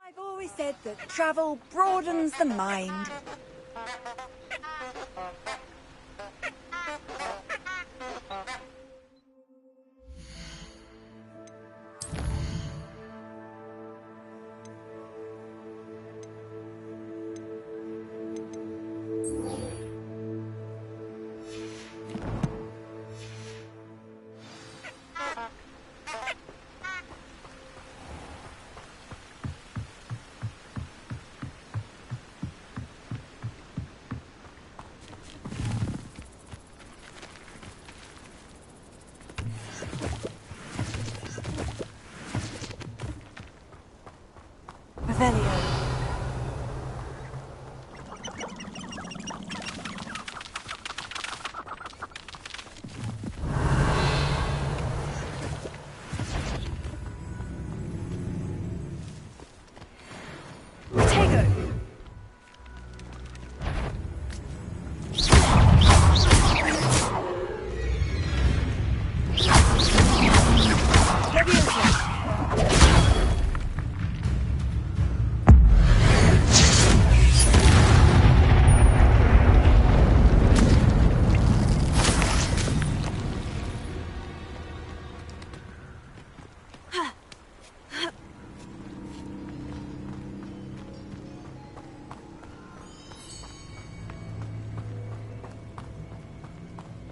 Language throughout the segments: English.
I've always said that travel broadens the mind.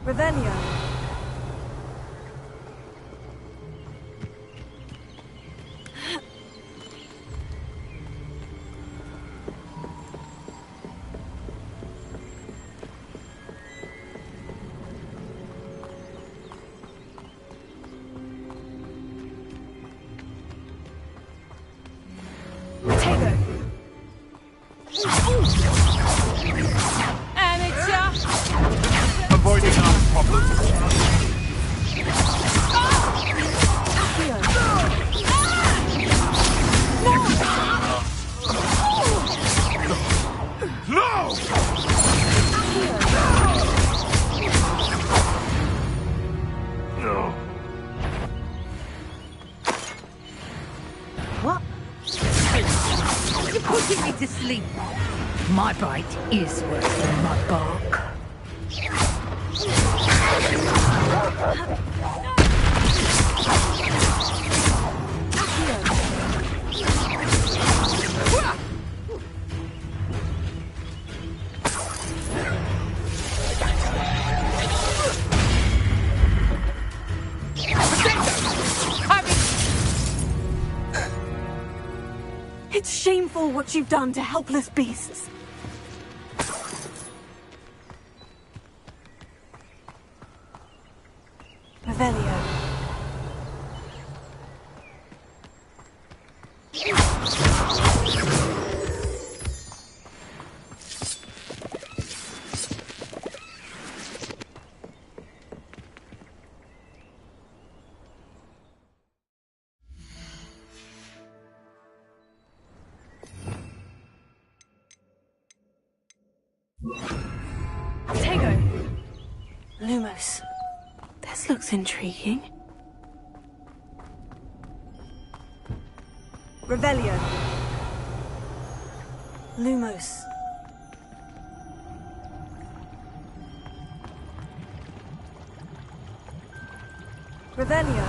Revelio. Avoiding our problems. No! No. What? You're putting me to sleep. My bite is worse than my bark. It's shameful what you've done to helpless beasts. Revelio. Lumos. This looks intriguing. Revelio. Lumos. Revelio.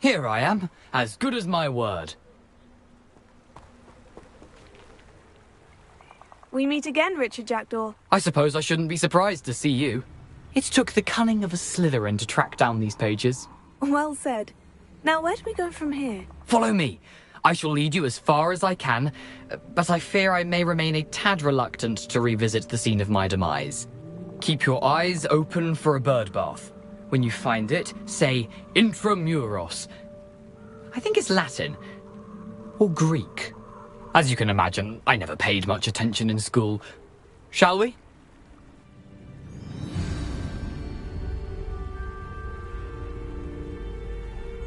Here I am, as good as my word. We meet again, Richard Jackdaw. I suppose I shouldn't be surprised to see you. It took the cunning of a Slytherin to track down these pages. Well said. Now, where do we go from here? Follow me. I shall lead you as far as I can, but I fear I may remain a tad reluctant to revisit the scene of my demise. Keep your eyes open for a bird bath. When you find it, say intramuros. I think it's Latin. Or Greek. As you can imagine, I never paid much attention in school. Shall we?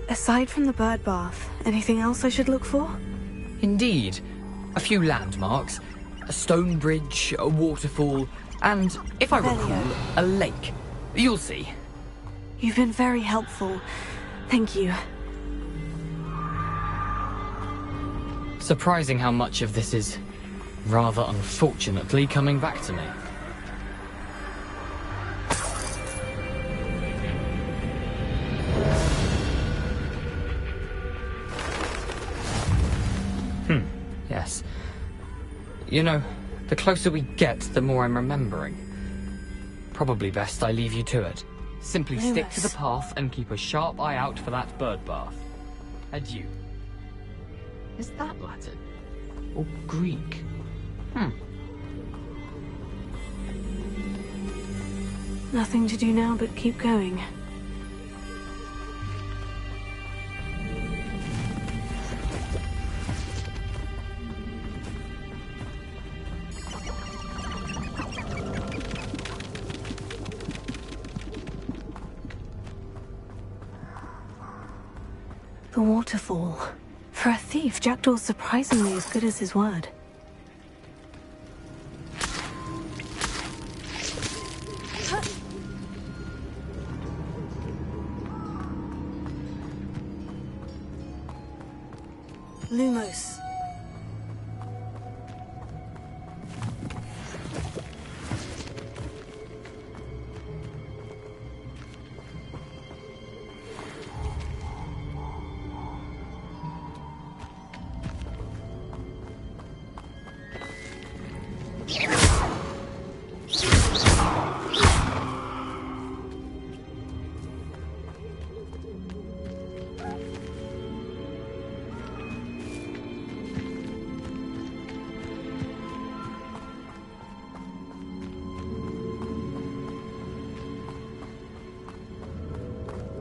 Aside from the bird bath, anything else I should look for? Indeed. A few landmarks. A stone bridge, a waterfall, and, if I recall, a lake. You'll see. You've been very helpful. Thank you. Surprising how much of this is, rather unfortunately, coming back to me. Yes. You know, the closer we get, the more I'm remembering. Probably best I leave you to it. Simply stick to the path and keep a sharp eye out for that bird bath. Adieu. Is that Latin? Or Greek? Nothing to do now but keep going. The waterfall. For a thief, Jackdaw's surprisingly as good as his word. Lumos.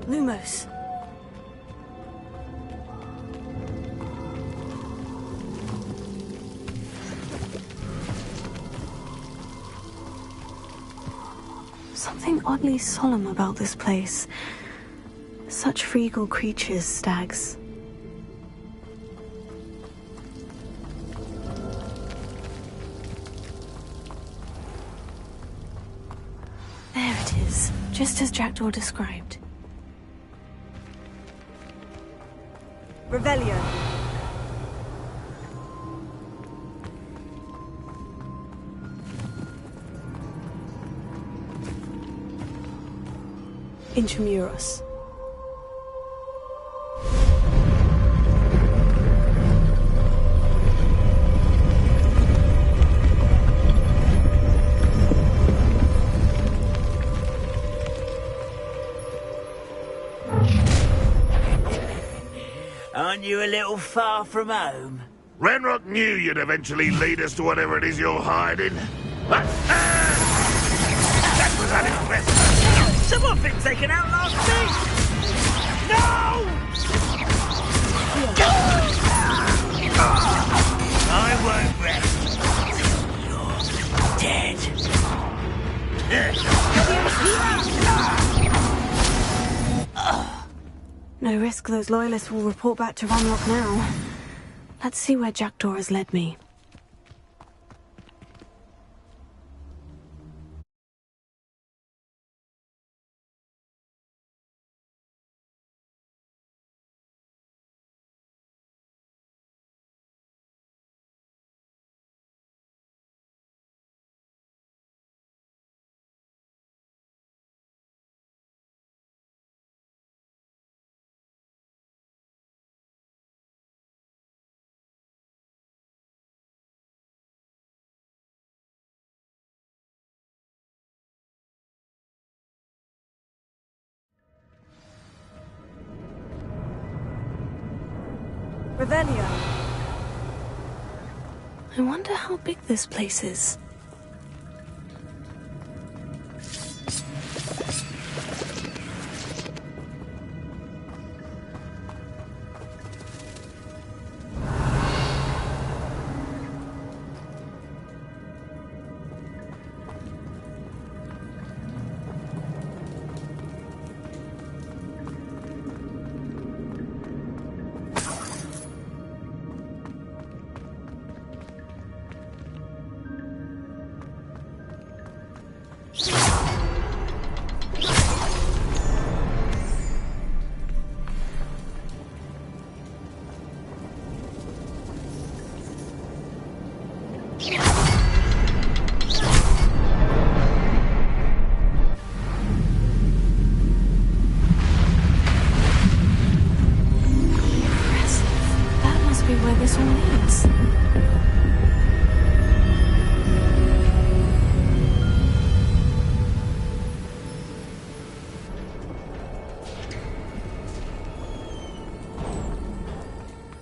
Lumos. Something oddly solemn about this place. Such regal creatures, stags. There it is, just as Jackdaw described. Revelio. Intramuros. Aren't you a little far from home? Renrock knew you'd eventually lead us to whatever it is you're hiding. But, that was unimpressive. Someone been taken out last week! No! I won't rest. You're dead. No risk those loyalists will report back to Ranrock now. Let's see where Jackdaw has led me. Revelio. I wonder how big this place is. Where this all leads.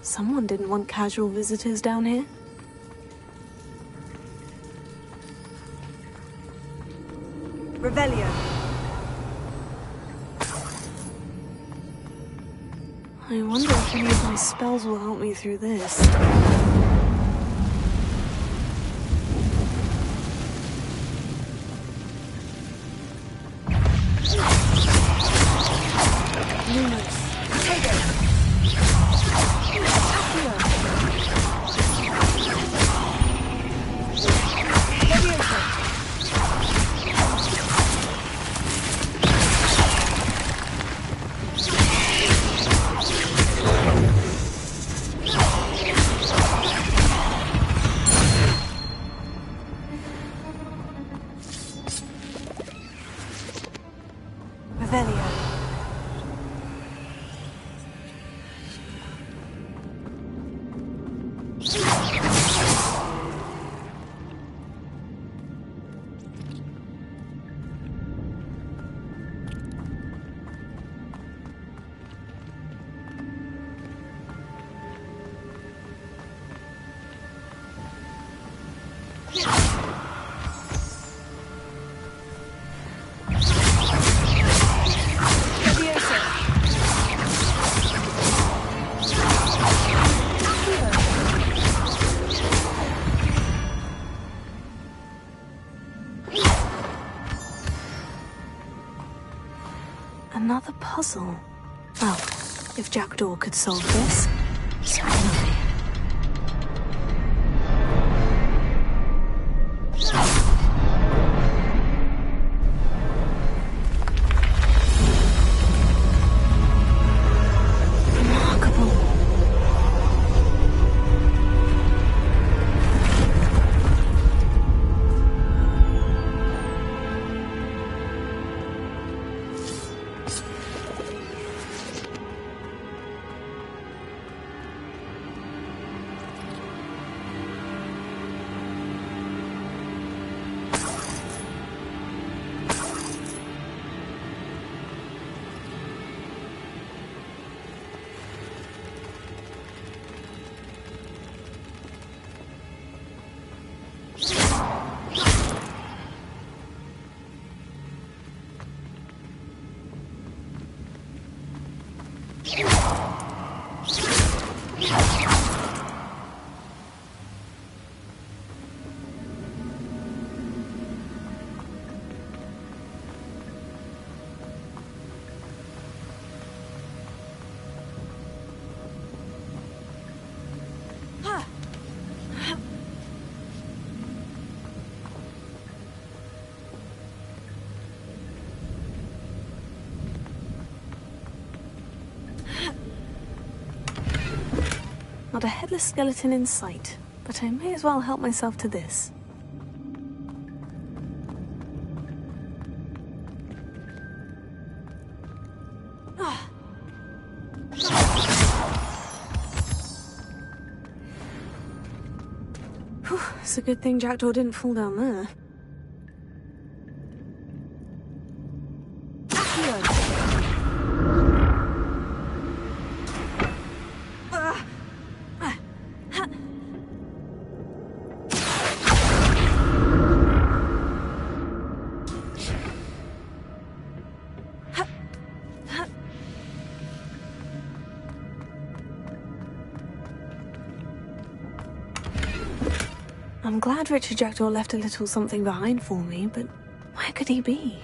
Someone didn't want casual visitors down here. Revelio. I wonder if any of my spells will help me through this. Another puzzle. Well, if Jackdaw could solve this, so can I. Not a headless skeleton in sight, but I may as well help myself to this. Whew, it's a good thing Jackdaw didn't fall down there. I'm glad Richard Jackdaw left a little something behind for me, but where could he be?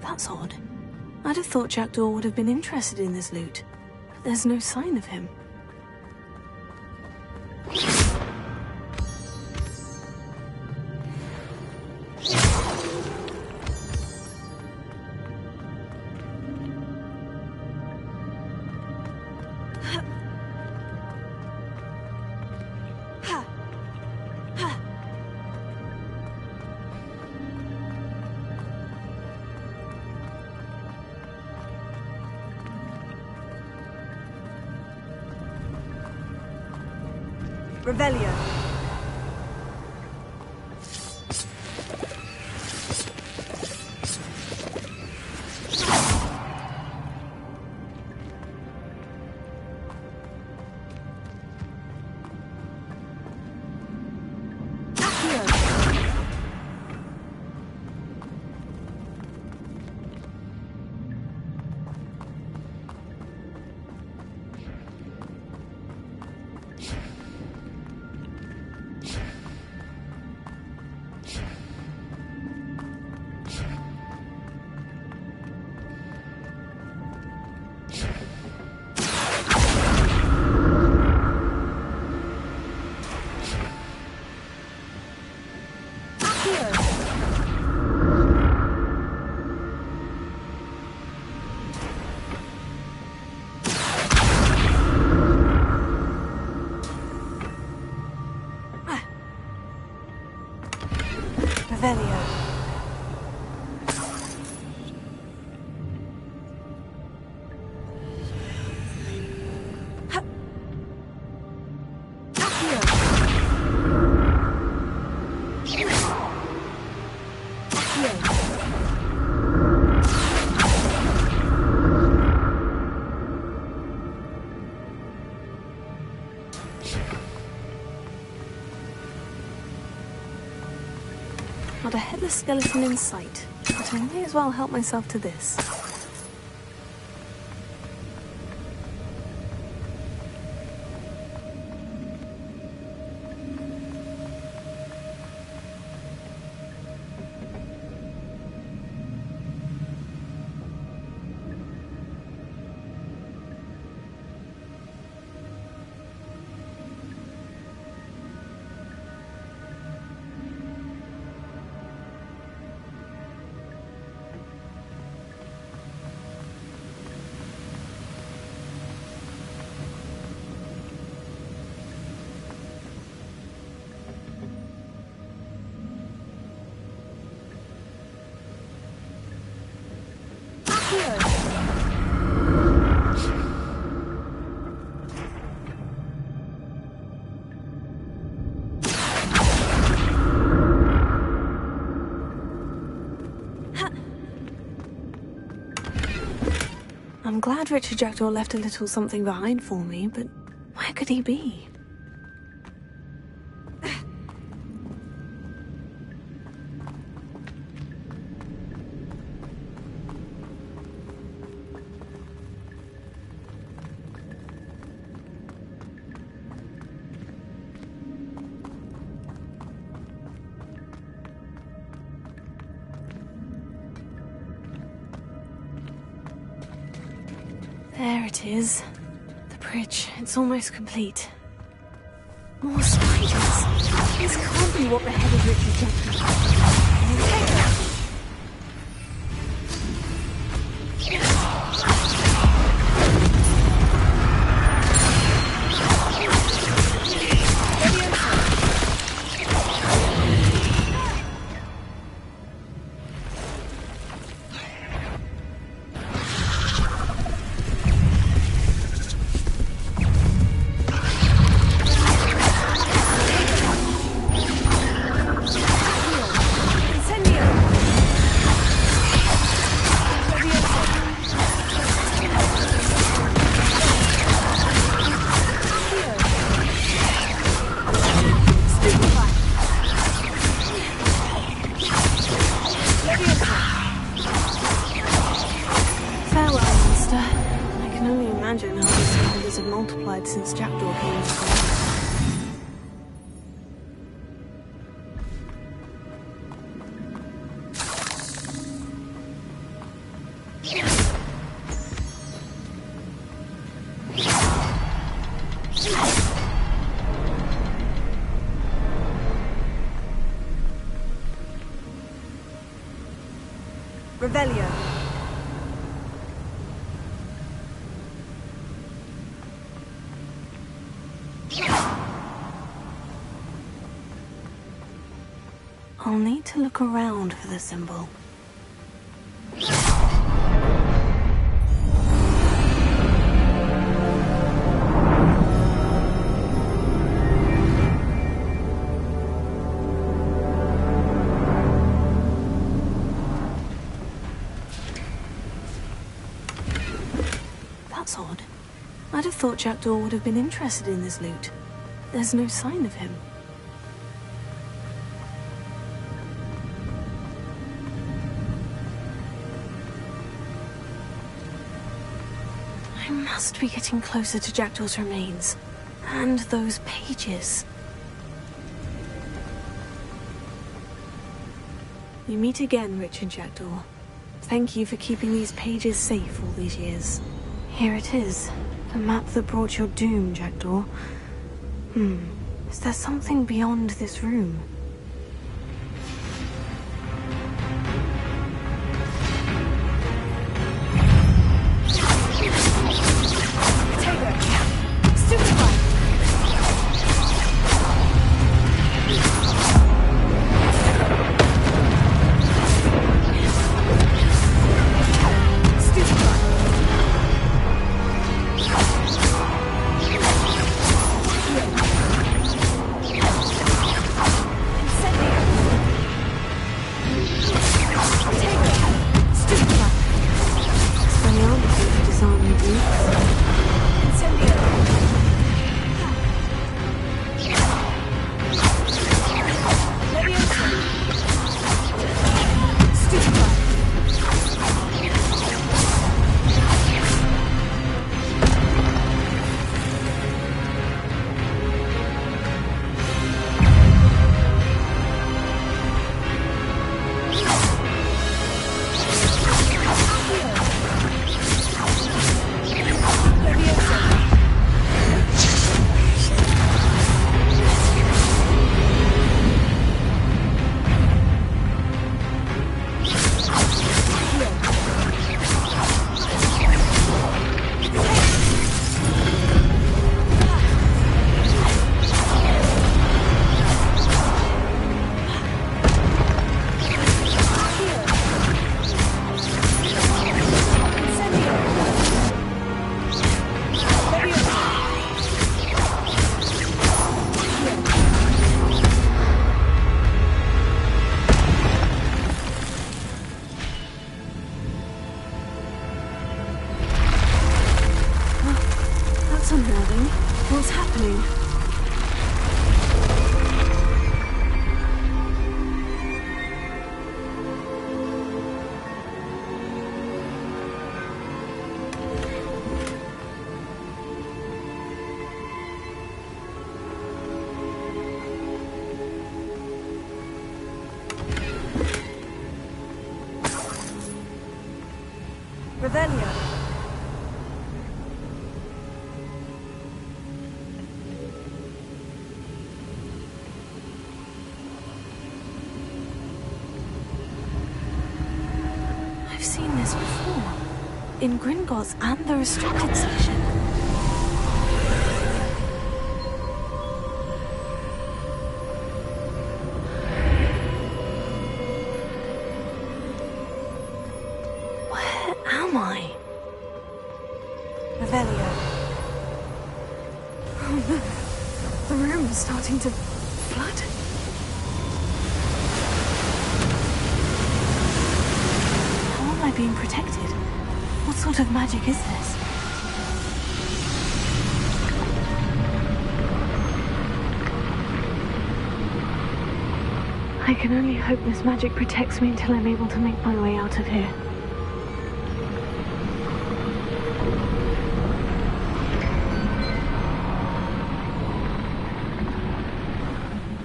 That's odd. I'd have thought Jackdaw would have been interested in this loot, but there's no sign of him. Revelio. Revelio. Not a headless skeleton in sight, but I may as well help myself to this. I'm glad Richard Jackdaw left a little something behind for me, but where could he be? There it is. The bridge. It's almost complete. More spiders. This can't be what beheaded Richard Jenkins. Since Jackdaw came into play. Revelio. I'll need to look around for the symbol. That's odd. I'd have thought Jackdaw would have been interested in this loot. There's no sign of him. I must be getting closer to Jackdaw's remains. And those pages. We meet again, Richard Jackdaw. Thank you for keeping these pages safe all these years. Here it is. The map that brought your doom, Jackdaw. Is there something beyond this room? What's happening? Revelio. in Gringotts and the restricted section. Where am I? Revelio. Oh no. The room is starting to flood. How am I being protected? What sort of magic is this? I can only hope this magic protects me until I'm able to make my way out of here.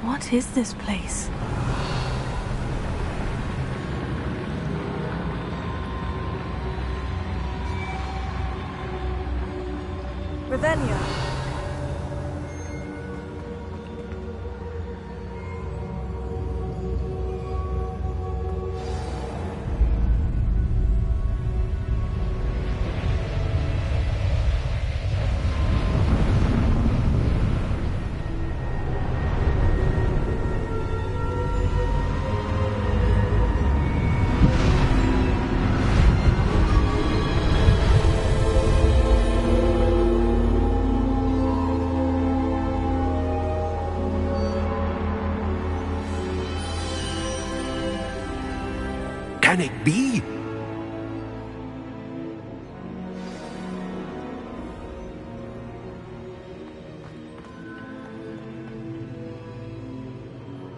What is this place? Revelio. Can it be?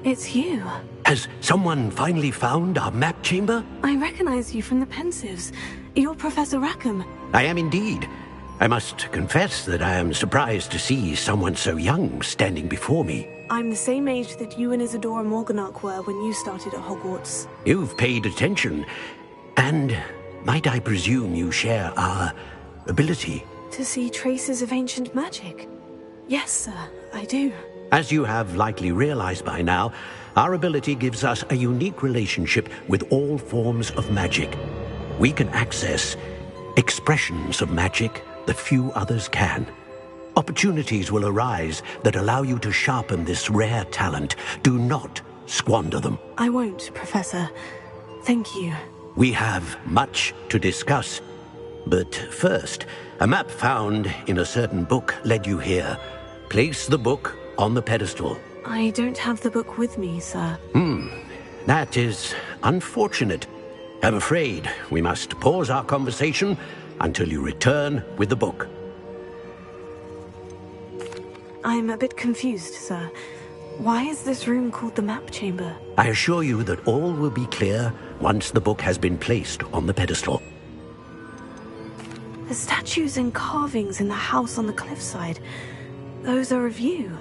It's you. Has someone finally found our map chamber? I recognize you from the Pensives. You're Professor Rackham. I am indeed. I must confess that I am surprised to see someone so young standing before me. I'm the same age that you and Isadora Morganach were when you started at Hogwarts. You've paid attention. And might I presume you share our ability? To see traces of ancient magic? Yes, sir, I do. As you have likely realized by now, our ability gives us a unique relationship with all forms of magic. We can access expressions of magic that few others can. Opportunities will arise that allow you to sharpen this rare talent. Do not squander them. I won't, Professor. Thank you. We have much to discuss. But first, a map found in a certain book led you here. Place the book on the pedestal. I don't have the book with me, sir. That is unfortunate. I'm afraid we must pause our conversation until you return with the book. I'm a bit confused, sir. Why is this room called the map chamber? I assure you that all will be clear once the book has been placed on the pedestal. The statues and carvings in the house on the cliffside, those are of you.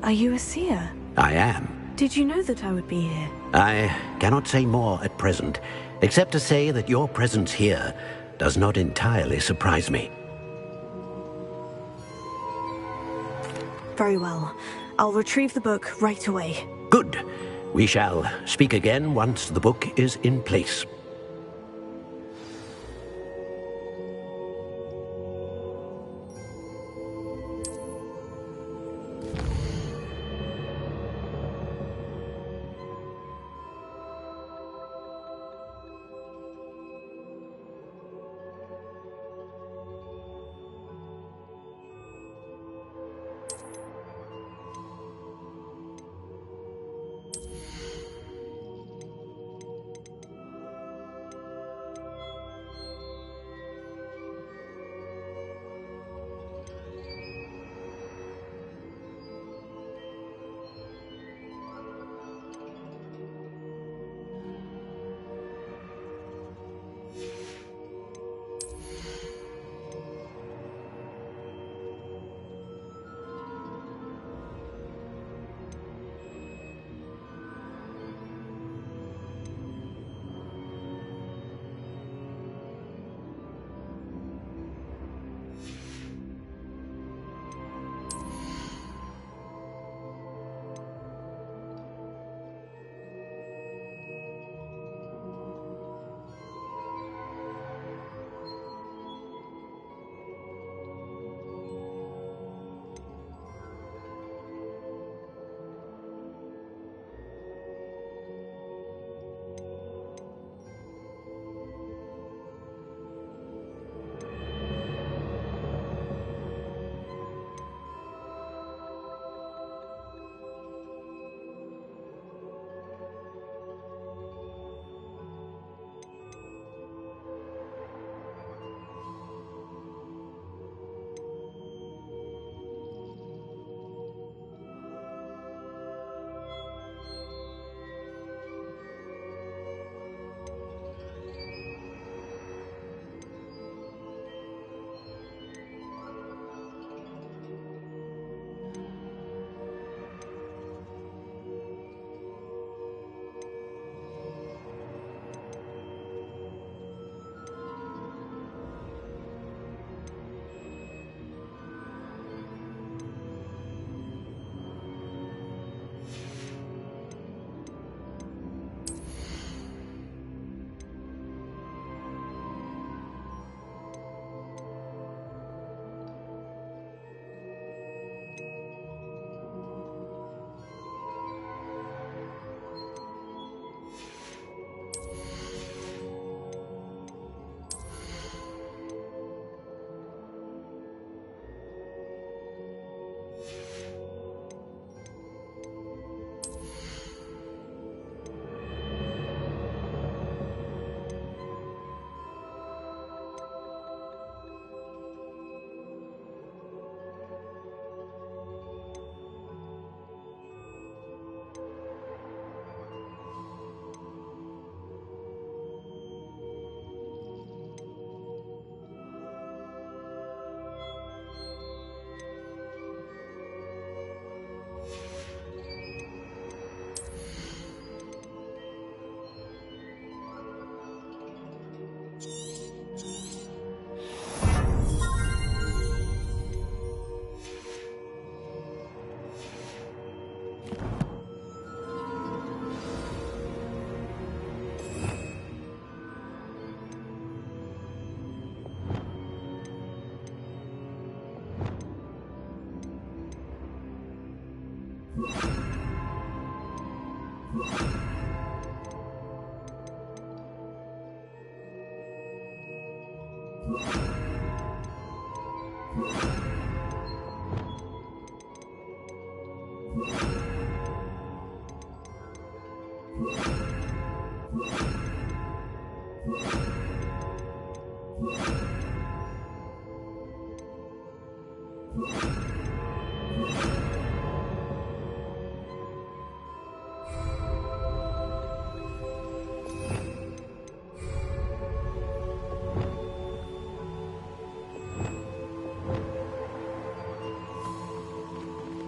Are you a seer? I am. Did you know that I would be here? I cannot say more at present, except to say that your presence here does not entirely surprise me. Very well. I'll retrieve the book right away. Good. We shall speak again once the book is in place.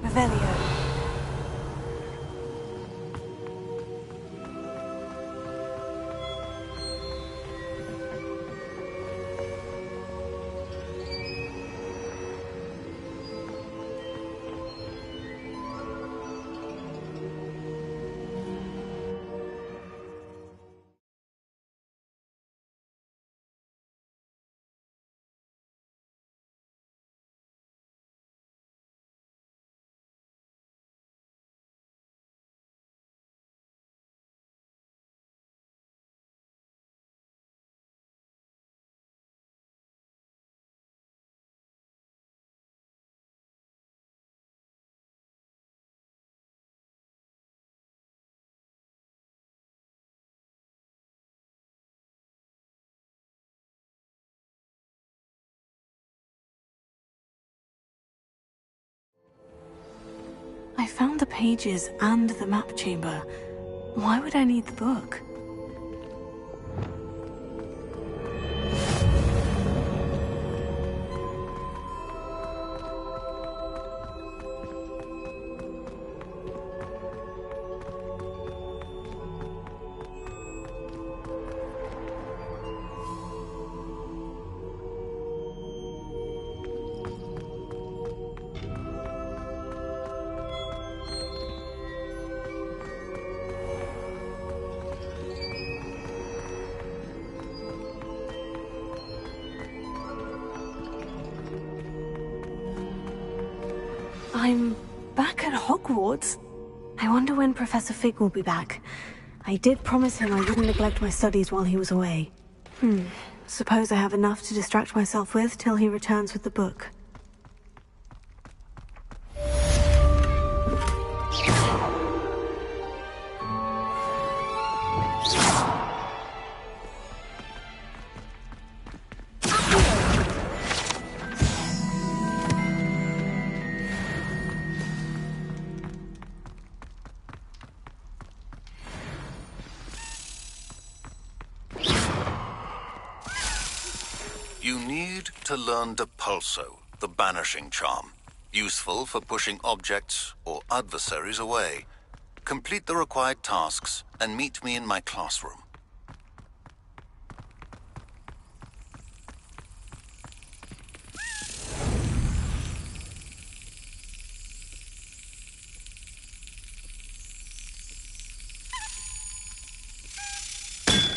Revelio. I found the pages and the map chamber. Why would I need the book? I'm back at Hogwarts. I wonder when Professor Fig will be back. I did promise him I wouldn't neglect my studies while he was away. Suppose I have enough to distract myself with till he returns with the book. You need to learn Depulso, the banishing charm. Useful for pushing objects or adversaries away. Complete the required tasks and meet me in my classroom.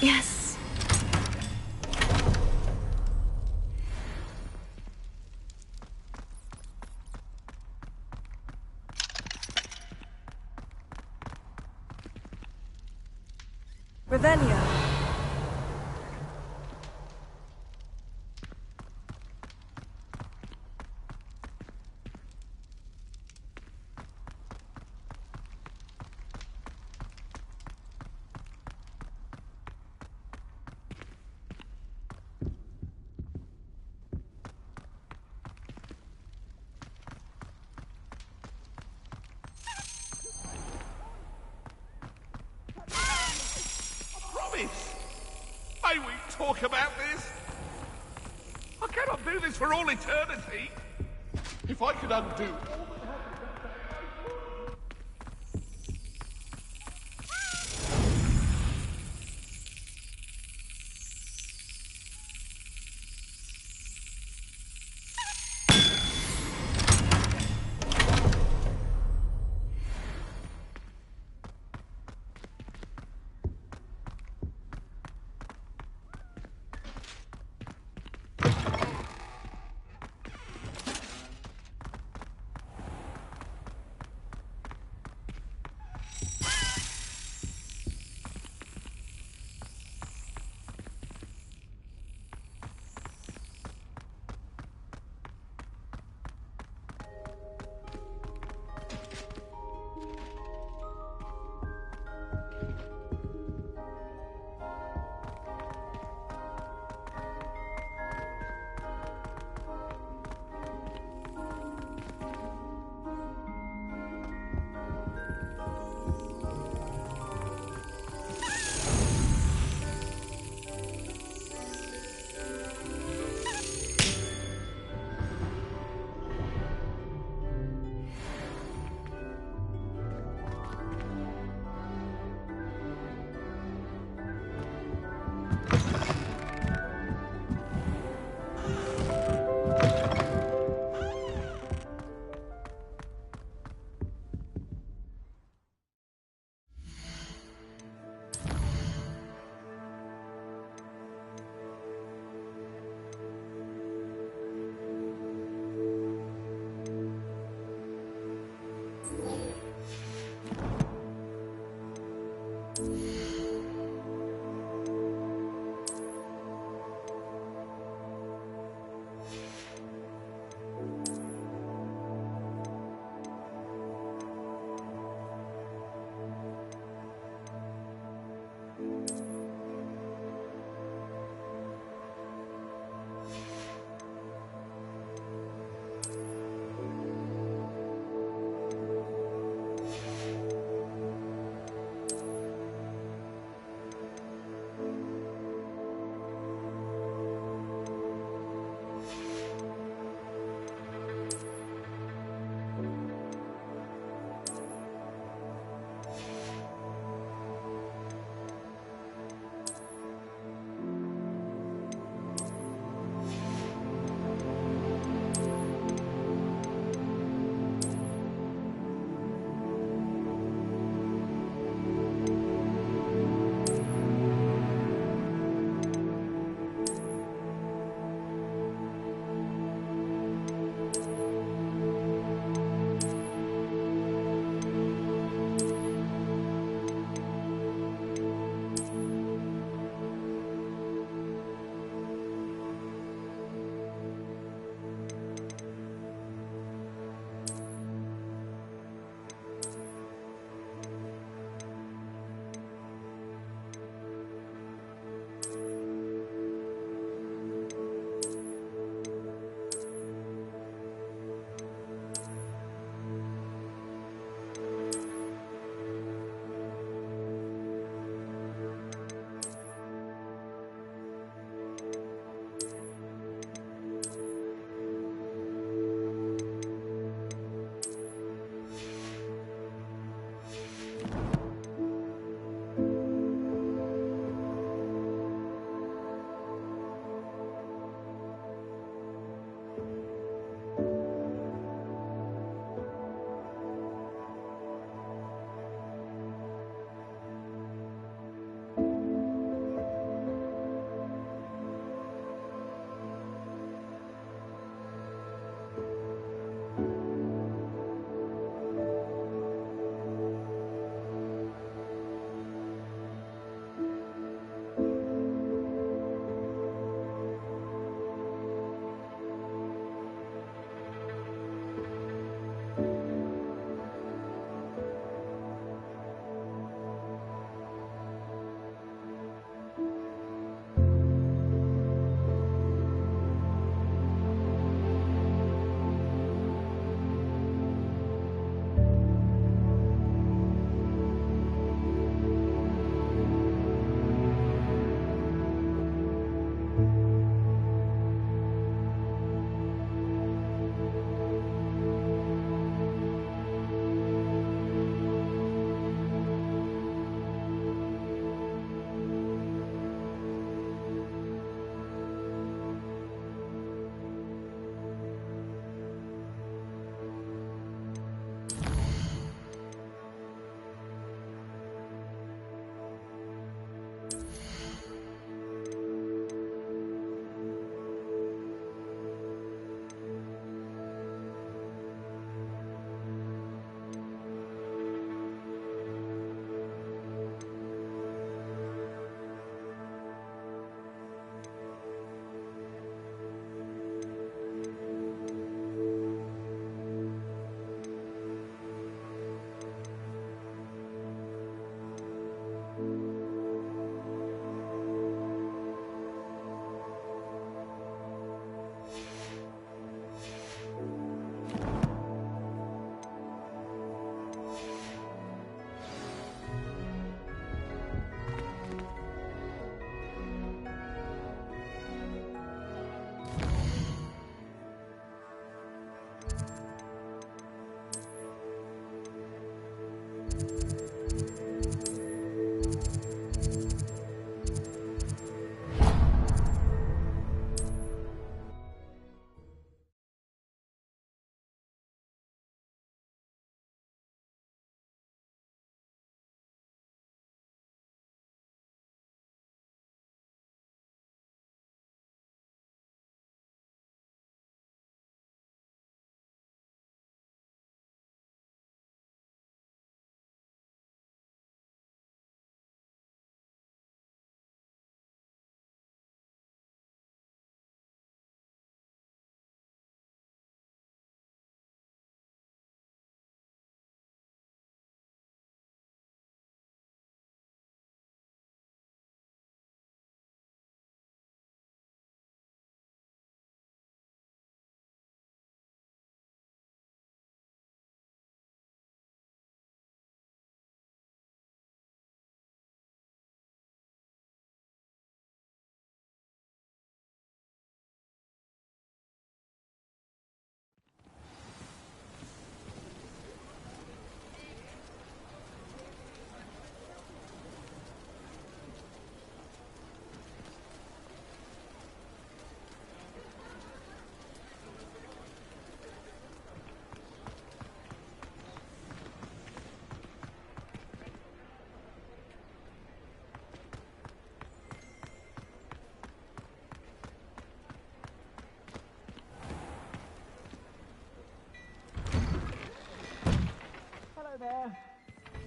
Yes. Revelio. May we talk about this? I cannot do this for all eternity. If I could undo all that happened.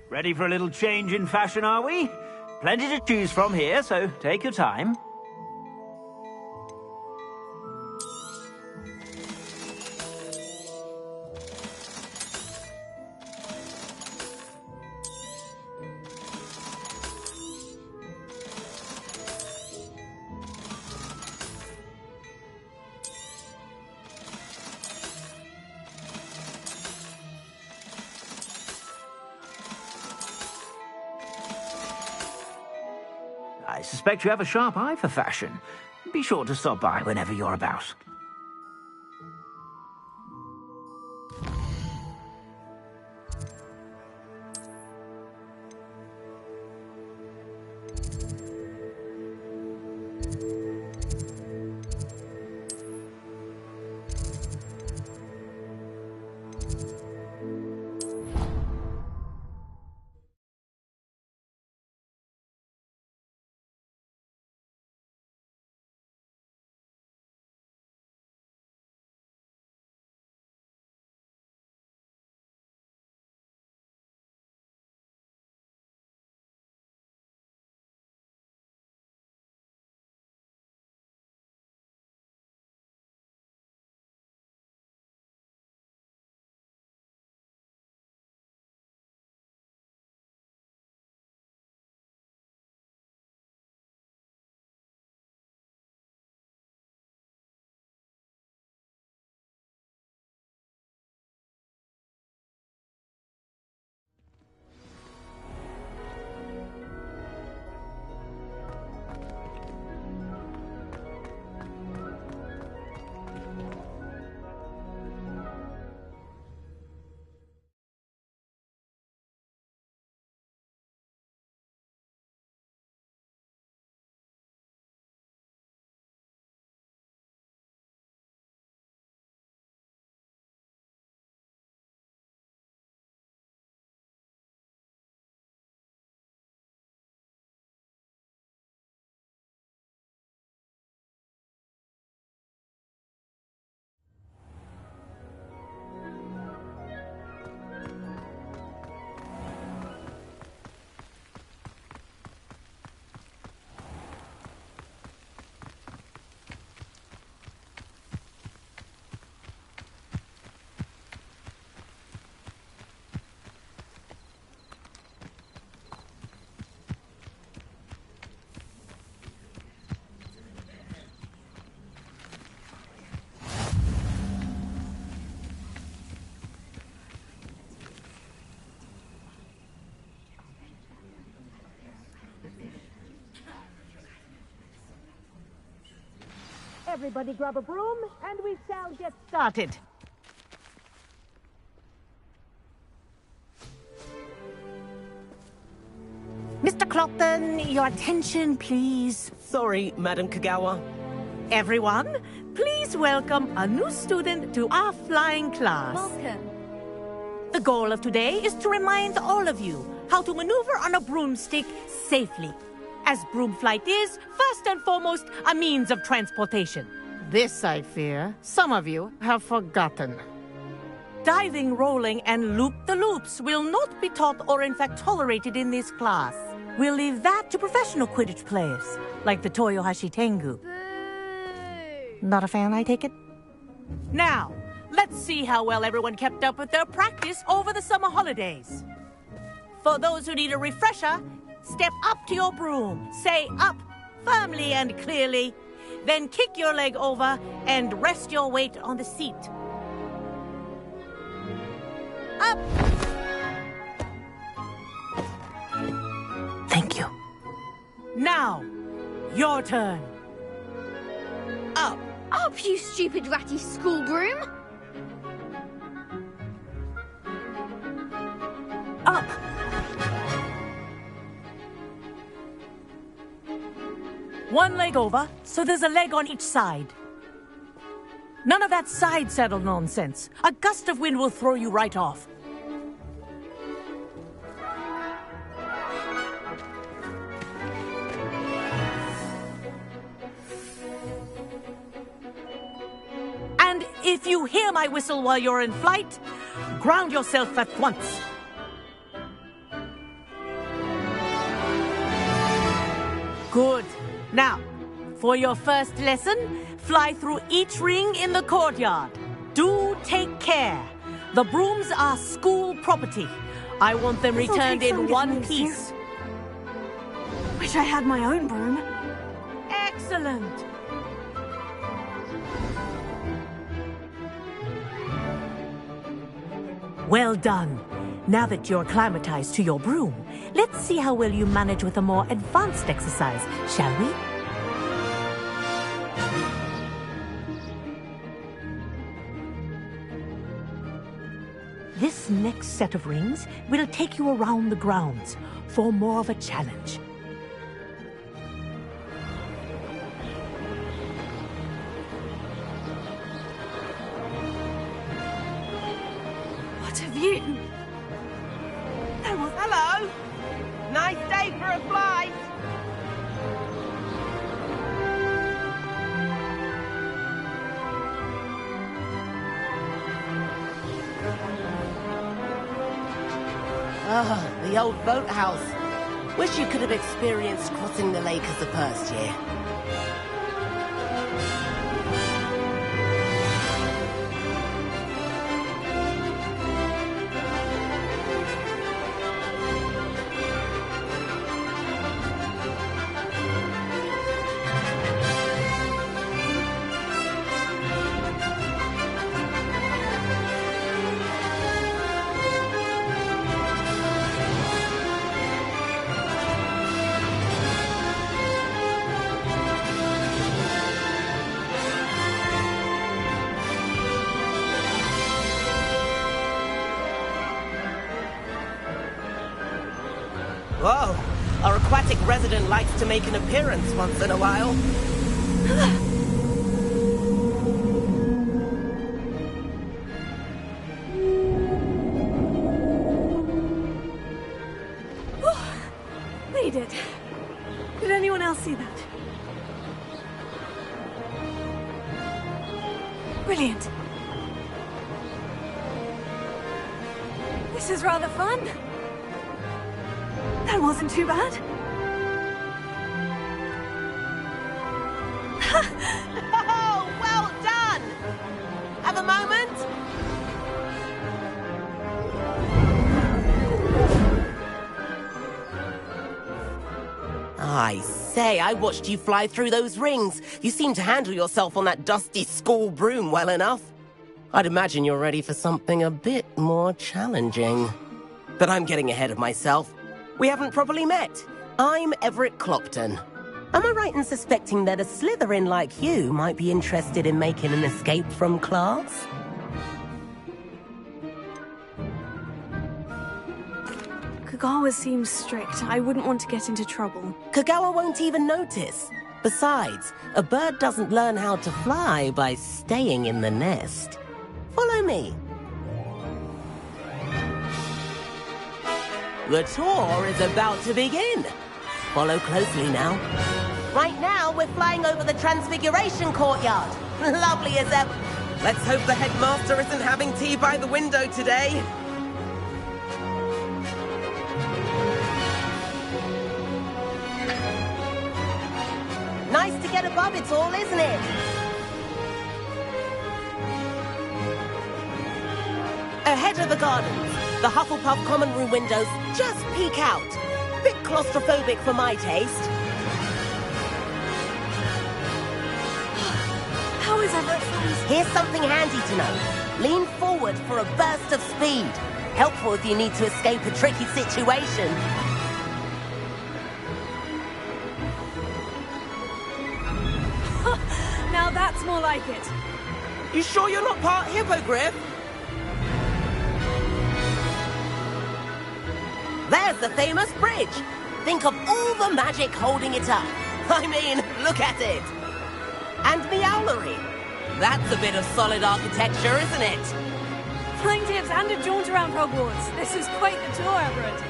Ready for a little change in fashion, are we? Plenty to choose from here, so take your time. I suspect you have a sharp eye for fashion. Be sure to stop by whenever you're about. Everybody grab a broom, and we shall get started. Mr. Clopton, your attention, please. Sorry, Madam Kagawa. Everyone, please welcome a new student to our flying class. Welcome. The goal of today is to remind all of you how to maneuver on a broomstick safely, as broom flight is, first and foremost, a means of transportation. This, I fear, some of you have forgotten. Diving, rolling, and loop-the-loops will not be taught or in fact tolerated in this class. We'll leave that to professional Quidditch players, like the Toyohashi Tengu. Not a fan, I take it? Now, let's see how well everyone kept up with their practice over the summer holidays. For those who need a refresher, step up to your broom, say up firmly and clearly, then kick your leg over and rest your weight on the seat. Up! Thank you. Now, your turn. Up. Up, you stupid ratty school broom! Up. One leg over, so there's a leg on each side. None of that side saddle nonsense. A gust of wind will throw you right off. And if you hear my whistle while you're in flight, ground yourself at once. Good. Now, for your first lesson, fly through each ring in the courtyard. Do take care. The brooms are school property. I want them This'll returned take some in one getting used piece. Wish I had my own broom. Excellent. Well done. Now that you're acclimatized to your broom, let's see how well you manage with a more advanced exercise, shall we? This next set of rings will take you around the grounds for more of a challenge. What a view! Hello. Nice day for a flight. Ah, the old boathouse. Wish you could have experienced crossing the lake as a first year. Whoa, our aquatic resident likes to make an appearance once in a while. They did. Did anyone else see that? Brilliant. This is rather fun. That wasn't too bad. Oh, well done! Have a moment? I say, I watched you fly through those rings. You seem to handle yourself on that dusty school broom well enough. I'd imagine you're ready for something a bit more challenging. But I'm getting ahead of myself. We haven't properly met. I'm Everett Clopton. Am I right in suspecting that a Slytherin like you might be interested in making an escape from class? Kagawa seems strict. I wouldn't want to get into trouble. Kagawa won't even notice. Besides, a bird doesn't learn how to fly by staying in the nest. Follow me. The tour is about to begin. Follow closely now. Right now, we're flying over the Transfiguration Courtyard. Lovely as ever. Let's hope the headmaster isn't having tea by the window today. Nice to get above it all, isn't it? Ahead of the gardens, the Hufflepuff common room windows just peek out. Bit claustrophobic for my taste. How is Everett frozen? Here's something handy to know. Lean forward for a burst of speed. Helpful if you need to escape a tricky situation. Now that's more like it. You sure you're not part hippogriff? There's the famous bridge. Think of all the magic holding it up. I mean, look at it. And the owlery. That's a bit of solid architecture, isn't it? Flying tips and a jaunt around Hogwarts. This is quite the tour, Everett.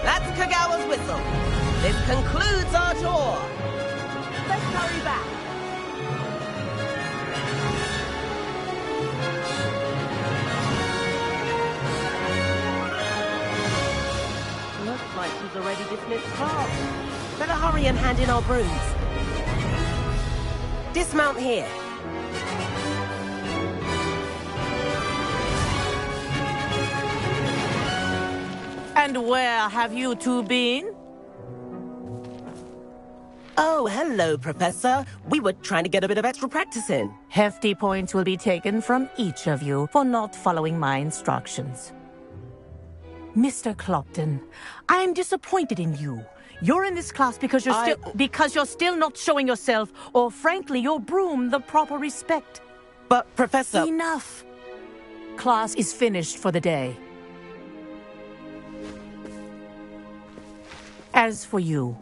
That's Kagawa's whistle. This concludes our tour. Let's hurry back. Looks like she's already dismissed class. Better hurry and hand in our brooms. Dismount here. And where have you two been? Oh, hello, Professor. We were trying to get a bit of extra practice in. Hefty points will be taken from each of you for not following my instructions. Mr. Clopton, I'm disappointed in you. You're in this class because you're still not showing yourself, or frankly, your broom the proper respect. But, Professor... Enough. Class is finished for the day. As for you,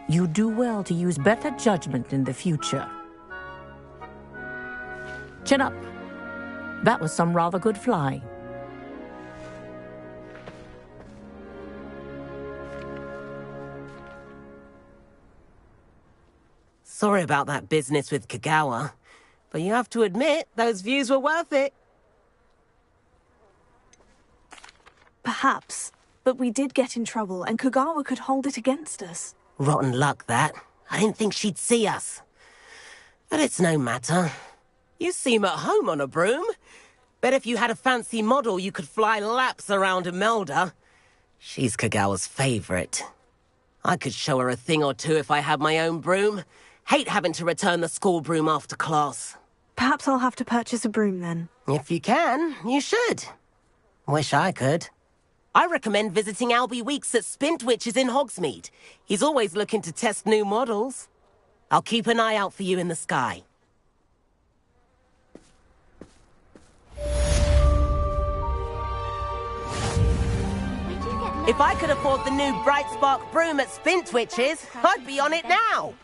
you do well to use better judgment in the future. Chin up. That was some rather good flying. Sorry about that business with Kagawa, but you have to admit, those views were worth it. Perhaps, but we did get in trouble, and Kagawa could hold it against us. Rotten luck, that. I didn't think she'd see us. But it's no matter. You seem at home on a broom. Bet if you had a fancy model, you could fly laps around Imelda. She's Kagawa's favorite. I could show her a thing or two if I had my own broom. Hate having to return the school broom after class. Perhaps I'll have to purchase a broom then. If you can, you should. Wish I could. I recommend visiting Albie Weeks at Spintwitches in Hogsmeade. He's always looking to test new models. I'll keep an eye out for you in the sky. If I could afford the new Bright Spark broom at Spintwitches, I'd be on it now.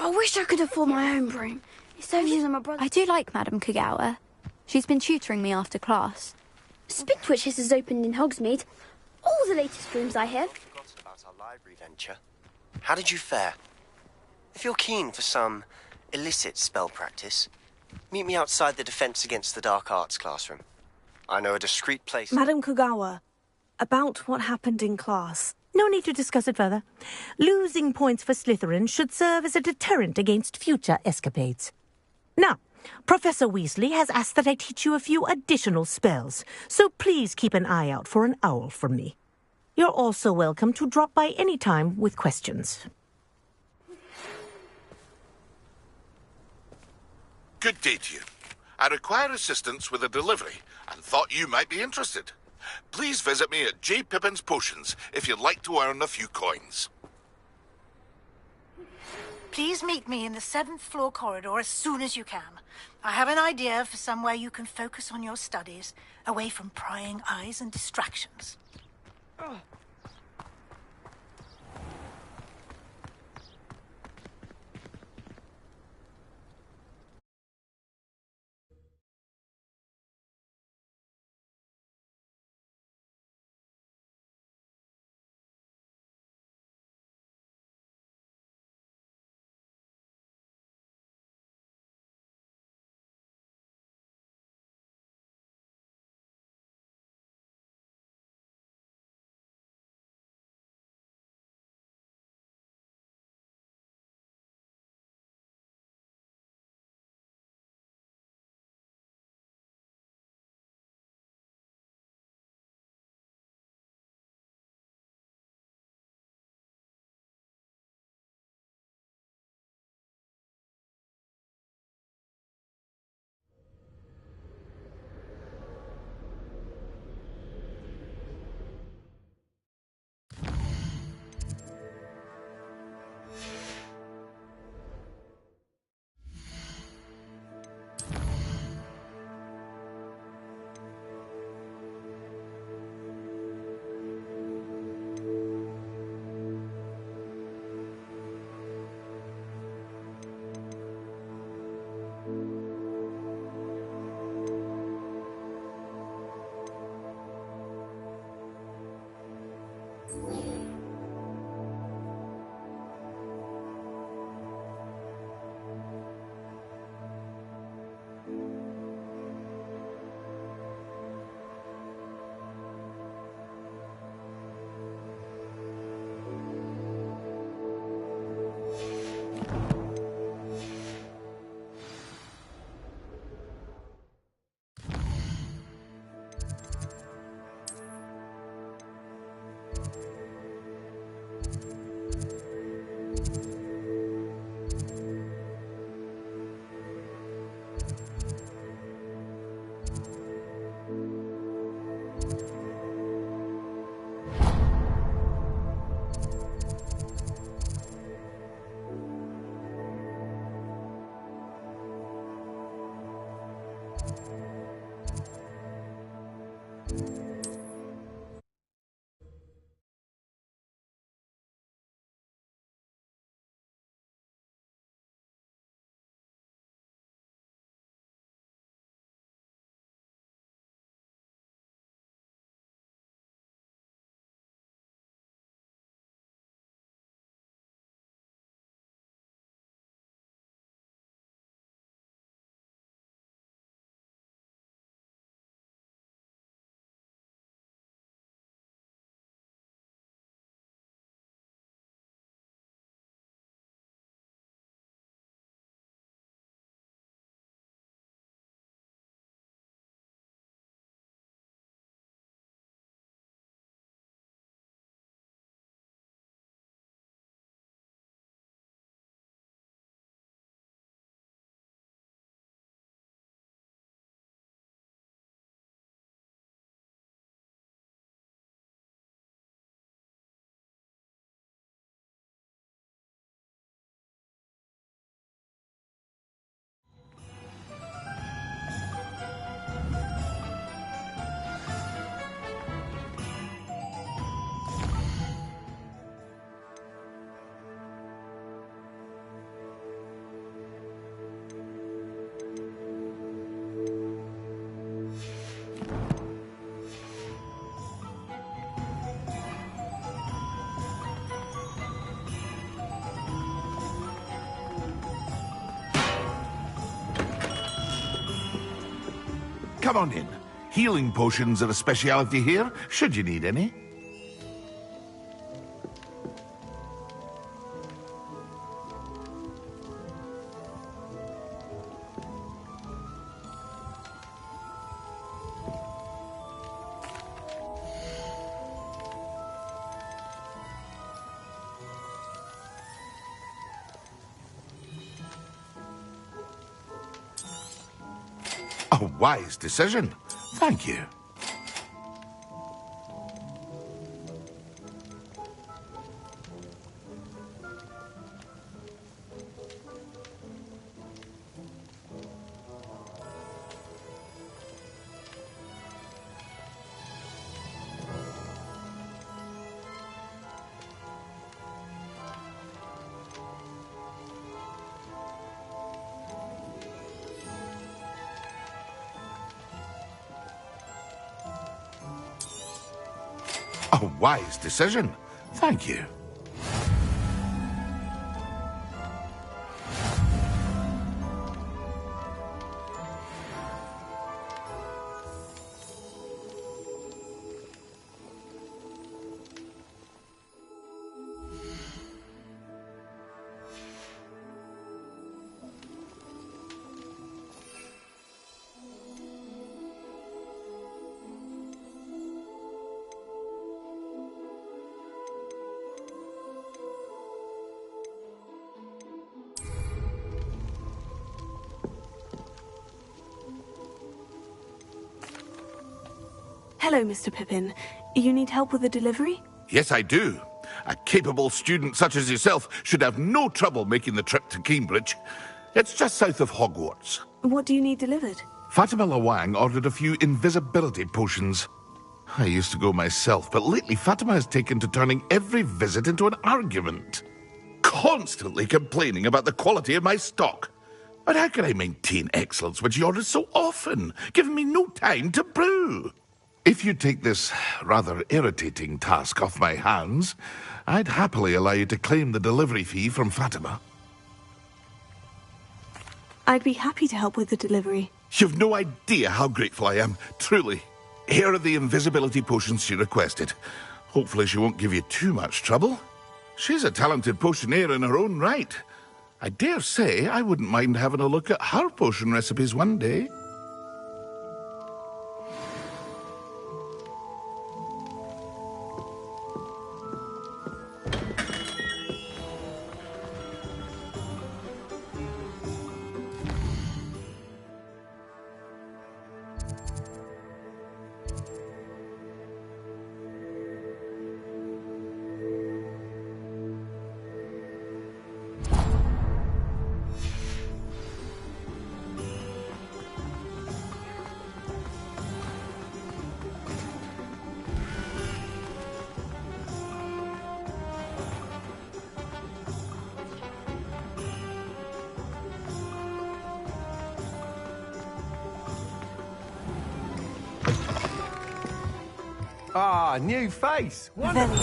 I wish I could afford my own broom. It's so using my brother. I do like Madame Kagawa. She's been tutoring me after class. Spintwitches has opened in Hogsmeade. All the latest brooms, I hear. Forgot about our library venture. How did you fare? If you're keen for some illicit spell practice, meet me outside the Defense Against the Dark Arts classroom. I know a discreet place... Madame Kagawa, about what happened in class. No need to discuss it further. Losing points for Slytherin should serve as a deterrent against future escapades. Now, Professor Weasley has asked that I teach you a few additional spells, so please keep an eye out for an owl from me. You're also welcome to drop by any time with questions. Good day to you. I require assistance with a delivery and thought you might be interested. Please visit me at J. Pippin's Potions if you'd like to earn a few coins. Please meet me in the 7th floor corridor as soon as you can. I have an idea for somewhere you can focus on your studies, away from prying eyes and distractions. come on in. Healing potions are a speciality here, should you need any. A wise decision. Thank you. A wise decision. Thank you. Hello, Mr. Pippin. You need help with the delivery? Yes, I do. A capable student such as yourself should have no trouble making the trip to Cambridge. It's just south of Hogwarts. What do you need delivered? Fatima Lawang ordered a few invisibility potions. I used to go myself, but lately Fatima has taken to turning every visit into an argument. Constantly complaining about the quality of my stock. But how can I maintain excellence when she orders so often, giving me no time to brew? If you take this rather irritating task off my hands, I'd happily allow you to claim the delivery fee from Fatima. I'd be happy to help with the delivery. You've no idea how grateful I am, truly. Here are the invisibility potions she requested. Hopefully she won't give you too much trouble. She's a talented potioneer in her own right. I dare say I wouldn't mind having a look at her potion recipes one day. Ah, new face. Wonderful.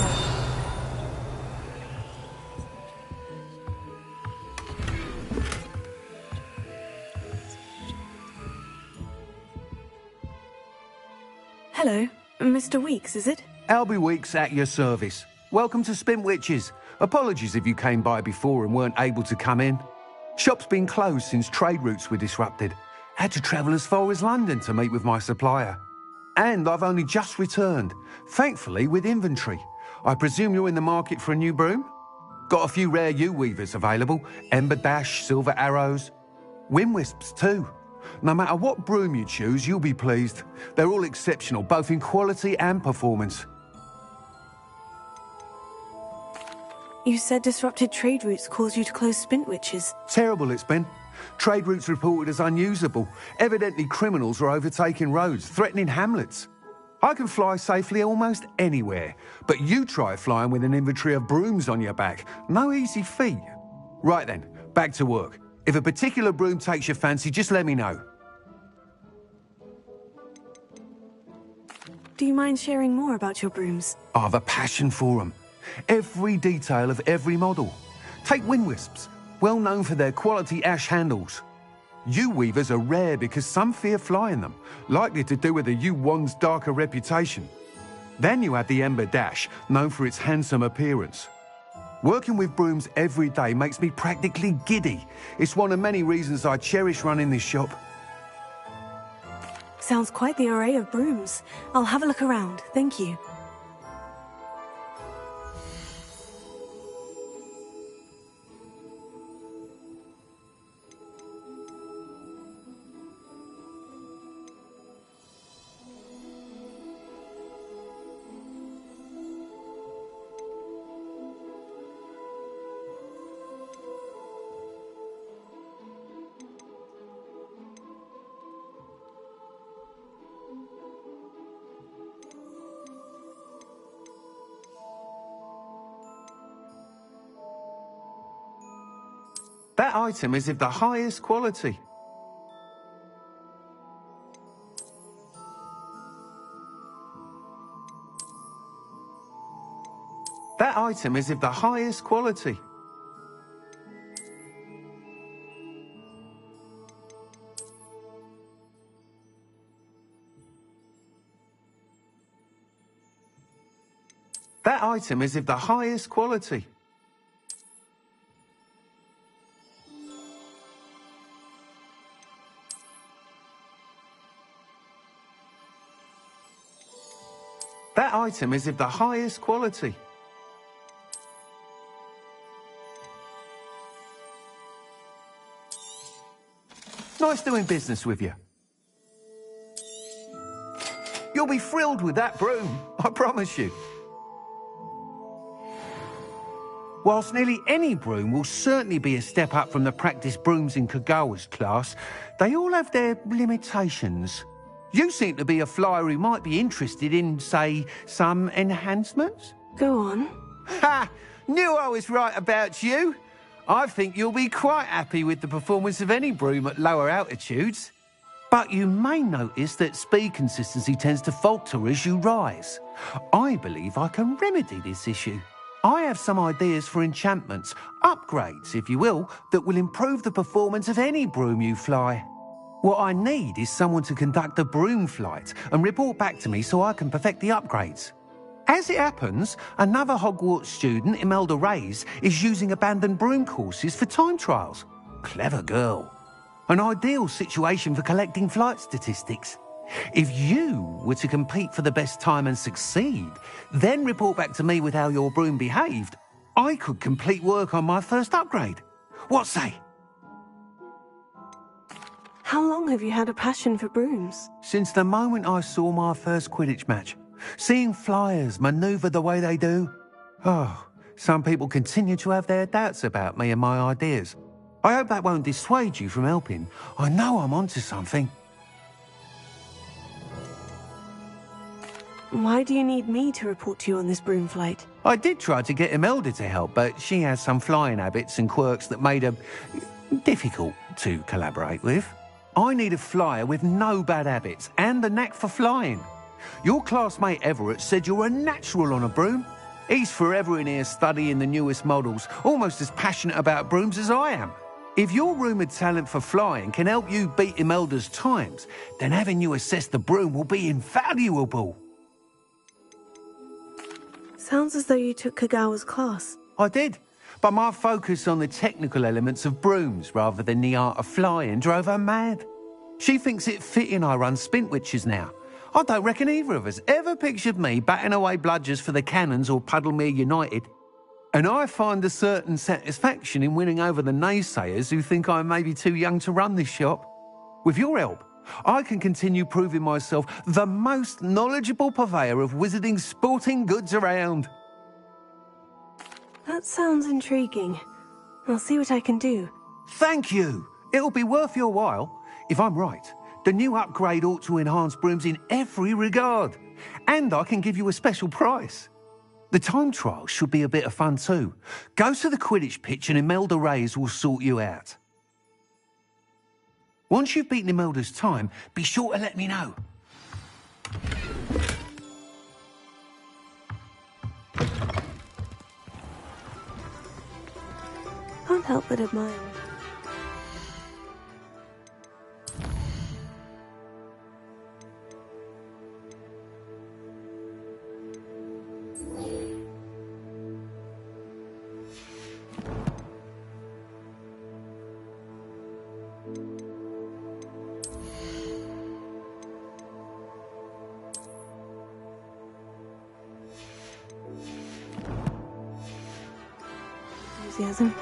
Hello, Mr. Weeks, is it? Albie Weeks at your service. Welcome to Spintwitches. Apologies if you came by before and weren't able to come in. Shop's been closed since trade routes were disrupted. Had to travel as far as London to meet with my supplier. And I've only just returned, thankfully with inventory. I presume you're in the market for a new broom? Got a few rare yew-weavers available, Ember Dash, Silver Arrows, Wind-Wisps too. No matter what broom you choose, you'll be pleased. They're all exceptional, both in quality and performance. You said disrupted trade routes caused you to close Spintwitches. Terrible it's been. Trade routes reported as unusable. Evidently criminals are overtaking roads, threatening hamlets. I can fly safely almost anywhere, but you try flying with an inventory of brooms on your back. No easy feat. Right then, back to work. If a particular broom takes your fancy, just let me know. Do you mind sharing more about your brooms? I've a passion for them. Every detail of every model. Take Wind-Wisps, well known for their quality ash handles. Yew weavers are rare because some fear flying them, likely to do with the yew wand's darker reputation. Then you have the ember dash, known for its handsome appearance. Working with brooms every day makes me practically giddy. It's one of many reasons I cherish running this shop. Sounds quite the array of brooms. I'll have a look around, thank you. That item is of the highest quality. That item is of the highest quality. That item is of the highest quality. That item is of the highest quality. Nice doing business with you. You'll be thrilled with that broom, I promise you. Whilst nearly any broom will certainly be a step up from the practice brooms in Kagawa's class, they all have their limitations. You seem to be a flyer who might be interested in, say, some enhancements? Go on. Ha! Knew I was right about you. I think you'll be quite happy with the performance of any broom at lower altitudes. But you may notice that speed consistency tends to falter as you rise. I believe I can remedy this issue. I have some ideas for enchantments, upgrades, if you will, that will improve the performance of any broom you fly. What I need is someone to conduct a broom flight and report back to me so I can perfect the upgrades. As it happens, another Hogwarts student, Imelda Reyes, is using abandoned broom courses for time trials. Clever girl. An ideal situation for collecting flight statistics. If you were to compete for the best time and succeed, then report back to me with how your broom behaved, I could complete work on my first upgrade. What say? How long have you had a passion for brooms? Since the moment I saw my first Quidditch match. Seeing flyers manoeuvre the way they do. Oh, some people continue to have their doubts about me and my ideas. I hope that won't dissuade you from helping. I know I'm onto something. Why do you need me to report to you on this broom flight? I did try to get Imelda to help, but she has some flying habits and quirks that made her difficult to collaborate with. I need a flyer with no bad habits and the knack for flying. Your classmate Everett said you're a natural on a broom. He's forever in here studying the newest models, almost as passionate about brooms as I am. If your rumoured talent for flying can help you beat Imelda's times, then having you assess the broom will be invaluable. Sounds as though you took Kagawa's class. I did, but my focus on the technical elements of brooms rather than the art of flying drove her mad. She thinks it fitting I run Spintwitches now. I don't reckon either of us ever pictured me batting away bludgers for the Cannons or Puddlemere United. And I find a certain satisfaction in winning over the naysayers who think I may be too young to run this shop. With your help, I can continue proving myself the most knowledgeable purveyor of wizarding sporting goods around. That sounds intriguing. I'll see what I can do. Thank you. It'll be worth your while. If I'm right, the new upgrade ought to enhance brooms in every regard. And I can give you a special price. The time trial should be a bit of fun too. Go to the Quidditch pitch and Imelda Reyes will sort you out. Once you've beaten Imelda's time, be sure to let me know. Can't help but admire. enthusiasm.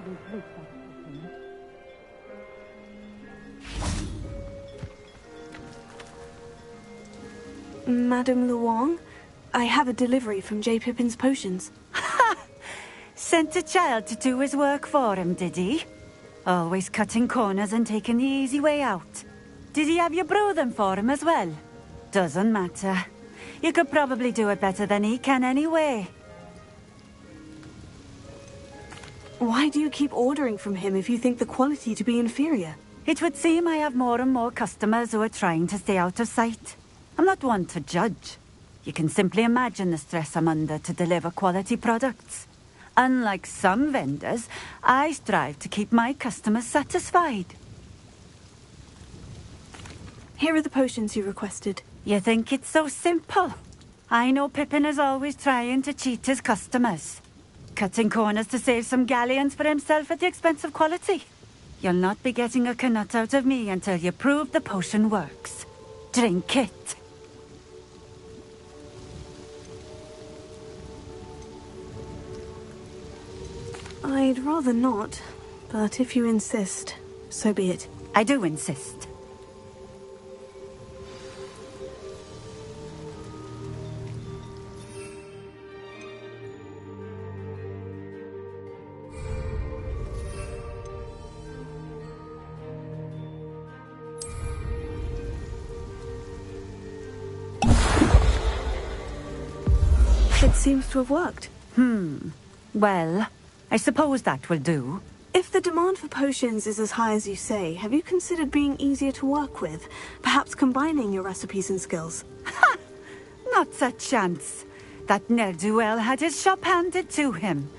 always hate that thing. Madame Luong, I have a delivery from J. Pippin's Potions. Ha! Sent a child to do his work for him, did he? Always cutting corners and taking the easy way out. Did he have you brew them for him as well? Doesn't matter. You could probably do it better than he can anyway. Why do you keep ordering from him if you think the quality to be inferior? It would seem I have more and more customers who are trying to stay out of sight. I'm not one to judge. You can simply imagine the stress I'm under to deliver quality products. Unlike some vendors, I strive to keep my customers satisfied. Here are the potions you requested. You think it's so simple? I know Pippin is always trying to cheat his customers. Cutting corners to save some galleons for himself at the expense of quality. You'll not be getting a knut out of me until you prove the potion works. Drink it. I'd rather not, but if you insist, so be it. I do insist. It seems to have worked. Well, I suppose that will do. If the demand for potions is as high as you say, have you considered being easier to work with? Perhaps combining your recipes and skills? Ha! Not a chance. That ne'er-do-well had his shop handed to him.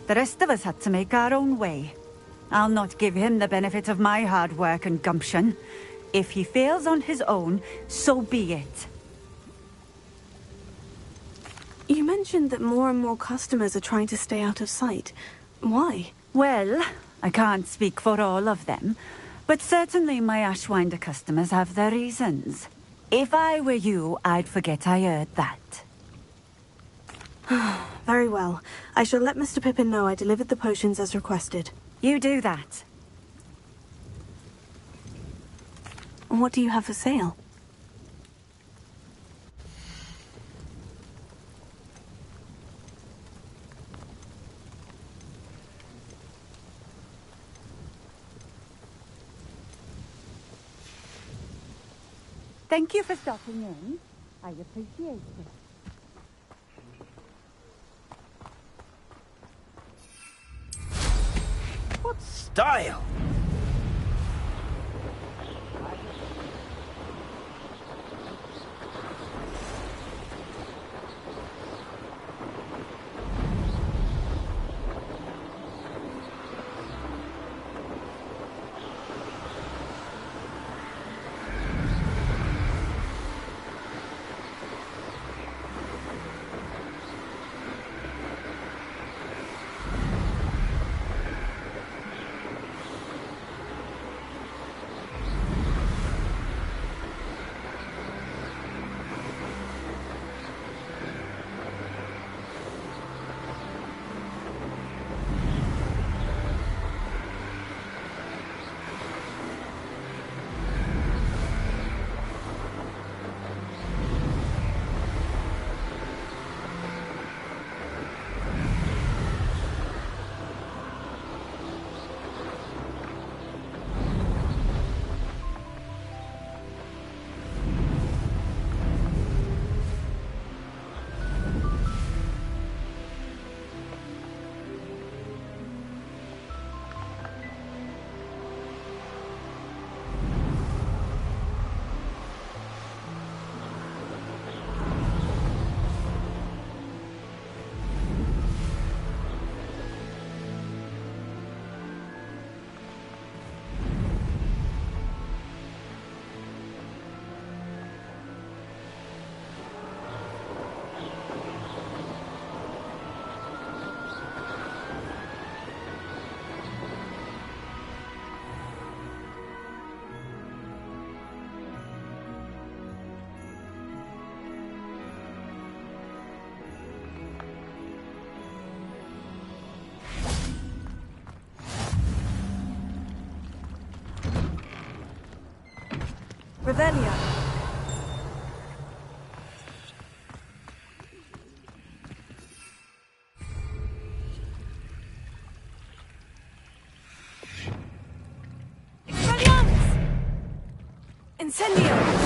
The rest of us had to make our own way. I'll not give him the benefit of my hard work and gumption. If he fails on his own, so be it. You mentioned that more and more customers are trying to stay out of sight. Why? Well, I can't speak for all of them, but certainly my Ashwinder customers have their reasons. If I were you, I'd forget I heard that. Very well. I shall let Mr. Pippin know I delivered the potions as requested. You do that. What do you have for sale? Thank you for stopping in. I appreciate it. What style! Revelio. Expelliarmus! Incendio!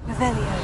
Revelio.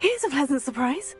Here's a pleasant surprise.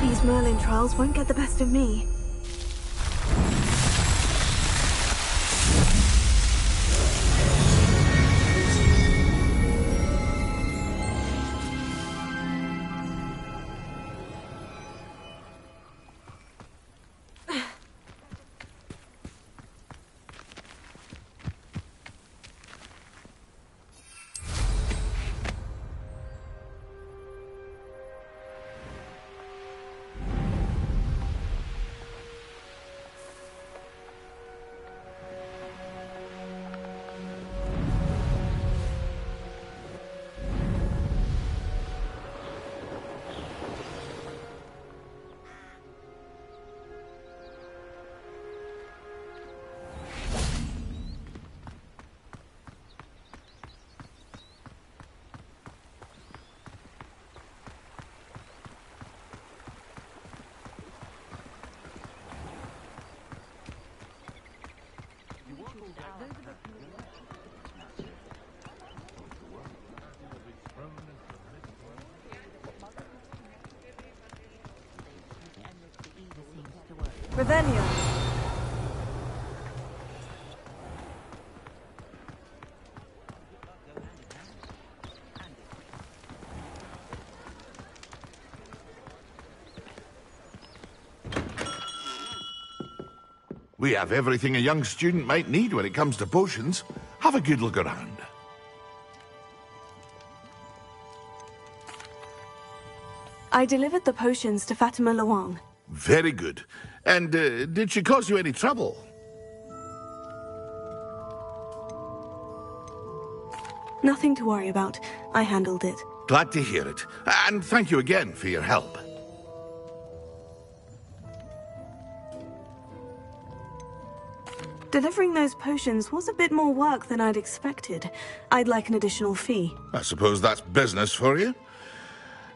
These Merlin trials won't get the best of me. Revelio. We have everything a young student might need when it comes to potions. Have a good look around. I delivered the potions to Fatima Luang. Very good. And did she cause you any trouble? Nothing to worry about. I handled it. Glad to hear it. And thank you again for your help. Delivering those potions was a bit more work than I'd expected. I'd like an additional fee. I suppose that's business for you.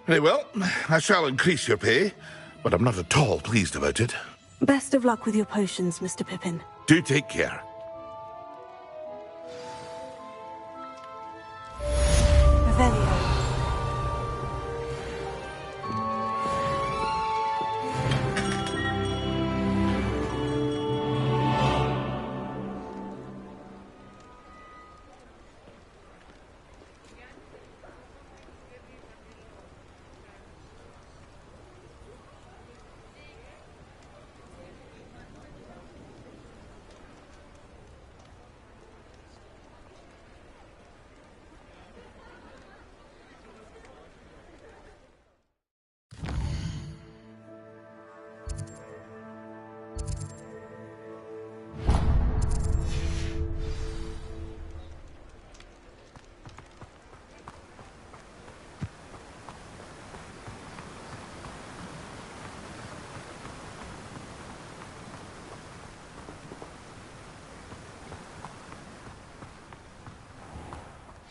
Very well, I shall increase your pay, but I'm not at all pleased about it. Best of luck with your potions, Mr. Pippin. Do take care. Revelio.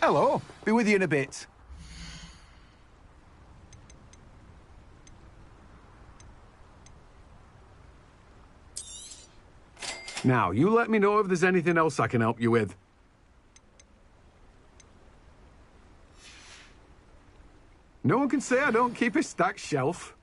Hello. Be with you in a bit. Now, you let me know if there's anything else I can help you with. No one can say I don't keep a stacked shelf.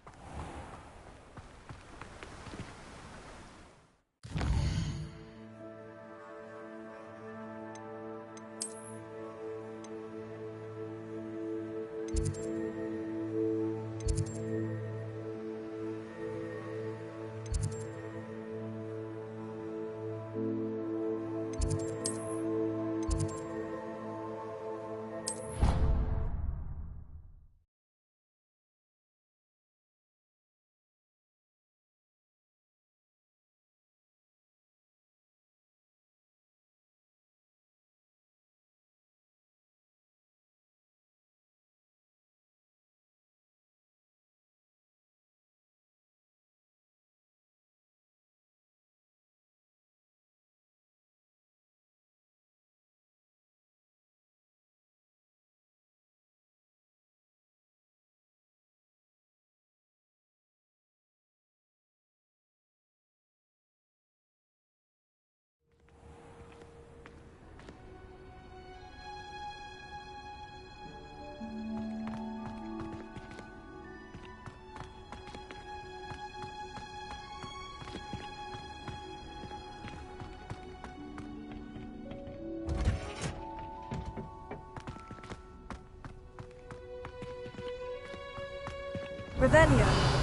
Revelio.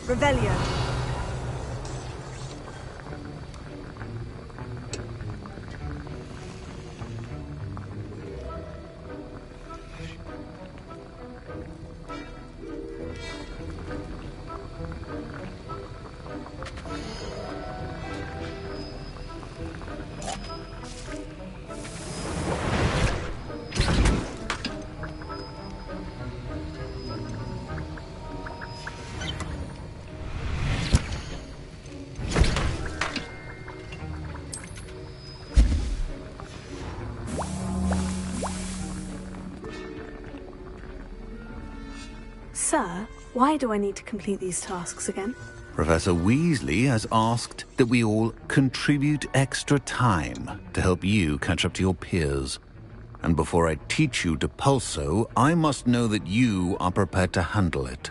Revelio. Sir, why do I need to complete these tasks again? Professor Weasley has asked that we all contribute extra time to help you catch up to your peers. And before I teach you Depulso, I must know that you are prepared to handle it.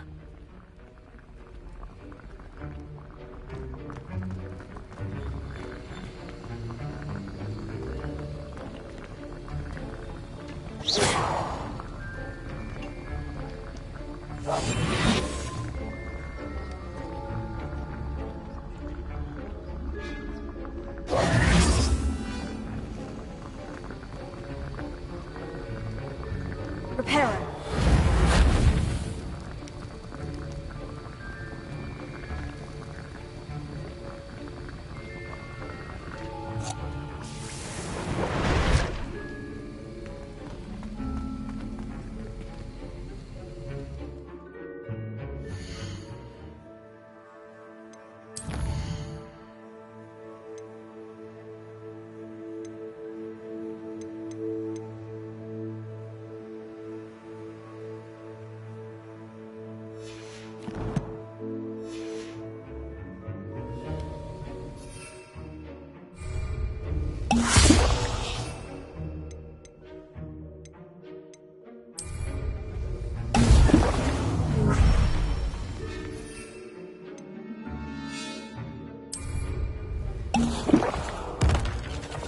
Reparo.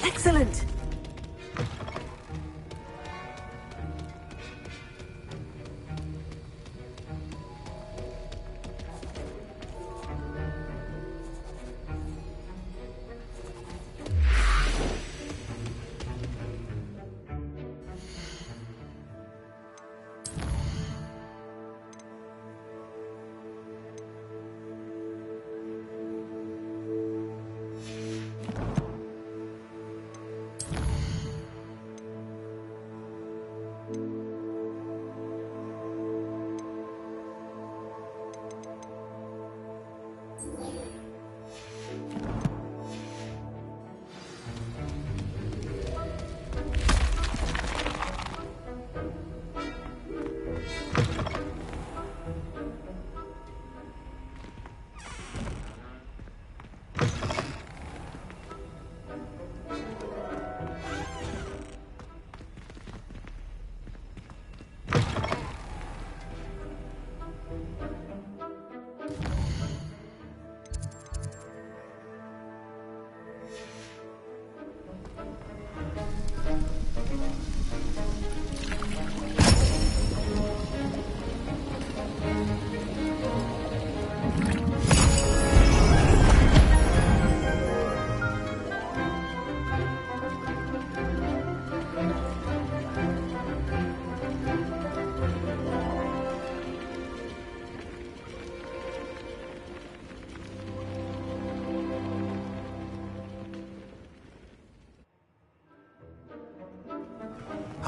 Excellent.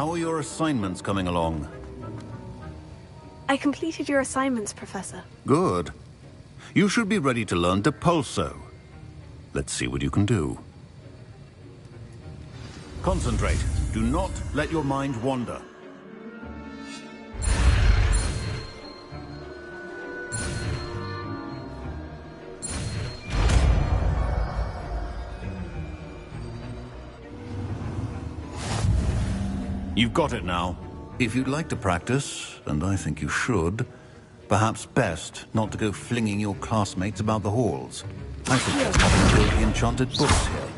How are your assignments coming along? I completed your assignments, Professor. Good. You should be ready to learn Depulso. Let's see what you can do. Concentrate. Do not let your mind wander. You've got it now. If you'd like to practice, and I think you should, perhaps best not to go flinging your classmates about the halls. I suggest having the enchanted books here.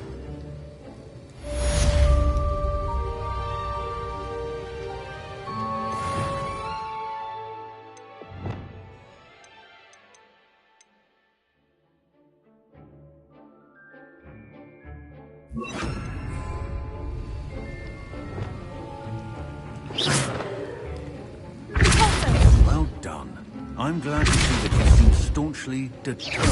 Well done. I'm glad to see that you seem staunchly determined.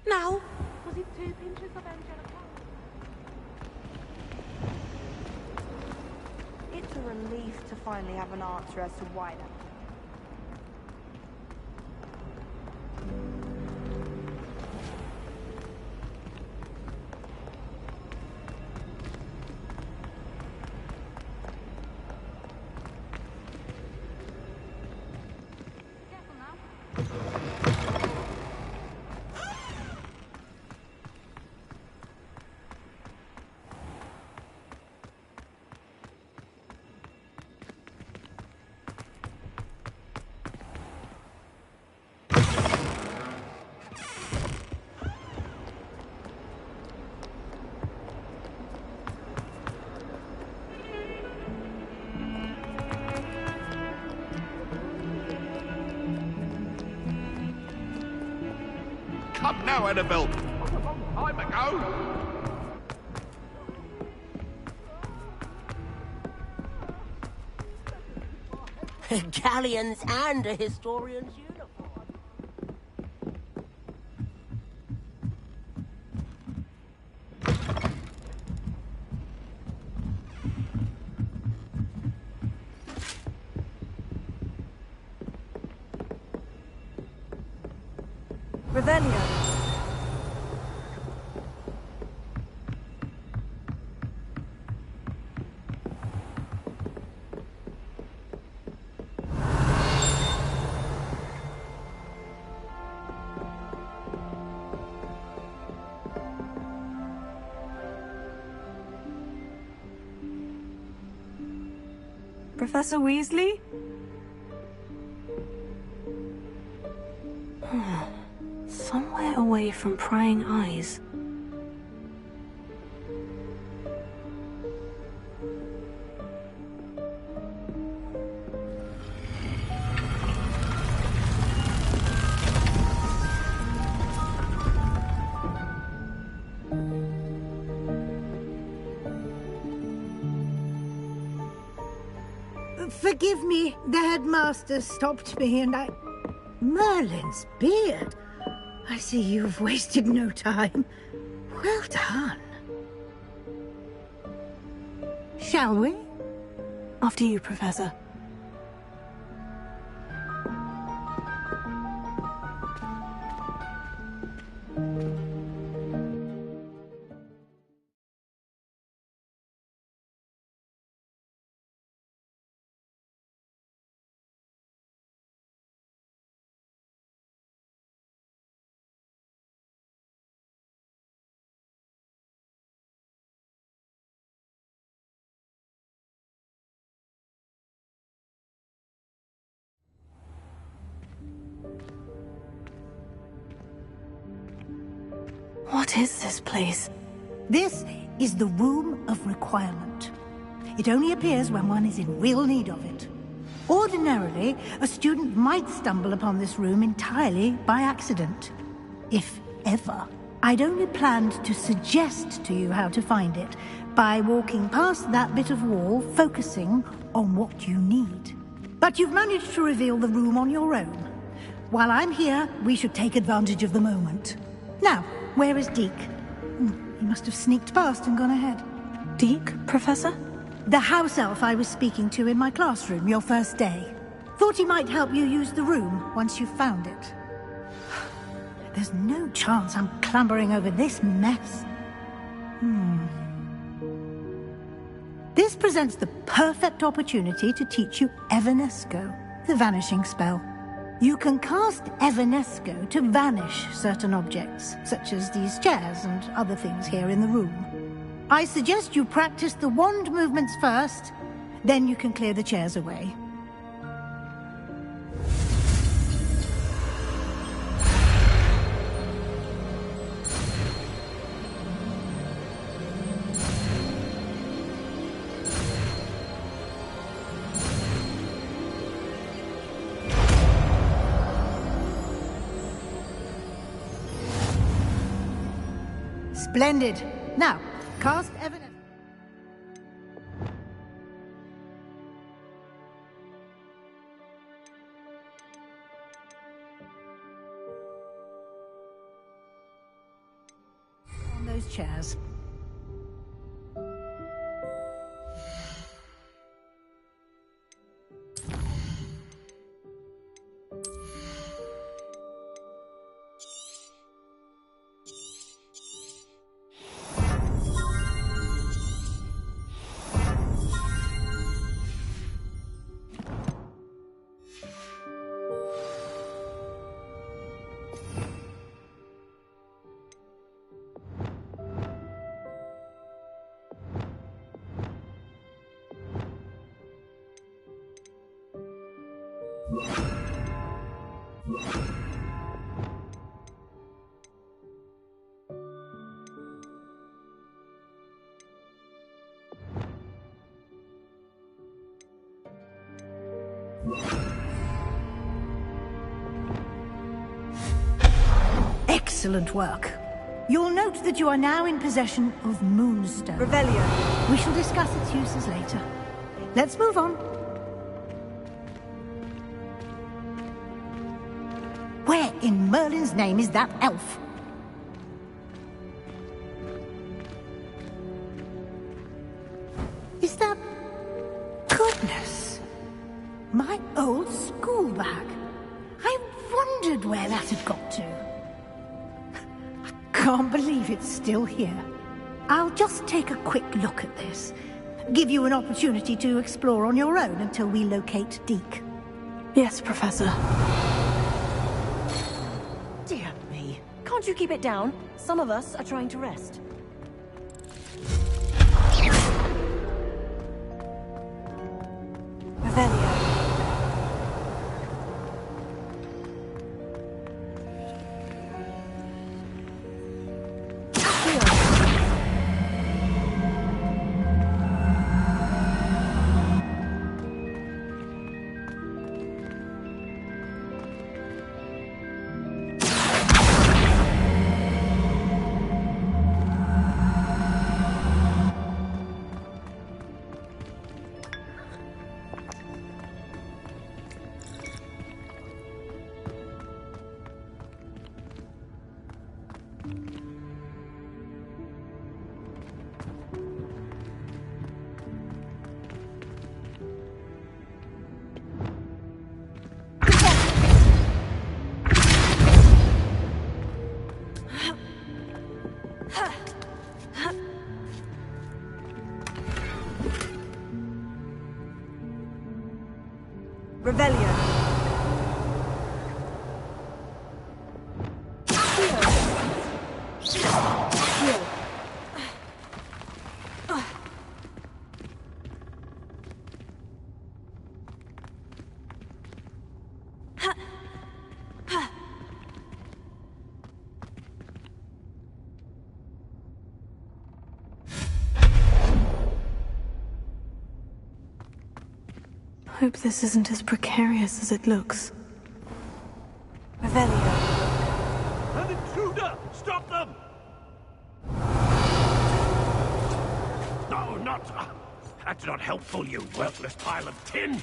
Now, Was it 2 pinches of angelica? It's a relief to finally have an answer as to why that. Come now, Annabelle. What a long time ago. Galleons and a historian's uniform. Revelio. Professor Weasley? Somewhere away from prying eyes. Forgive me, the headmaster stopped me and I... Merlin's beard. I see you've wasted no time. Well done. Shall we? After you, Professor. What is this place? This is the Room of Requirement. It only appears when one is in real need of it. Ordinarily, a student might stumble upon this room entirely by accident. If ever. I'd only planned to suggest to you how to find it by walking past that bit of wall, focusing on what you need. But you've managed to reveal the room on your own. While I'm here, we should take advantage of the moment. Now, where is Deke? He must have sneaked past and gone ahead. Deke, Professor? The house elf I was speaking to in my classroom your first day. Thought he might help you use the room once you found it. There's no chance I'm clambering over this mess. This presents the perfect opportunity to teach you Evanesco, the vanishing spell. You can cast Evanesco to vanish certain objects, such as these chairs and other things here in the room. I suggest you practice the wand movements first, then you can clear the chairs away. Splendid. Now, cast evidence. On those chairs. Excellent work. You'll note that you are now in possession of Moonstone. Revelio. We shall discuss its uses later. Let's move on. Where in Merlin's name is that elf? Is that... Goodness! My old school bag. I wondered where that had got to. Can't believe it's still here. I'll just take a quick look at this. Give you an opportunity to explore on your own until we locate Deke. Yes, Professor. Dear me. Can't you keep it down? Some of us are trying to rest. Revelio. Revelio. Hope this isn't as precarious as it looks. Revelio. An intruder! Stop them! No, not... That's not helpful, you worthless pile of tin!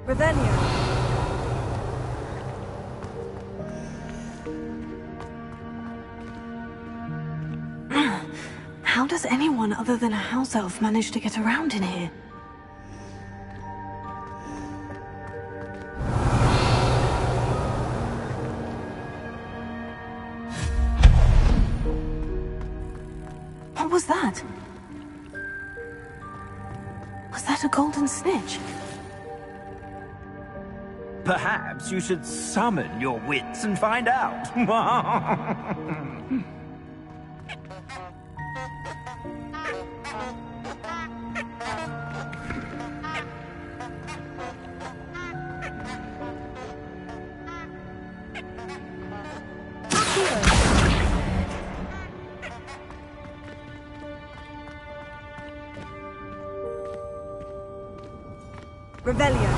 Revelio. How does anyone other than a house elf manage to get around in here? What was that? Was that a golden snitch? Perhaps you should summon your wits and find out. Revelio.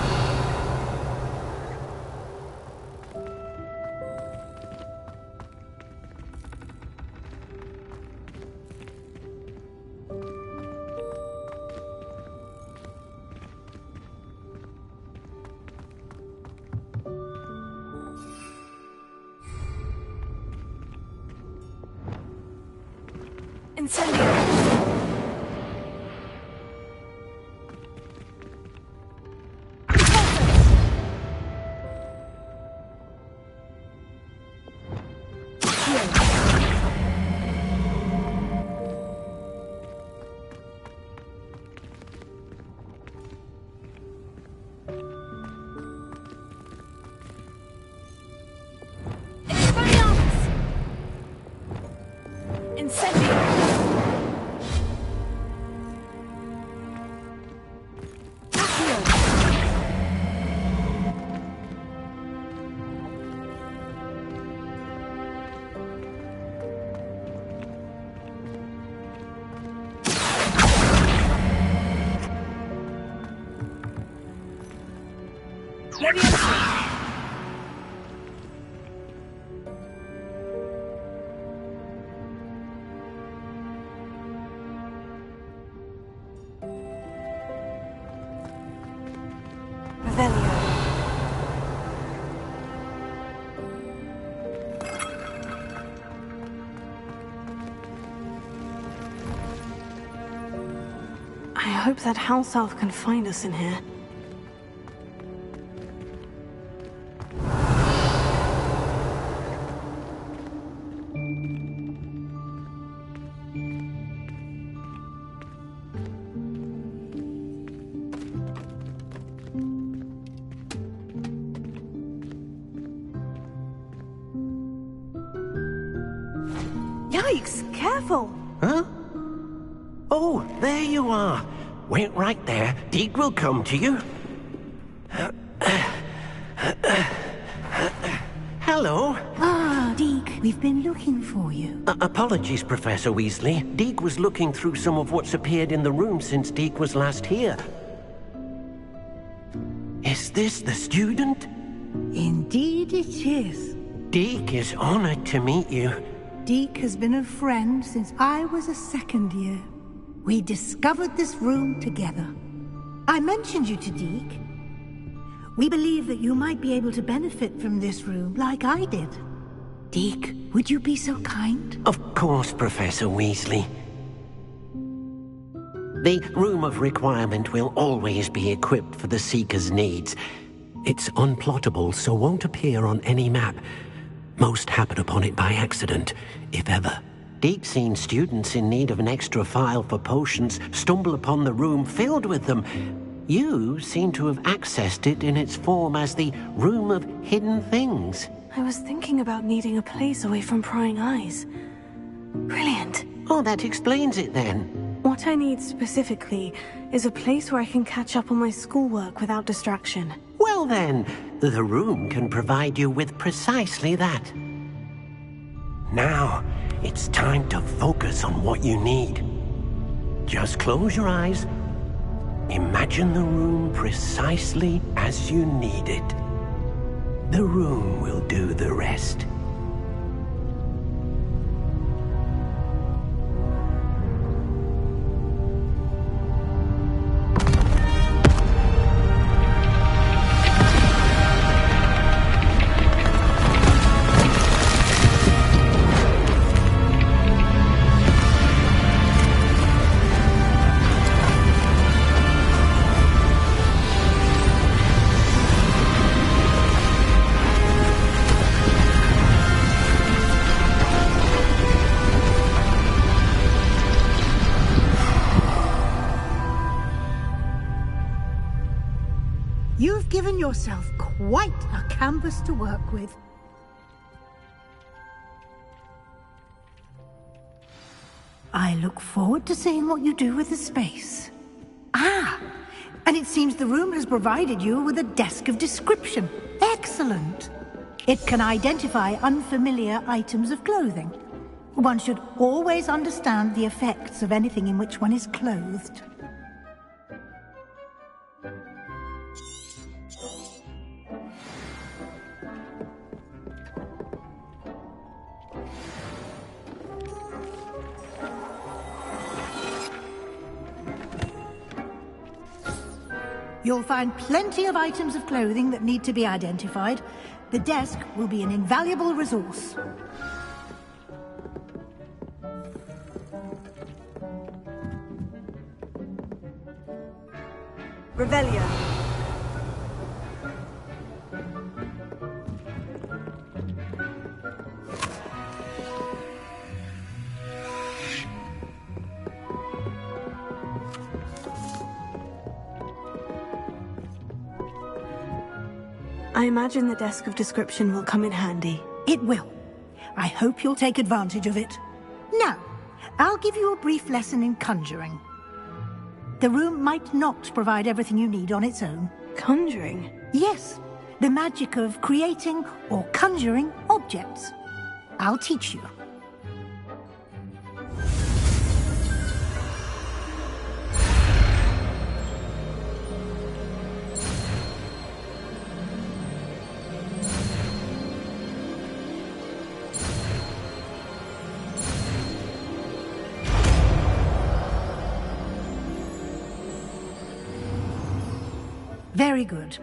Incendio. I hope that house elf can find us in here. Yikes! Careful! Huh? Oh, there you are. Wait right there. Deke will come to you. Hello. Ah, Deke, we've been looking for you. Apologies, Professor Weasley. Deke was looking through some of what's appeared in the room since Deke was last here. Is this the student? Indeed it is. Deke is honored to meet you. Deke has been a friend since I was a second year. We discovered this room together. I mentioned you to Deke. We believe that you might be able to benefit from this room like I did. Deke, would you be so kind? Of course, Professor Weasley. The Room of Requirement will always be equipped for the Seeker's needs. It's unplottable, so won't appear on any map. Most happen upon it by accident, if ever. Deke's seen students in need of an extra file for potions stumble upon the room filled with them. You seem to have accessed it in its form as the Room of Hidden Things. I was thinking about needing a place away from prying eyes. Brilliant. Oh, that explains it then. What I need specifically is a place where I can catch up on my schoolwork without distraction. Well then, the room can provide you with precisely that. Now, it's time to focus on what you need. Just close your eyes. Imagine the room precisely as you need it. The room will do the rest. You've given yourself quite a canvas to work with. I look forward to seeing what you do with the space. Ah, and it seems the room has provided you with a desk of description. Excellent. It can identify unfamiliar items of clothing. One should always understand the effects of anything in which one is clothed. You'll find plenty of items of clothing that need to be identified. The desk will be an invaluable resource. Revelio. I imagine the desk of description will come in handy. It will. I hope you'll take advantage of it. Now, I'll give you a brief lesson in conjuring. The room might not provide everything you need on its own. Conjuring? Yes, the magic of creating or conjuring objects. I'll teach you. Very good.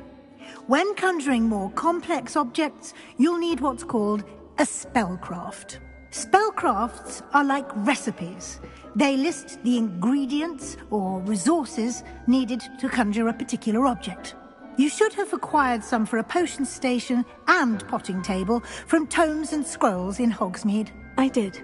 When conjuring more complex objects, you'll need what's called a spellcraft. Spellcrafts are like recipes. They list the ingredients or resources needed to conjure a particular object. You should have acquired some for a potion station and potting table from tomes and scrolls in Hogsmeade. I did.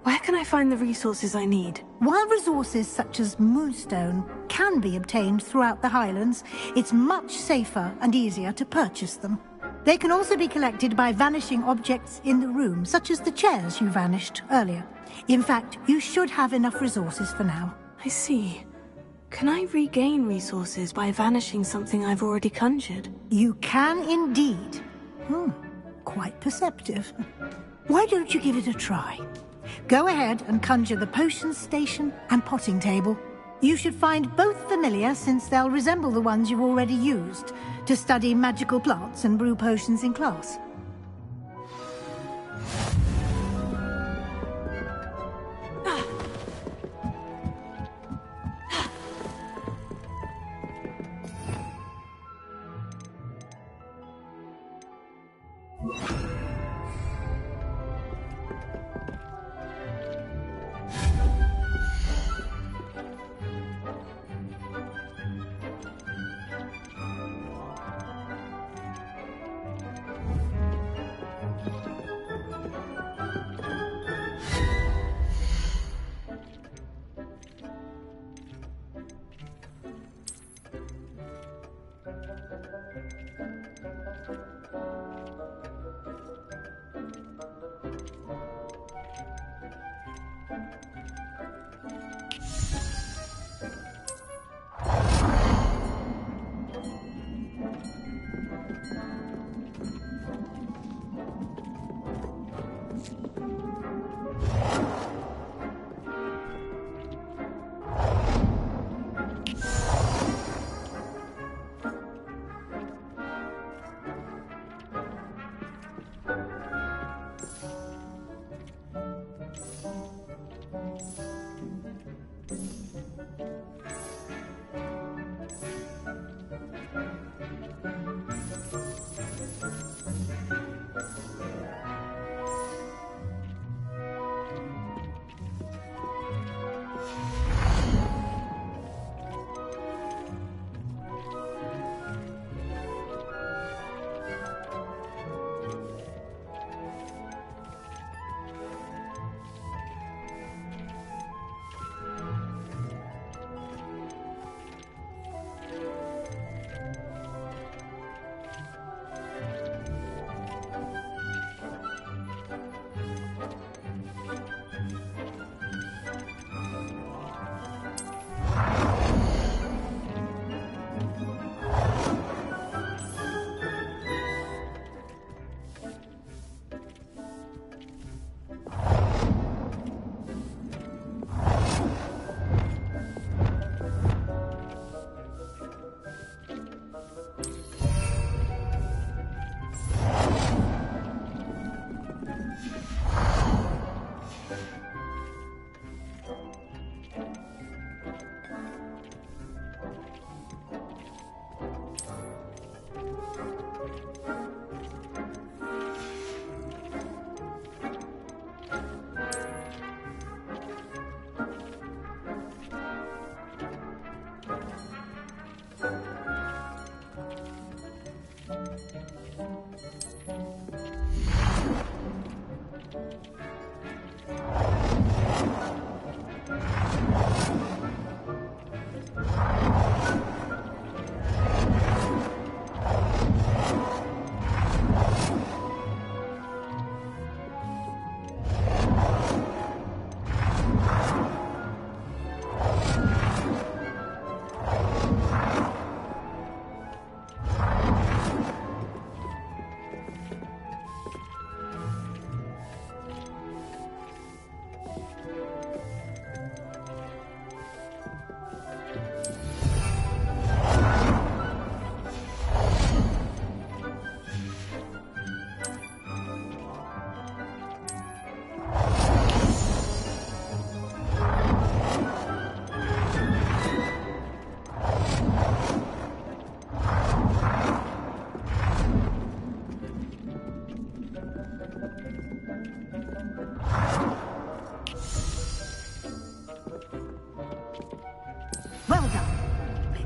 Where can I find the resources I need? While resources such as moonstone can be obtained throughout the Highlands, it's much safer and easier to purchase them. They can also be collected by vanishing objects in the room, such as the chairs you vanished earlier. In fact, you should have enough resources for now. I see. Can I regain resources by vanishing something I've already conjured? You can indeed. Quite perceptive. Why don't you give it a try? Go ahead and conjure the potion station and potting table. You should find both familiar, since they'll resemble the ones you've already used to study magical plants and brew potions in class.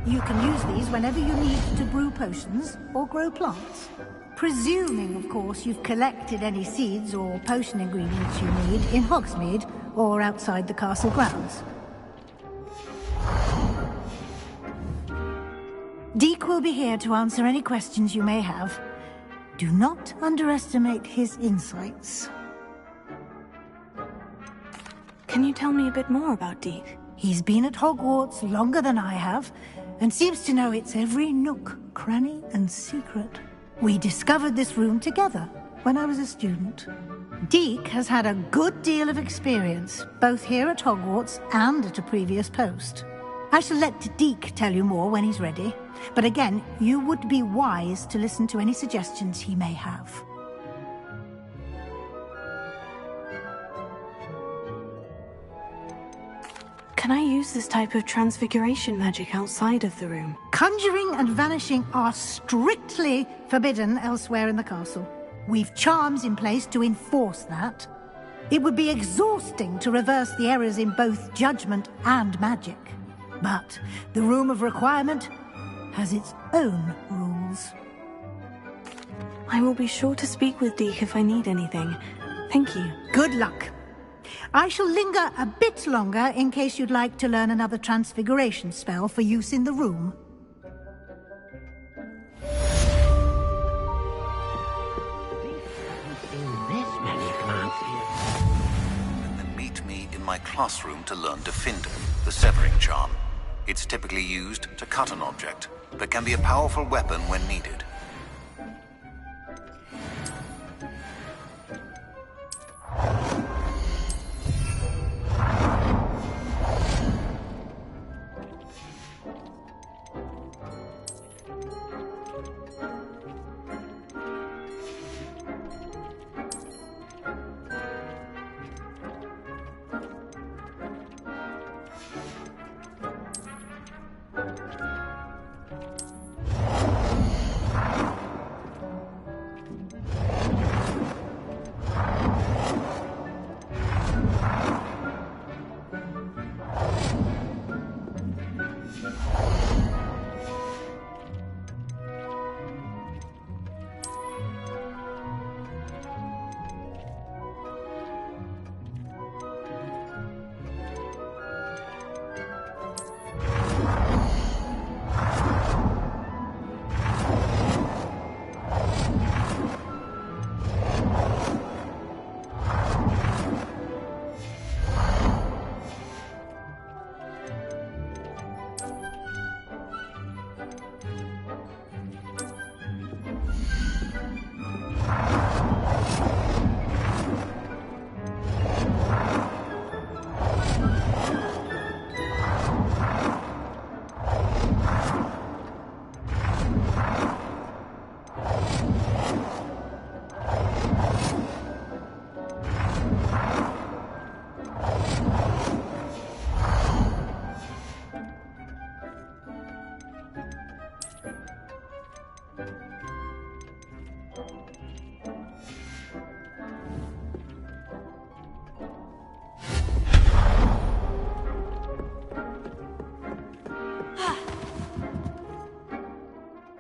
You can use these whenever you need to brew potions or grow plants. Presuming, of course, you've collected any seeds or potion ingredients you need in Hogsmeade or outside the castle grounds. Deek will be here to answer any questions you may have. Do not underestimate his insights. Can you tell me a bit more about Deek? He's been at Hogwarts longer than I have, and seems to know its every nook, cranny, and secret. We discovered this room together when I was a student. Deek has had a good deal of experience, both here at Hogwarts and at a previous post. I shall let Deek tell you more when he's ready, but again, you would be wise to listen to any suggestions he may have. Can I use this type of transfiguration magic outside of the room? Conjuring and vanishing are strictly forbidden elsewhere in the castle. We've charms in place to enforce that. It would be exhausting to reverse the errors in both judgment and magic. But the Room of Requirement has its own rules. I will be sure to speak with Deek if I need anything. Thank you. Good luck. I shall linger a bit longer in case you'd like to learn another transfiguration spell for use in the room. And then meet me in my classroom to learn Diffindo, the severing charm. It's typically used to cut an object, but can be a powerful weapon when needed.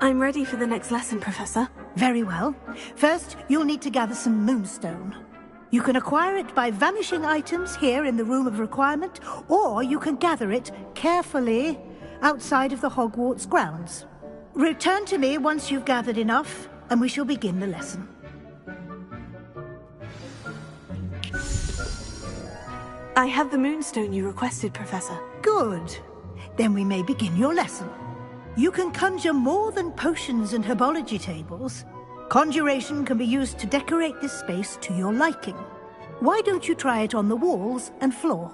I'm ready for the next lesson, Professor. Very well. First, you'll need to gather some moonstone. You can acquire it by vanishing items here in the Room of Requirement, or you can gather it carefully outside of the Hogwarts grounds. Return to me once you've gathered enough, and we shall begin the lesson. I have the moonstone you requested, Professor. Good. Then we may begin your lesson. You can conjure more than potions and herbology tables. Conjuration can be used to decorate this space to your liking. Why don't you try it on the walls and floor?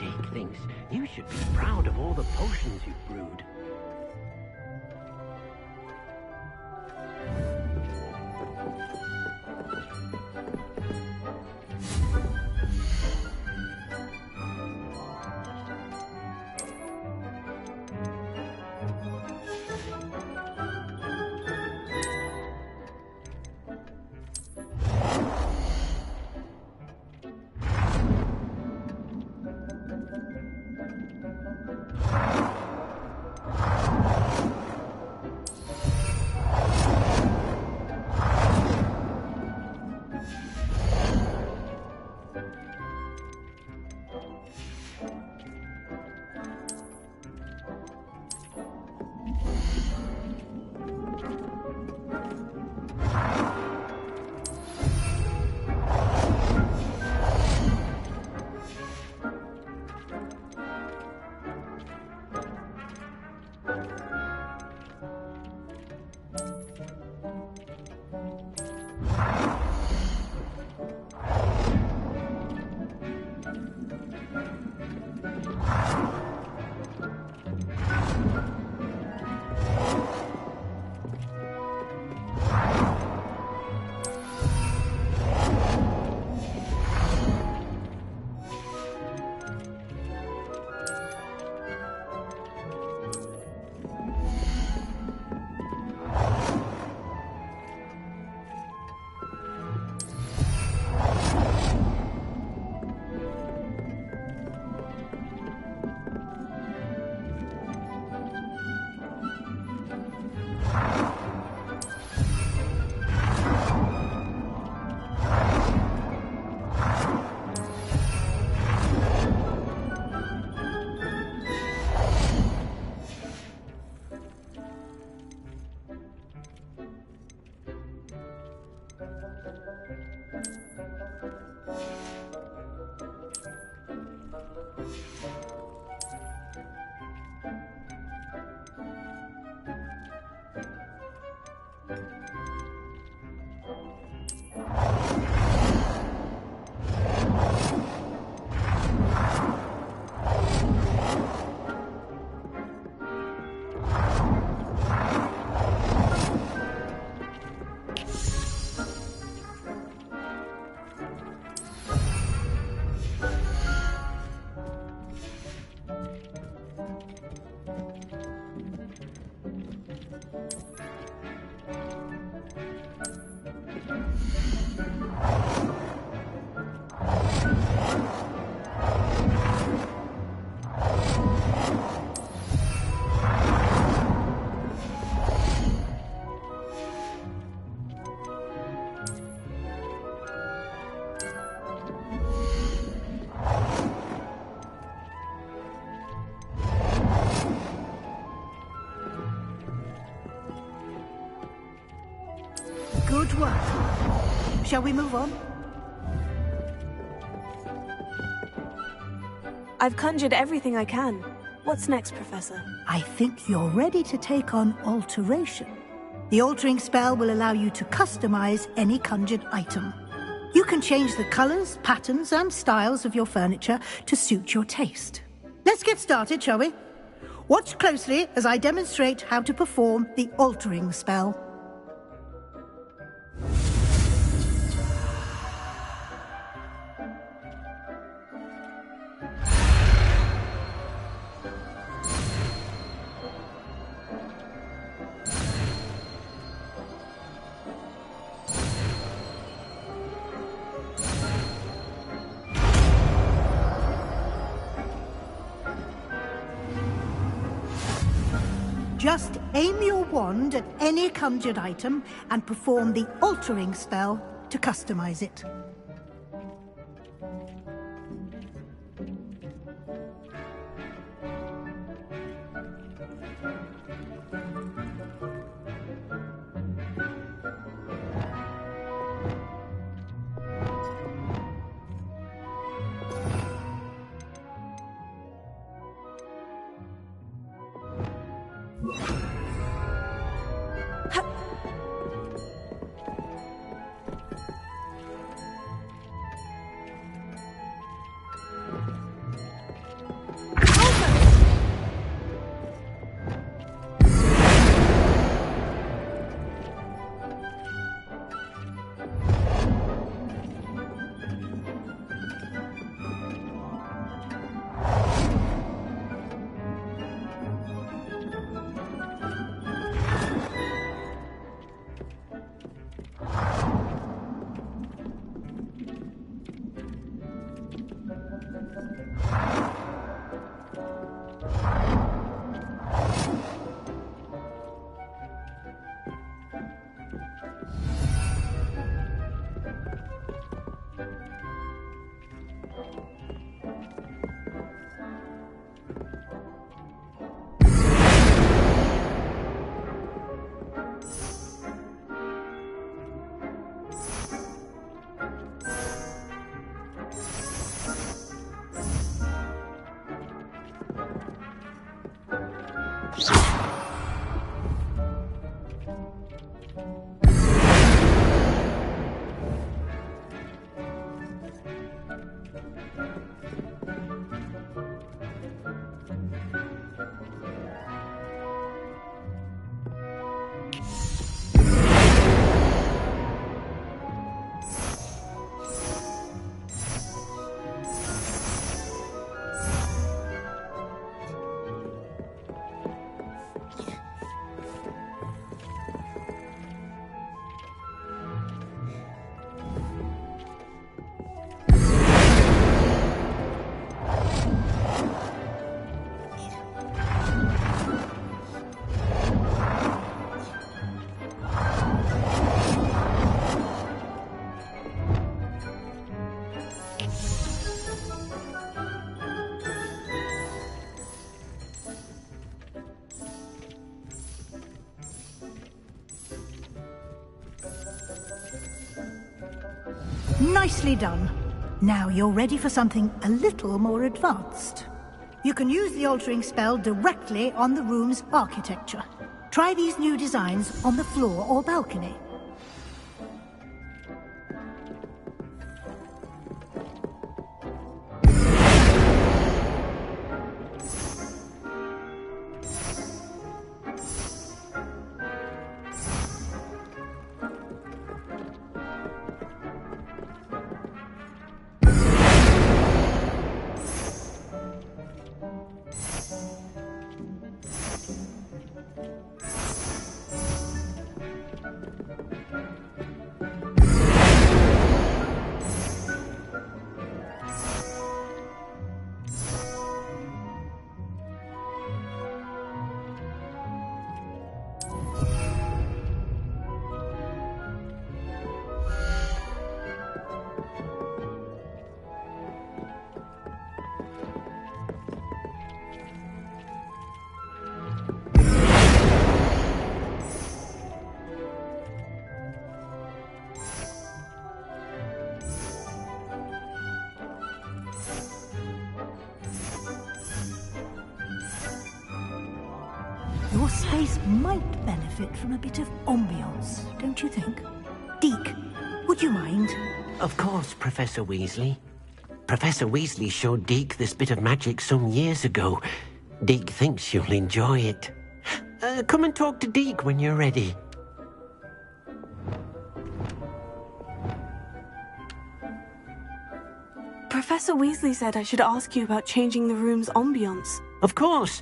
Dick thinks you should be proud of all the potions you've brewed. Hogwart. Shall we move on? I've conjured everything I can. What's next, Professor? I think you're ready to take on alteration. The altering spell will allow you to customize any conjured item. You can change the colors, patterns, and styles of your furniture to suit your taste. Let's get started, shall we? Watch closely as I demonstrate how to perform the altering spell. Just aim your wand at any conjured item and perform the altering spell to customize it. Nicely done. Now you're ready for something a little more advanced. You can use the altering spell directly on the room's architecture. Try these new designs on the floor or balcony. Your space might benefit from a bit of ambiance, don't you think? Deke, would you mind? Of course, Professor Weasley. Professor Weasley showed Deke this bit of magic some years ago. Deke thinks you'll enjoy it. Come and talk to Deke when you're ready. Professor Weasley said I should ask you about changing the room's ambiance. Of course.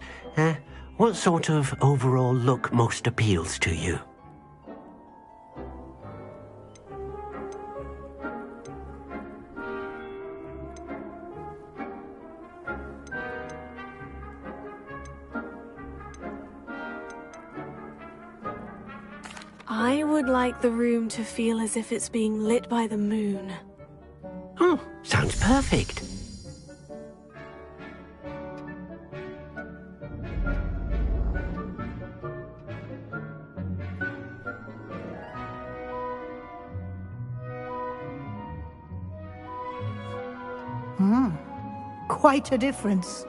What sort of overall look most appeals to you? I would like the room to feel as if it's being lit by the moon. Oh, sounds perfect. Quite a difference.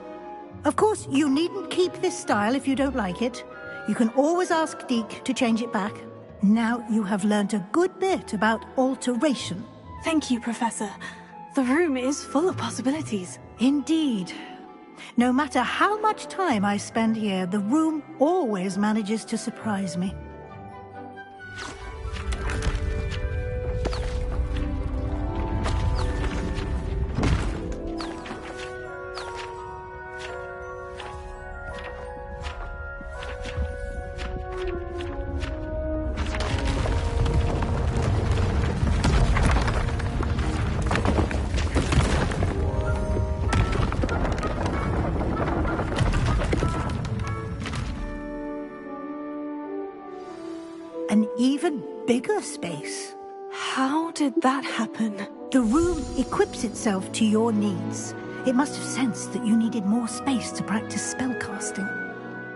Of course, you needn't keep this style if you don't like it. You can always ask Deke to change it back. Now you have learnt a good bit about alteration. Thank you, Professor. The room is full of possibilities. Indeed. No matter how much time I spend here, the room always manages to surprise me. An even bigger space. How did that happen? The room equips itself to your needs. It must have sensed that you needed more space to practice spellcasting.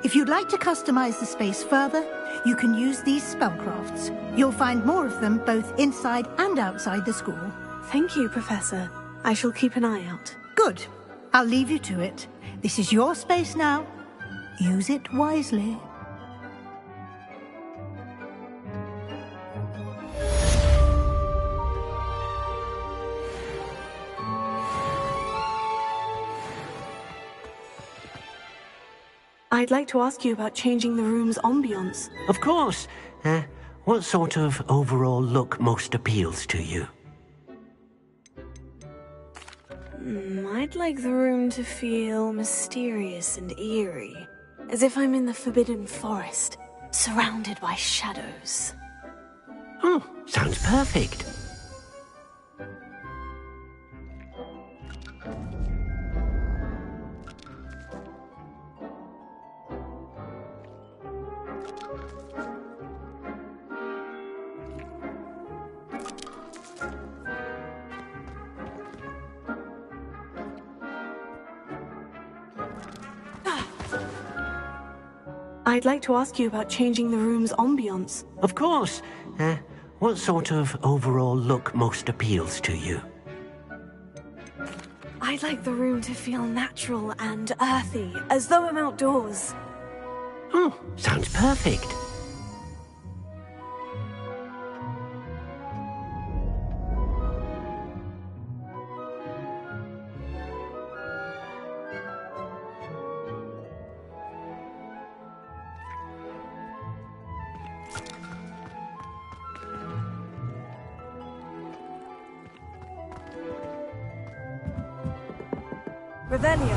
If you'd like to customize the space further, you can use these spellcrafts. You'll find more of them both inside and outside the school. Thank you, Professor. I shall keep an eye out. Good. I'll leave you to it. This is your space now. Use it wisely. I'd like to ask you about changing the room's ambiance. Of course. What sort of overall look most appeals to you? I'd like the room to feel mysterious and eerie, as if I'm in the Forbidden Forest, surrounded by shadows. Oh, sounds perfect. I'd like to ask you about changing the room's ambiance. Of course. What sort of overall look most appeals to you? I'd like the room to feel natural and earthy, as though I'm outdoors. Oh, sounds perfect. Revelio.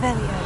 Revelio.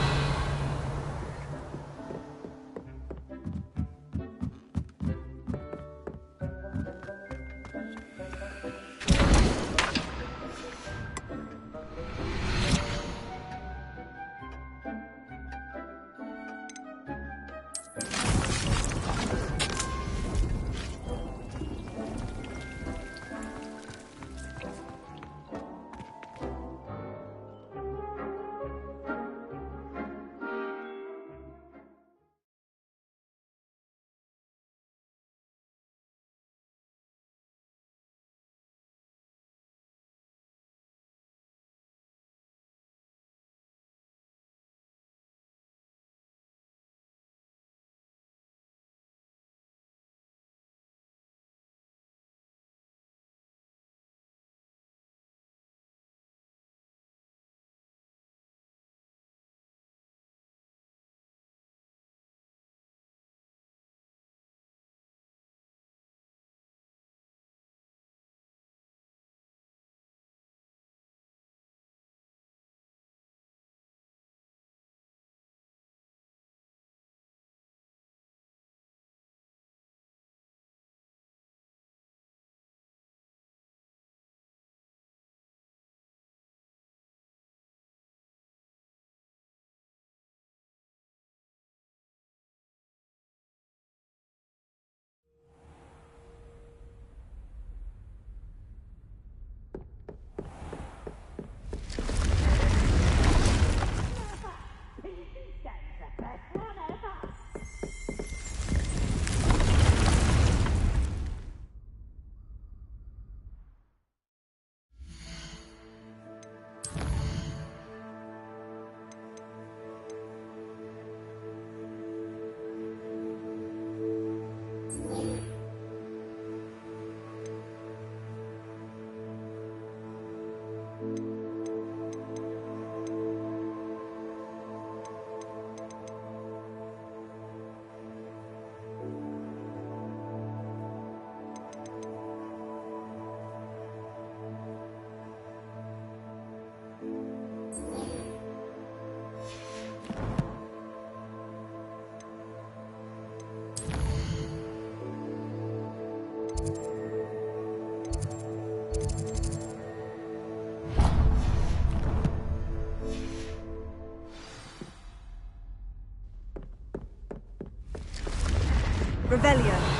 Revelio.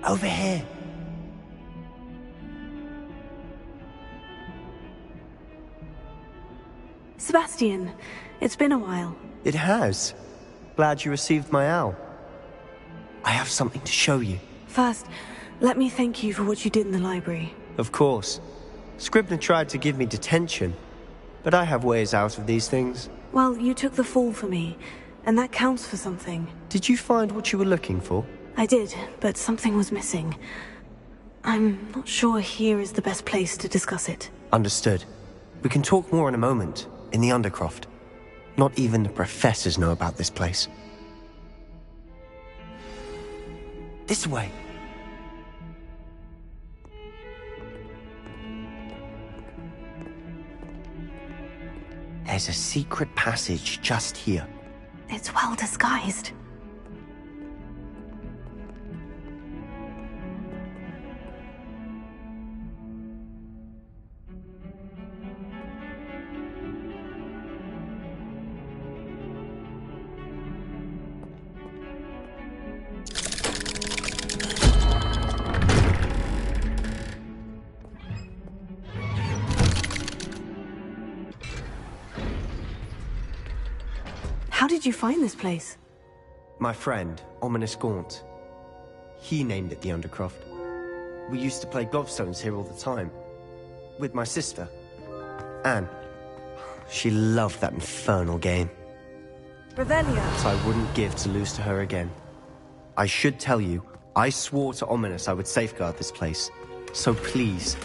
Over here. Sebastian, it's been a while. It has. Glad you received my owl. I have something to show you. First, let me thank you for what you did in the library. Of course. Scribner tried to give me detention, but I have ways out of these things. Well, you took the fall for me, and that counts for something. Did you find what you were looking for? I did, but something was missing. I'm not sure here is the best place to discuss it. Understood. We can talk more in a moment, in the Undercroft. Not even the professors know about this place. This way. There's a secret passage just here. It's well disguised. How did you find this place? My friend, Ominous Gaunt. He named it the Undercroft. We used to play gobstones here all the time. With my sister, Anne. She loved that infernal game. Revelio. So I wouldn't give to lose to her again. I should tell you, I swore to Ominous I would safeguard this place. So please,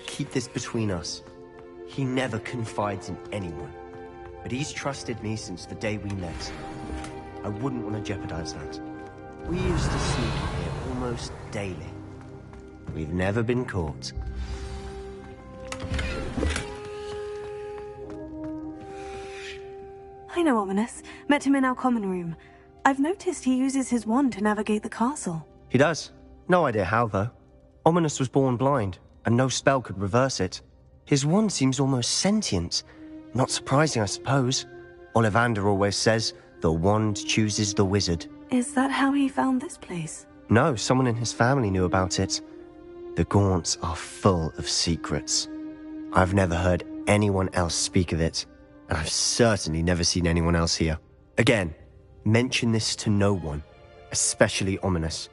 keep this between us. He never confides in anyone. But he's trusted me since the day we met. I wouldn't want to jeopardize that. We used to sneak in here almost daily. We've never been caught. I know Ominous. Met him in our common room. I've noticed he uses his wand to navigate the castle. He does. No idea how, though. Ominous was born blind, and no spell could reverse it. His wand seems almost sentient. Not surprising, I suppose. Ollivander always says, the wand chooses the wizard. Is that how he found this place? No, someone in his family knew about it. The Gaunts are full of secrets. I've never heard anyone else speak of it, and I've certainly never seen anyone else here. Again, mention this to no one, especially Ominous.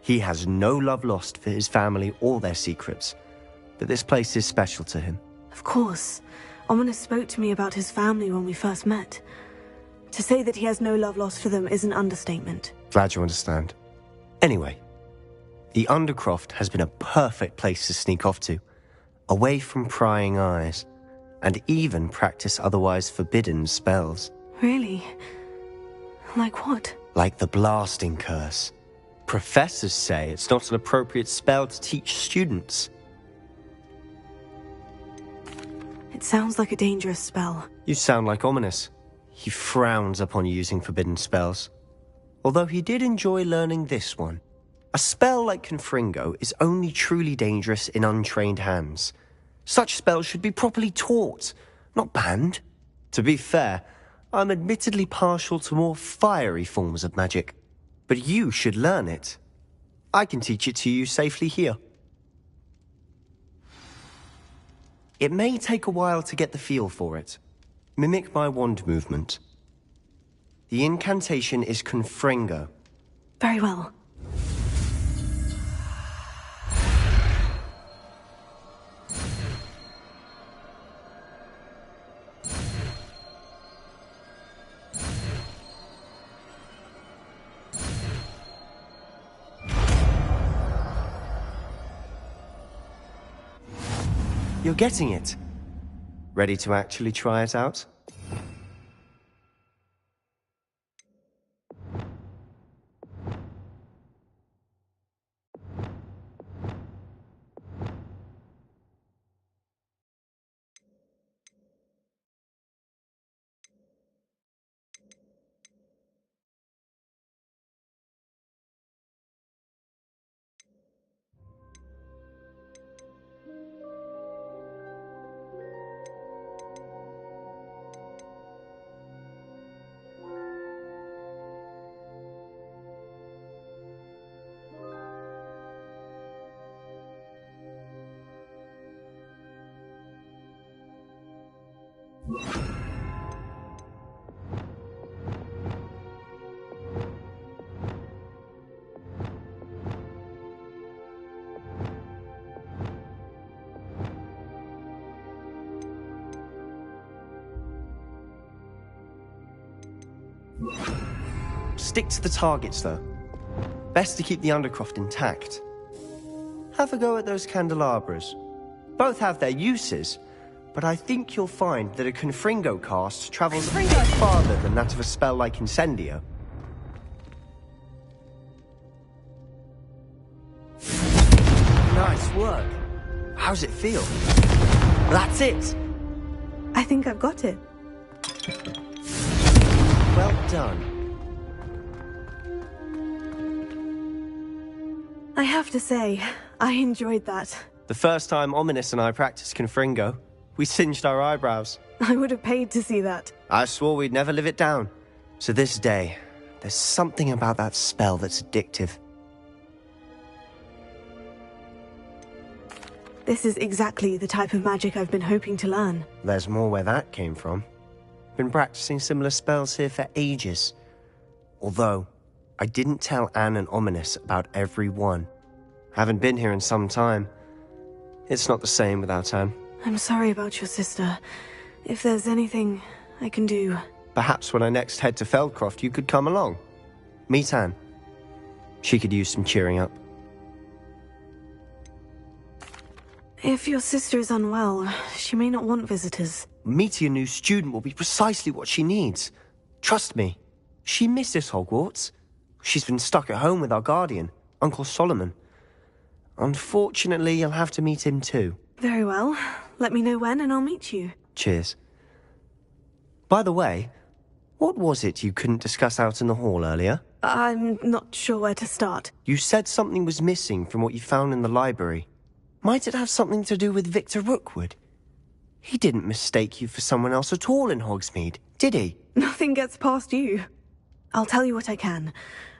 He has no love lost for his family or their secrets, but this place is special to him. Of course. Ominous spoke to me about his family when we first met. To say that he has no love lost for them is an understatement. Glad you understand. Anyway, the Undercroft has been a perfect place to sneak off to, away from prying eyes, and even practice otherwise forbidden spells. Really? Like what? Like the blasting curse. Professors say it's not an appropriate spell to teach students. It sounds like a dangerous spell. You sound like Ominous. He frowns upon using forbidden spells. Although he did enjoy learning this one. A spell like Confringo is only truly dangerous in untrained hands. Such spells should be properly taught, not banned. To be fair, I'm admittedly partial to more fiery forms of magic. But you should learn it. I can teach it to you safely here. It may take a while to get the feel for it. Mimic my wand movement. The incantation is Confringo. Very well. You're getting it. Ready to actually try it out? Stick to the targets, though. Best to keep the Undercroft intact. Have a go at those candelabras. Both have their uses, but I think you'll find that a Confringo cast travels a bit farther than that of a spell like Incendio. Nice work. How's it feel? That's it. I think I've got it. Well done. I have to say, I enjoyed that. The first time Ominous and I practiced Konfringo, we singed our eyebrows. I would have paid to see that. I swore we'd never live it down. To this day, there's something about that spell that's addictive. This is exactly the type of magic I've been hoping to learn. There's more where that came from. Been practicing similar spells here for ages. Although, I didn't tell Anne and Ominous about every one. Haven't been here in some time. It's not the same without Anne. I'm sorry about your sister. If there's anything I can do... Perhaps when I next head to Feldcroft, you could come along. Meet Anne. She could use some cheering up. If your sister is unwell, she may not want visitors. Meeting a new student will be precisely what she needs. Trust me. She misses Hogwarts. She's been stuck at home with our guardian, Uncle Solomon. Unfortunately, you'll have to meet him too. Very well. Let me know when and I'll meet you. Cheers. By the way, what was it you couldn't discuss out in the hall earlier? I'm not sure where to start. You said something was missing from what you found in the library. Might it have something to do with Victor Rookwood? He didn't mistake you for someone else at all in Hogsmeade, did he? Nothing gets past you. I'll tell you what I can.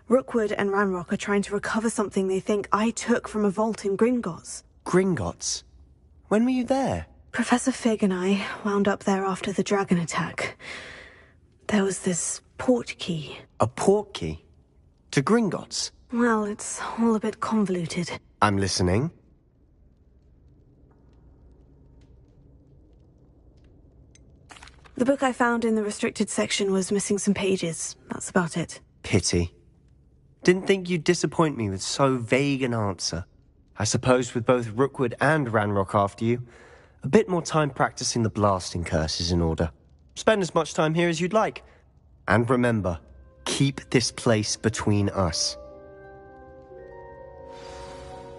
Rookwood and Ranrock are trying to recover something they think I took from a vault in Gringotts. Gringotts? When were you there? Professor Fig and I wound up there after the dragon attack. There was this port key. A port key? To Gringotts? Well, it's all a bit convoluted. I'm listening. The book I found in the restricted section was missing some pages. That's about it. Pity. Didn't think you'd disappoint me with so vague an answer. I suppose with both Rookwood and Ranrock after you, a bit more time practicing the blasting curse is in order. Spend as much time here as you'd like. And remember, keep this place between us.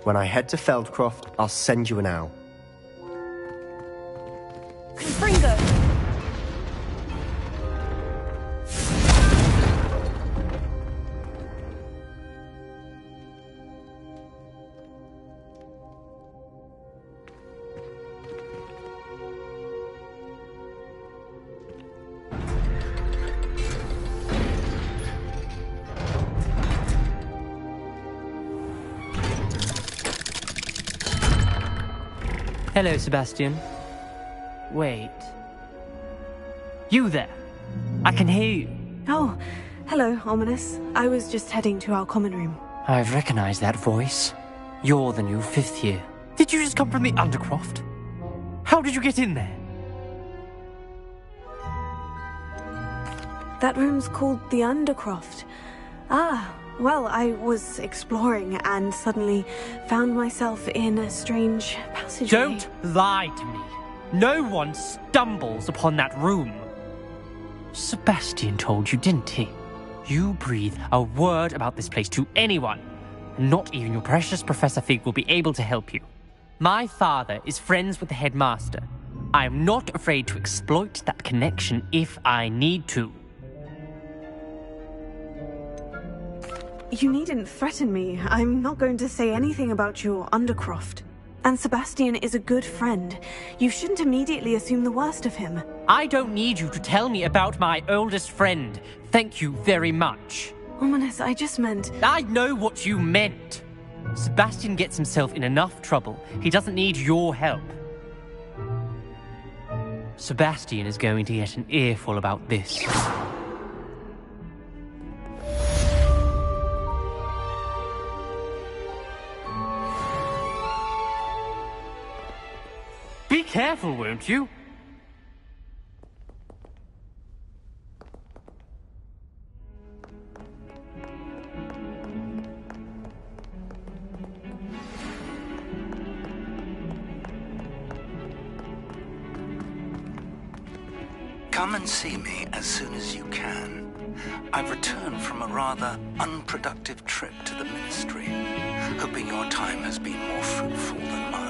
When I head to Feldcroft, I'll send you an owl. Konfringo! Hello, Sebastian. Wait. You there? I can hear you. Oh, hello, Ominous. I was just heading to our common room. I've recognized that voice. You're the new 5th year. Did you just come from the Undercroft? How did you get in there? That room's called the Undercroft. Ah, well, I was exploring and suddenly found myself in a strange passageway. Don't lie to me. No one stumbles upon that room. Sebastian told you, didn't he? You breathe a word about this place to anyone, and not even your precious Professor Fig will be able to help you. My father is friends with the headmaster. I am not afraid to exploit that connection if I need to. You needn't threaten me. I'm not going to say anything about your Undercroft. And Sebastian is a good friend. You shouldn't immediately assume the worst of him. I don't need you to tell me about my oldest friend. Thank you very much. Ominous, I just meant... I know what you meant. Sebastian gets himself in enough trouble. He doesn't need your help. Sebastian is going to get an earful about this. Be careful, won't you? Come and see me as soon as you can. I've returned from a rather unproductive trip to the Ministry. hoping your time has been more fruitful than mine.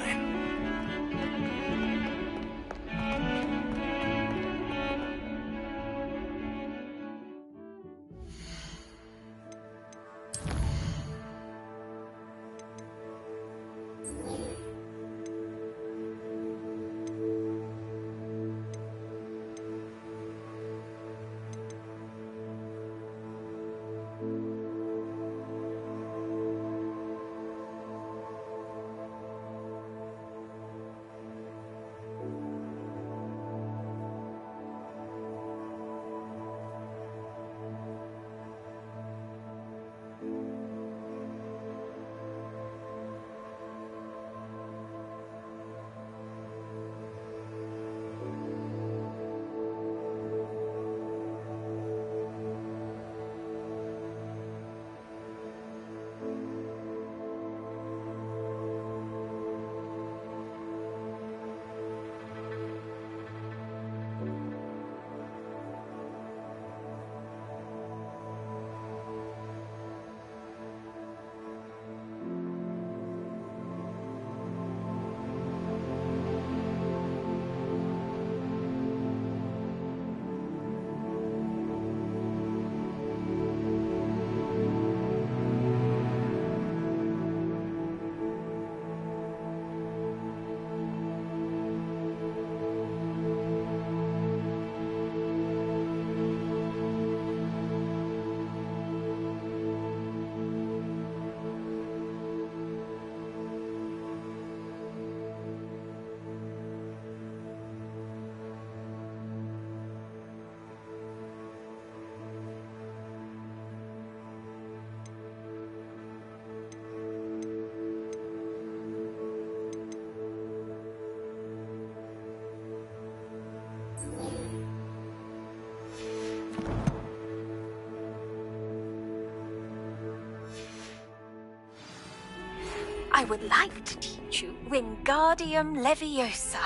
I would like to teach you Wingardium Leviosa.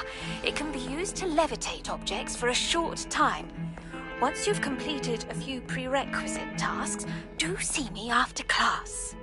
It can be used to levitate objects for a short time. Once you've completed a few prerequisite tasks, do see me after class.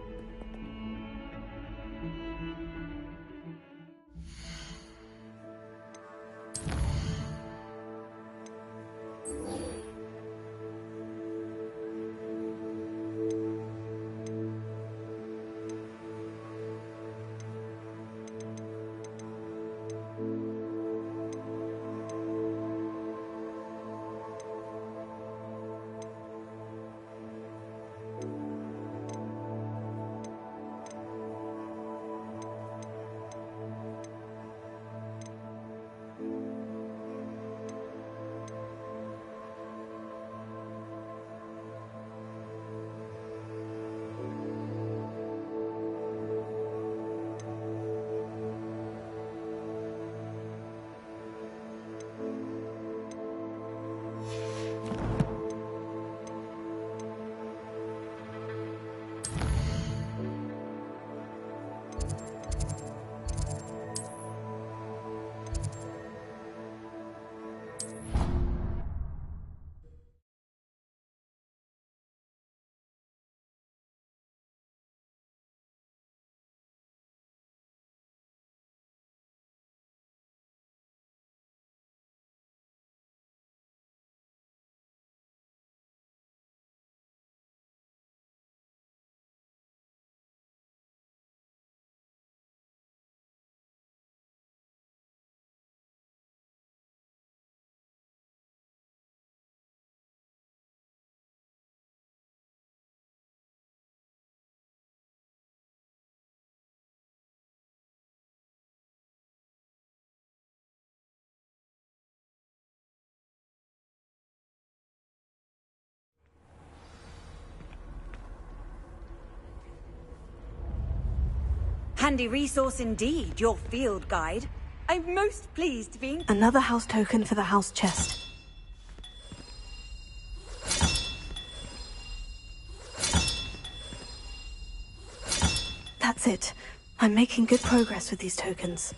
Handy resource indeed, your field guide. I'm most pleased to be... Another house token for the house chest. That's it. I'm making good progress with these tokens.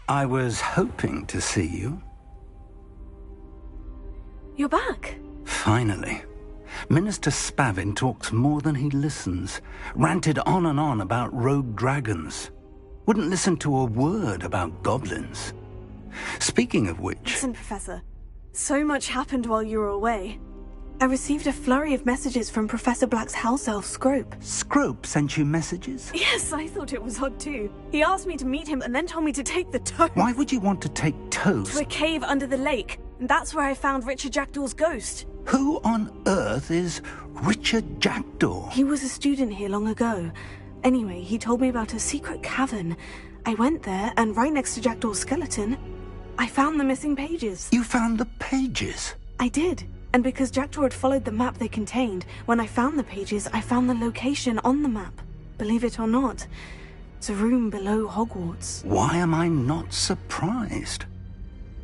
I was hoping to see you. You're back. Finally. Minister Spavin talks more than he listens. Ranted on and on about rogue dragons. Wouldn't listen to a word about goblins. Speaking of which... Listen, Professor. So much happened while you were away. I received a flurry of messages from Professor Black's house elf, Scrope. Scrope sent you messages? Yes, I thought it was odd too. He asked me to meet him and then told me to take the toast. Why would you want to take toast? To a cave under the lake. And that's where I found Richard Jackdaw's ghost. Who on earth is Richard Jackdaw? He was a student here long ago. Anyway, he told me about a secret cavern. I went there, and right next to Jackdaw's skeleton, I found the missing pages. You found the pages? I did. And because Jackdaw had followed the map they contained, when I found the pages, I found the location on the map. Believe it or not, it's a room below Hogwarts. Why am I not surprised?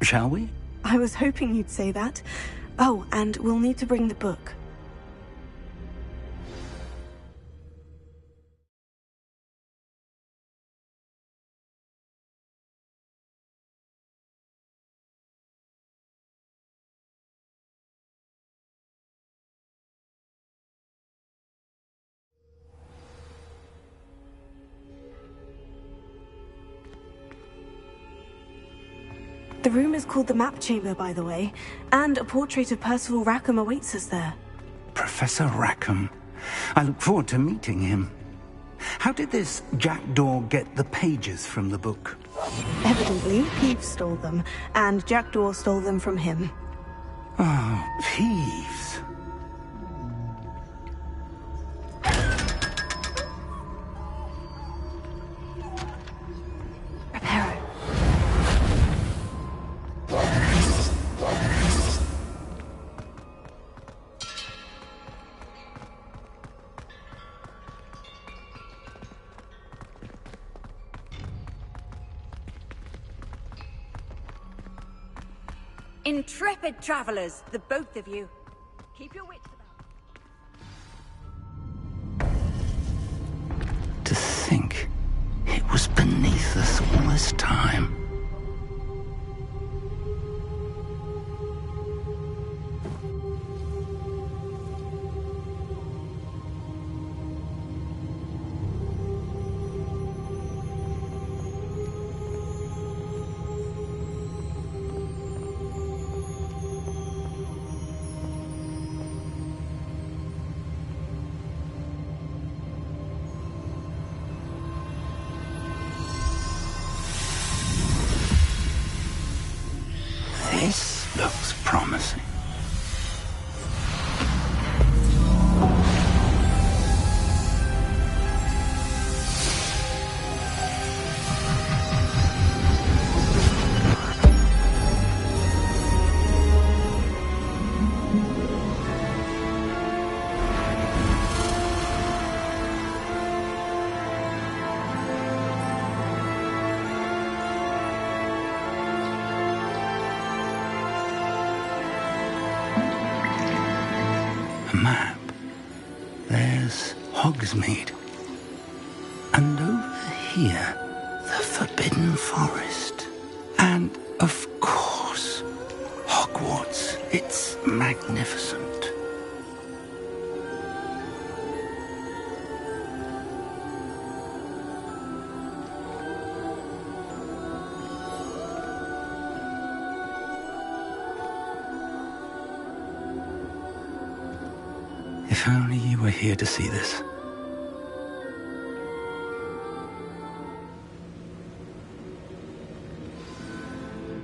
Shall we? I was hoping you'd say that. Oh, and we'll need to bring the book. The room is called the Map Chamber, by the way, and a portrait of Percival Rackham awaits us there. Professor Rackham. I look forward to meeting him. How did this Jackdaw get the pages from the book? Evidently, Peeves stole them, and Jackdaw stole them from him. Oh, Peeves. Intrepid travelers, the both of you. Keep your wits about. To think it was beneath us all this time. This looks promising. Map. There's Hogsmeade. And over here, the Forbidden Forest. And, of course, Hogwarts. It's magnificent. If only you were here to see this.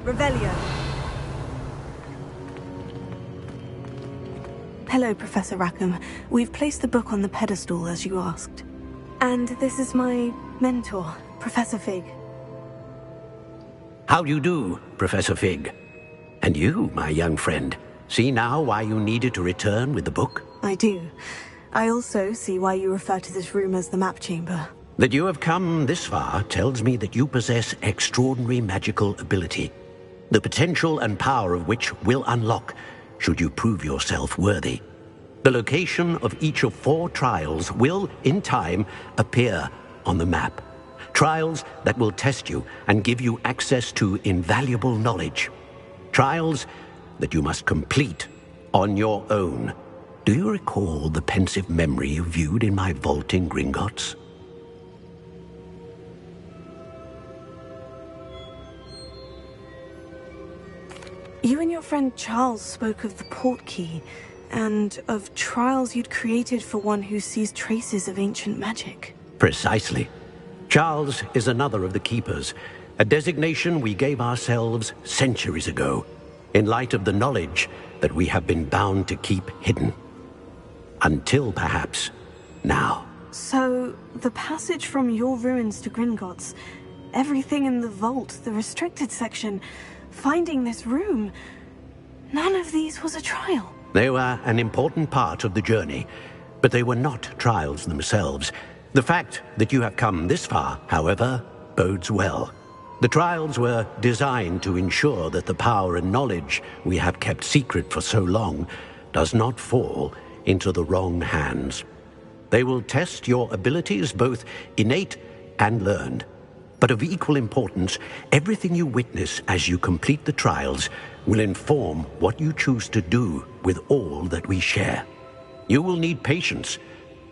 Revelio. Hello, Professor Rackham. We've placed the book on the pedestal, as you asked. And this is my mentor, Professor Fig. How do you do, Professor Fig? And you, my young friend, see now why you needed to return with the book? I do. I also see why you refer to this room as the Map Chamber. That you have come this far tells me that you possess extraordinary magical ability, the potential and power of which will unlock should you prove yourself worthy. The location of each of 4 trials will, in time, appear on the map. Trials that will test you and give you access to invaluable knowledge. Trials that you must complete on your own. Do you recall the pensive memory you viewed in my vault in Gringotts? You and your friend Charles spoke of the portkey, and of trials you'd created for one who sees traces of ancient magic. Precisely. Charles is another of the Keepers, a designation we gave ourselves centuries ago, in light of the knowledge that we have been bound to keep hidden. Until, perhaps, now. So, the passage from your ruins to Gringotts, everything in the vault, the restricted section, finding this room, none of these was a trial. They were an important part of the journey, but they were not trials themselves. The fact that you have come this far, however, bodes well. The trials were designed to ensure that the power and knowledge we have kept secret for so long does not fall into the wrong hands. They will test your abilities, both innate and learned. But of equal importance, everything you witness as you complete the trials will inform what you choose to do with all that we share. You will need patience.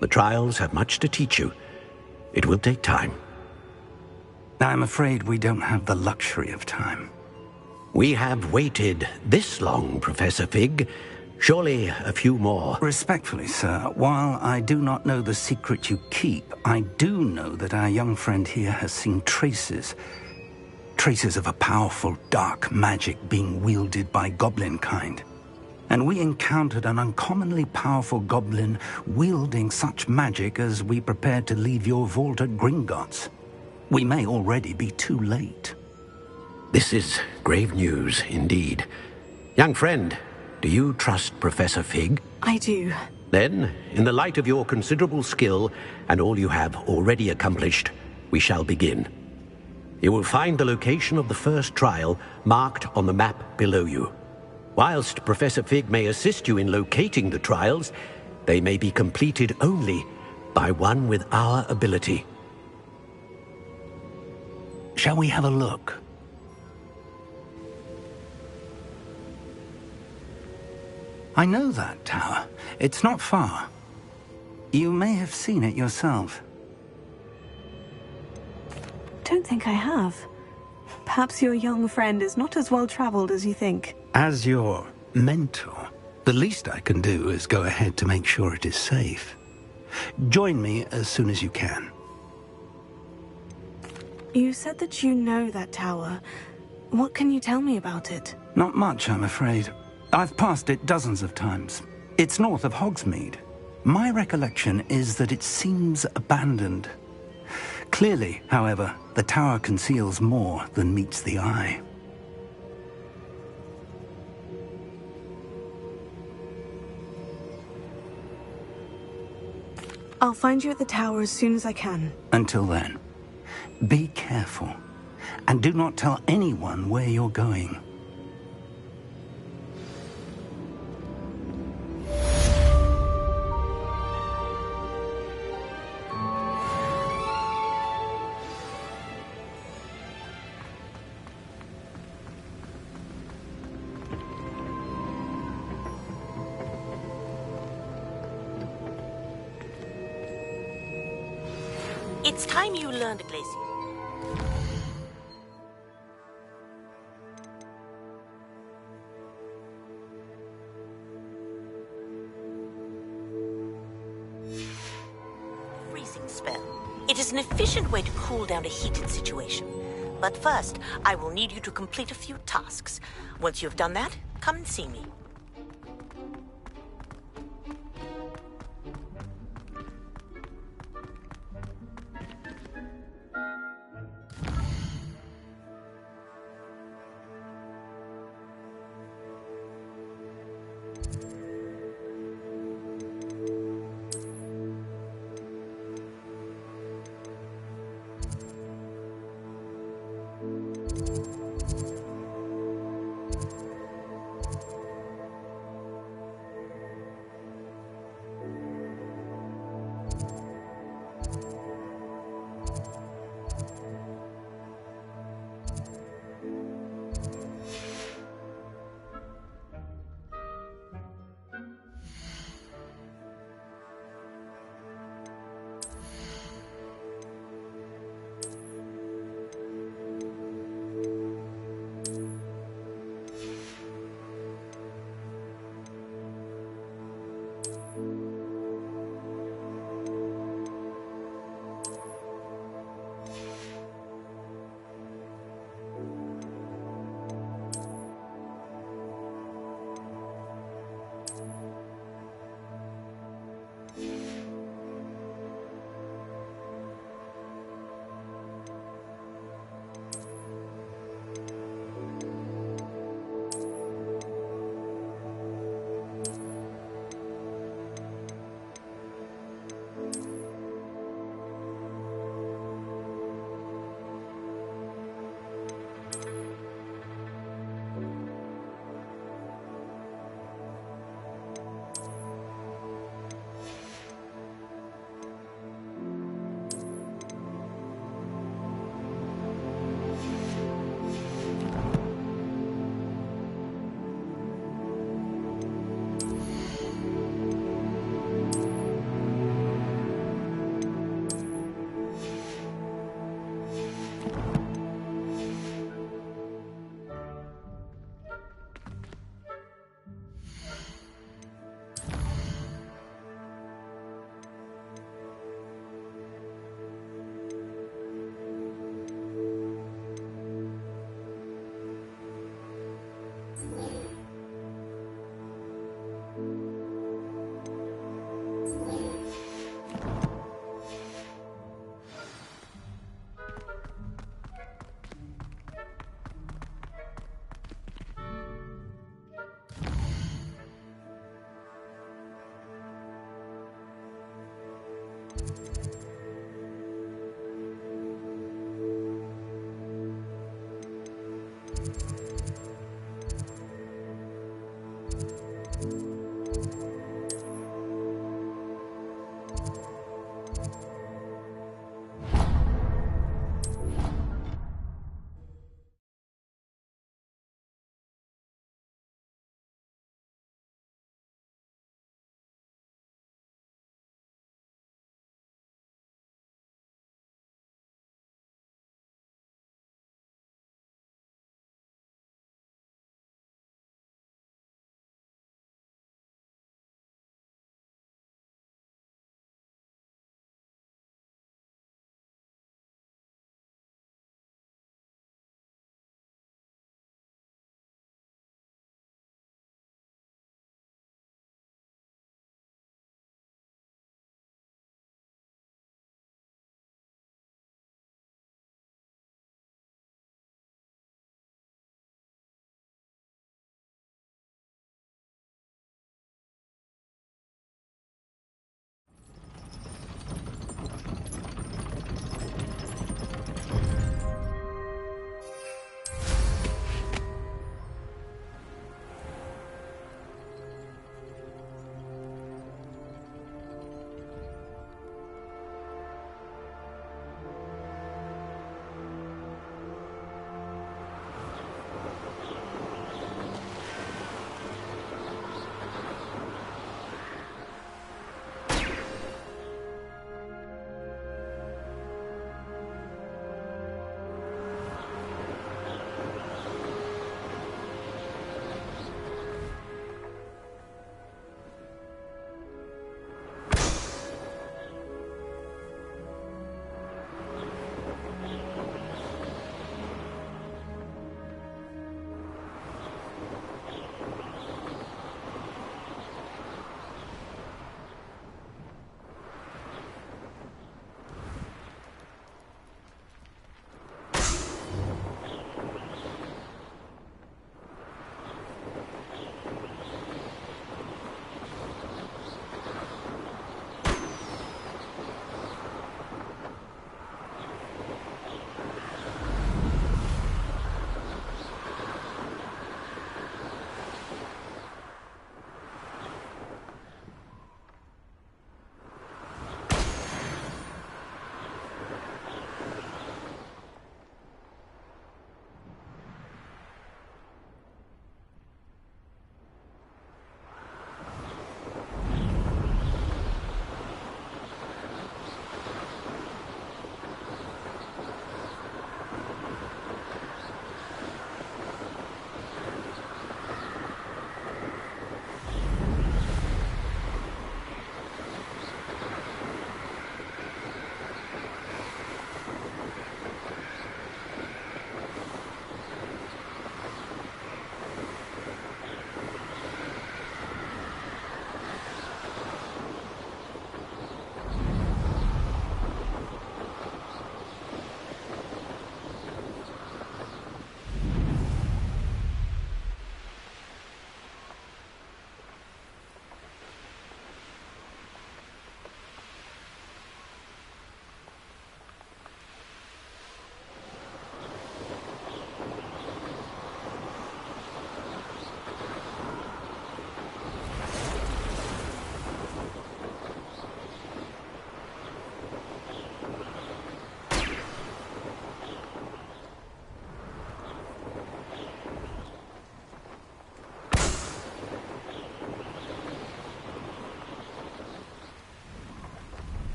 The trials have much to teach you. It will take time. I'm afraid we don't have the luxury of time. We have waited this long, Professor Fig. Surely a few more. Respectfully, sir, while I do not know the secret you keep, I do know that our young friend here has seen traces of a powerful dark magic being wielded by goblin kind. And we encountered an uncommonly powerful goblin wielding such magic as we prepared to leave your vault at Gringotts. We may already be too late. This is grave news indeed. Young friend, do you trust Professor Fig? I do. Then, in the light of your considerable skill and all you have already accomplished, we shall begin. You will find the location of the first trial marked on the map below you. Whilst Professor Fig may assist you in locating the trials, they may be completed only by one with our ability. Shall we have a look? I know that tower. It's not far. You may have seen it yourself. Don't think I have. Perhaps your young friend is not as well traveled as you think. As your mentor, the least I can do is go ahead to make sure it is safe. Join me as soon as you can. You said that you know that tower. What can you tell me about it? Not much, I'm afraid. I've passed it dozens of times. It's north of Hogsmeade. My recollection is that it seems abandoned. Clearly, however, the tower conceals more than meets the eye. I'll find you at the tower as soon as I can. Until then, be careful, and do not tell anyone where you're going. It's time you learned, Glacier. Freezing spell. It is an efficient way to cool down a heated situation. But first, I will need you to complete a few tasks. Once you have done that, come and see me.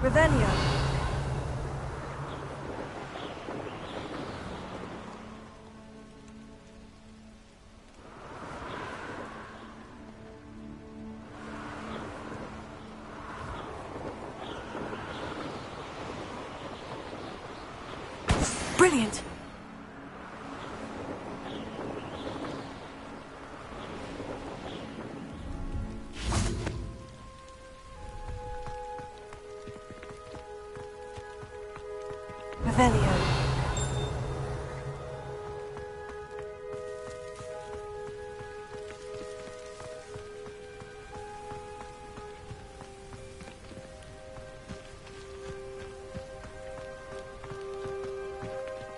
Revelio. Brilliant. Revelio.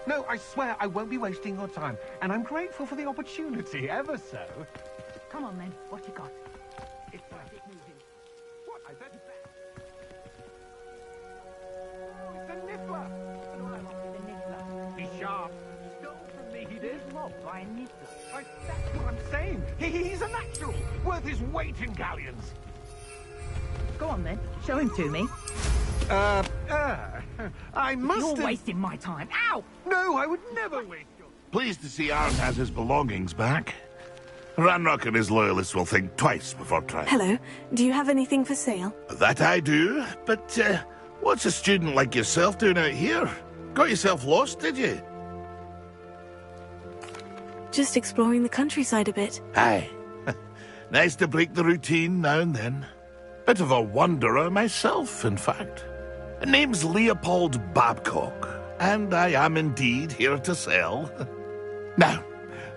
No, I swear I won't be wasting your time, and I'm grateful for the opportunity, ever so. Come on, then. What you got? It's traffic moving. What? I bet it's a niffler! The niffler. He's sharp. Stole from me, he did. Robbed by a niffler. That's what I'm saying. He's a natural, worth his weight in galleons. Go on, then. Show him to me. I must You're have... wasting my time. Ow! No, I would never waste your... Pleased to see Aaron has his belongings back. Ranrock and his loyalists will think twice before trying. Hello. Do you have anything for sale? That I do, but what's a student like yourself doing out here? Got yourself lost, did you? Just exploring the countryside a bit. Aye. Nice to break the routine now and then. Bit of a wanderer myself, in fact. Name's Leopold Babcock, and I am indeed here to sell. Now,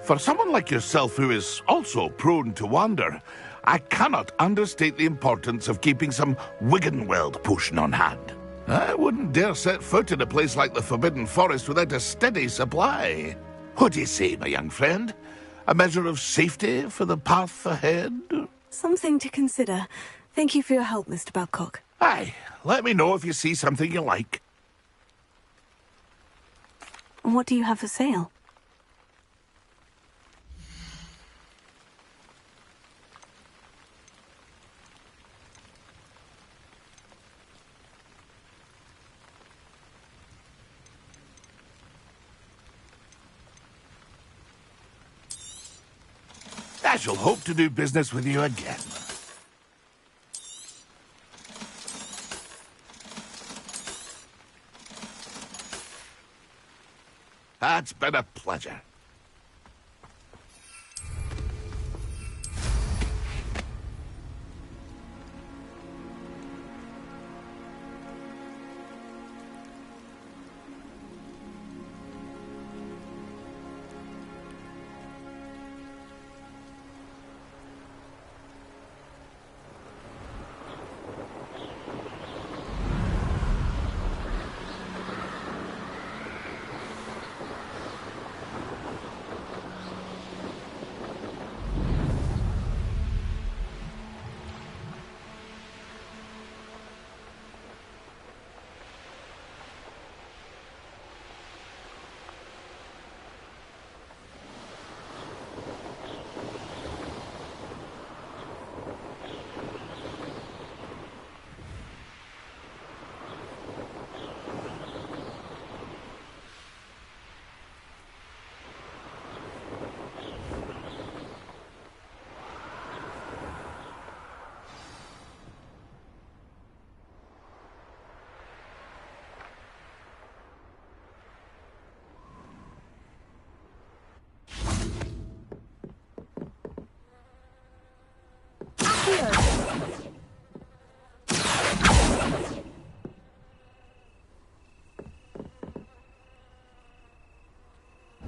for someone like yourself who is also prone to wander, I cannot understate the importance of keeping some Wiggenweld potion on hand. I wouldn't dare set foot in a place like the Forbidden Forest without a steady supply. What do you say, my young friend? A measure of safety for the path ahead? Something to consider. Thank you for your help, Mr. Babcock. Aye, let me know if you see something you like. What do you have for sale? I shall hope to do business with you again. It's been a pleasure.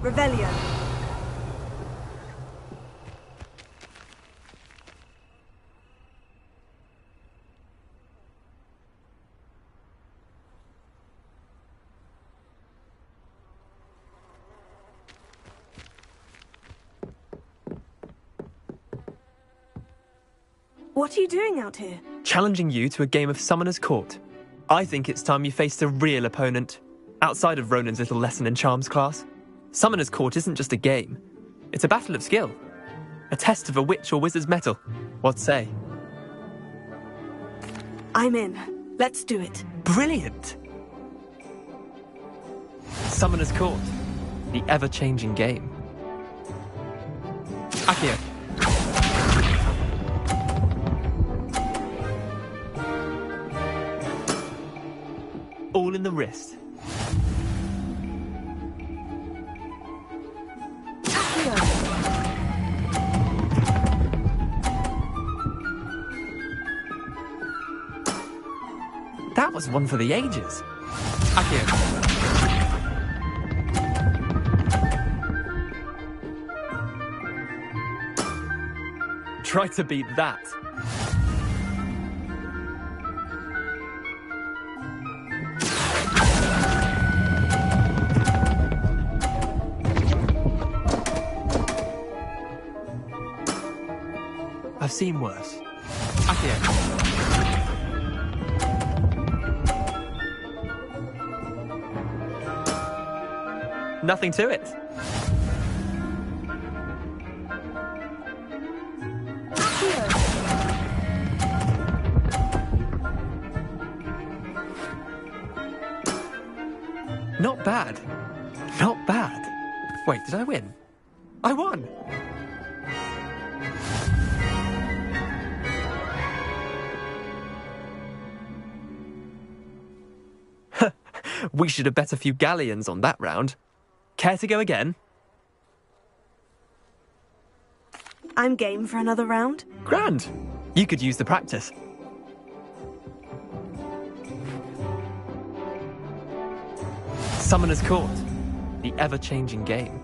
Revelio. What are you doing out here? Challenging you to a game of Summoner's Court. I think it's time you faced a real opponent, outside of Ronan's little lesson in charms class. Summoner's Court isn't just a game. It's a battle of skill. A test of a witch or wizard's mettle. What say? I'm in. Let's do it. Brilliant! Summoner's Court. The ever-changing game. Accio. All in the wrist. That was one for the ages. Accio. Try to beat that. I've seen worse. Accio. Nothing to it. Not bad. Not bad. Wait, did I win? I won! We should have bet a few galleons on that round. Care to go again? I'm game for another round. Grand. You could use the practice. Summoner's Court. The ever-changing game.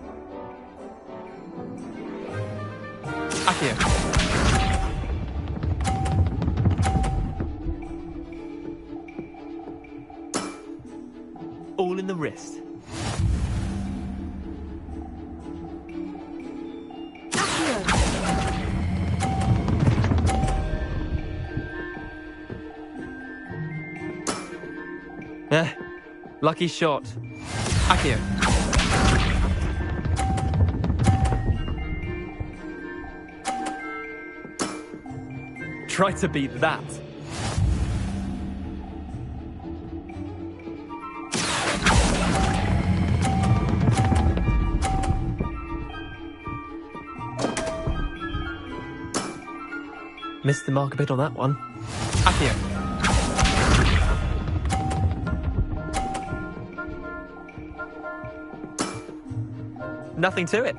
Accio. All in the wrist. Lucky shot. Accio. Try to beat that. Missed the mark a bit on that one. Accio. Nothing to it.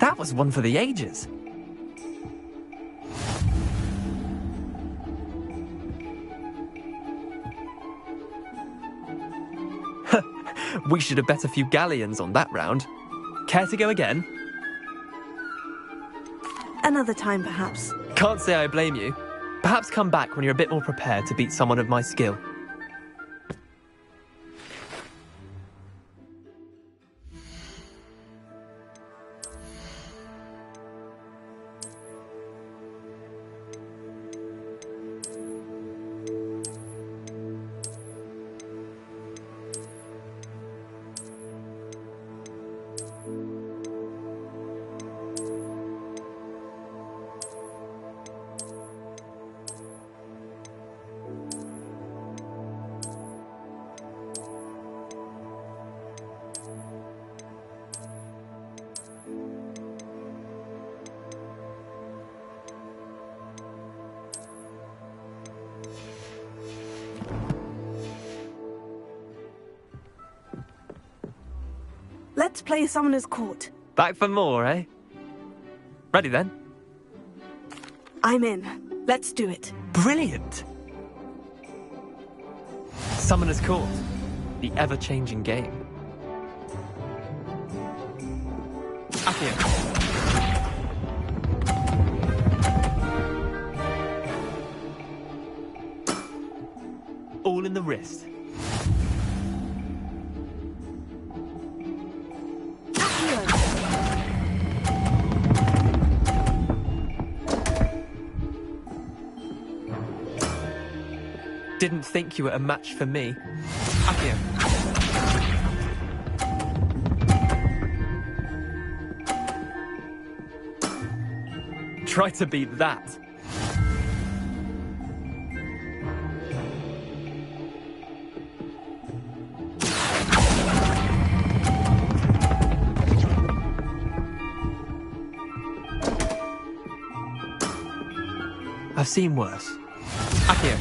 That was one for the ages. We should have bet a few galleons on that round. Care to go again? Another time, perhaps. Can't say I blame you. Perhaps come back when you're a bit more prepared to beat someone of my skill. Let's play Summoner's Court. Back for more, eh? Ready then? I'm in. Let's do it. Brilliant! Summoner's Court. The ever-changing game. Accio. All in the wrist. Didn't think you were a match for me. Accio. Try to beat that. I've seen worse. Accio.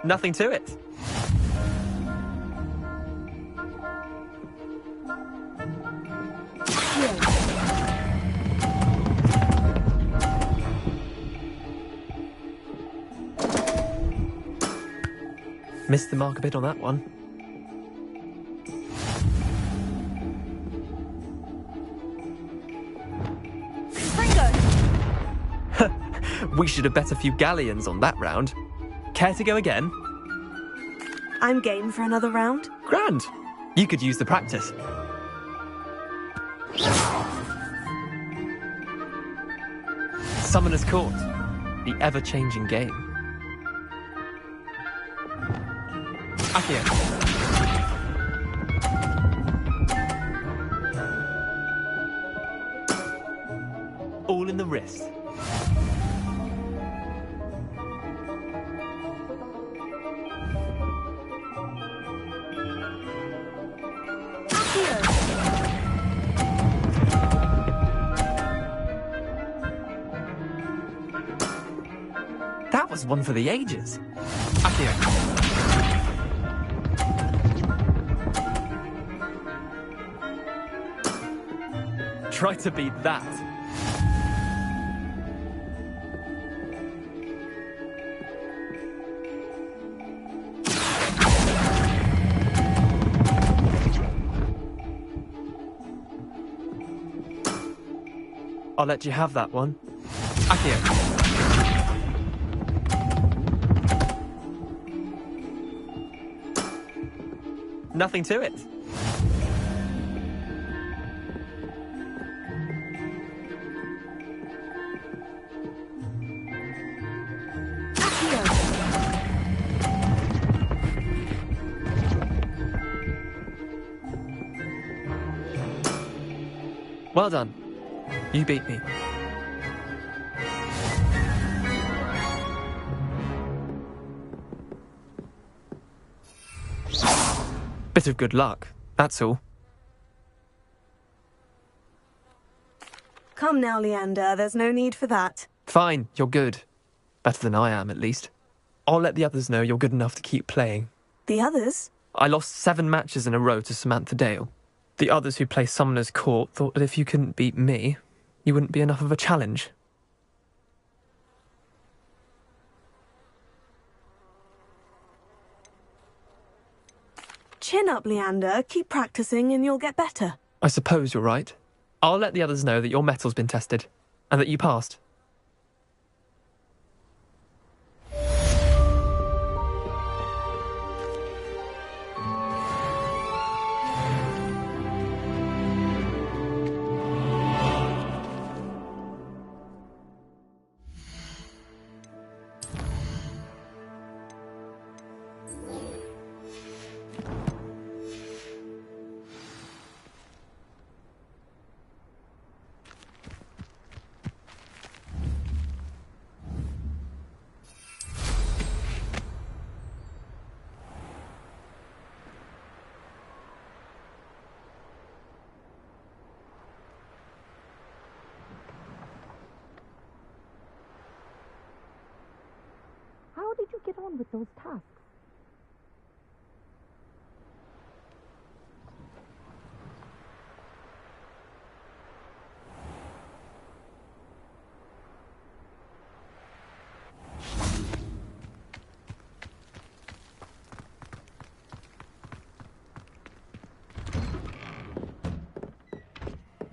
Nothing to it. Missed the mark a bit on that one. We should have bet a few galleons on that round. Care to go again? I'm game for another round. Grand. You could use the practice. Summoner's Court. The ever-changing game. Accio. All in the wrist. That was one for the ages. Accio. Try to beat that. I'll let you have that one. Accio. Nothing to it. Well done. You beat me. Bit of good luck, that's all. Come now, Leander, there's no need for that. Fine, you're good. Better than I am, at least. I'll let the others know you're good enough to keep playing. The others? I lost 7 matches in a row to Samantha Dale. The others who play Summoner's Court thought that if you couldn't beat me, you wouldn't be enough of a challenge. Chin up, Leander. Keep practicing and you'll get better. I suppose you're right. I'll let the others know that your metal's been tested, and that you passed. How did you get on with those tasks?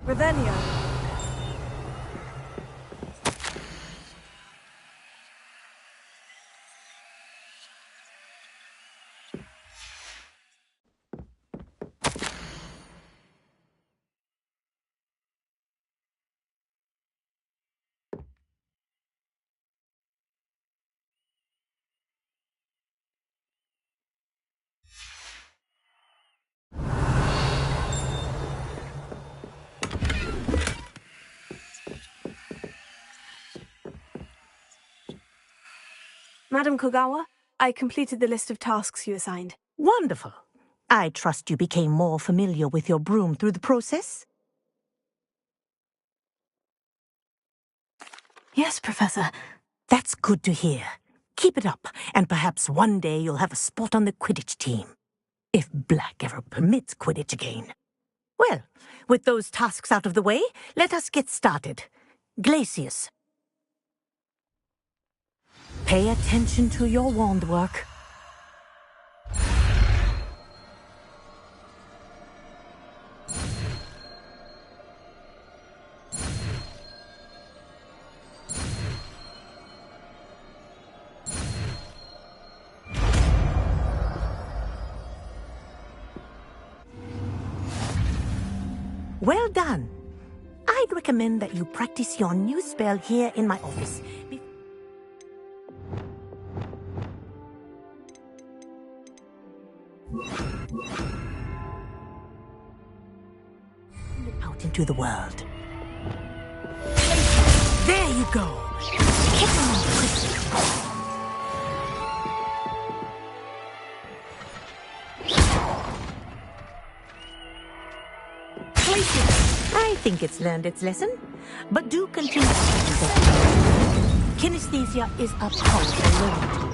Revelio. Madam Kogawa, I completed the list of tasks you assigned. Wonderful. I trust you became more familiar with your broom through the process? Yes, Professor. That's good to hear. Keep it up, and perhaps one day you'll have a spot on the Quidditch team. If Black ever permits Quidditch again. Well, with those tasks out of the way, let us get started. Glacius. Pay attention to your wand work. Well done. I'd recommend that you practice your new spell here in my office. Out into the world. There you go. Hit them all quickly. I think it's learned its lesson, but do continue to practice it. Kinesthesia is a powerful word.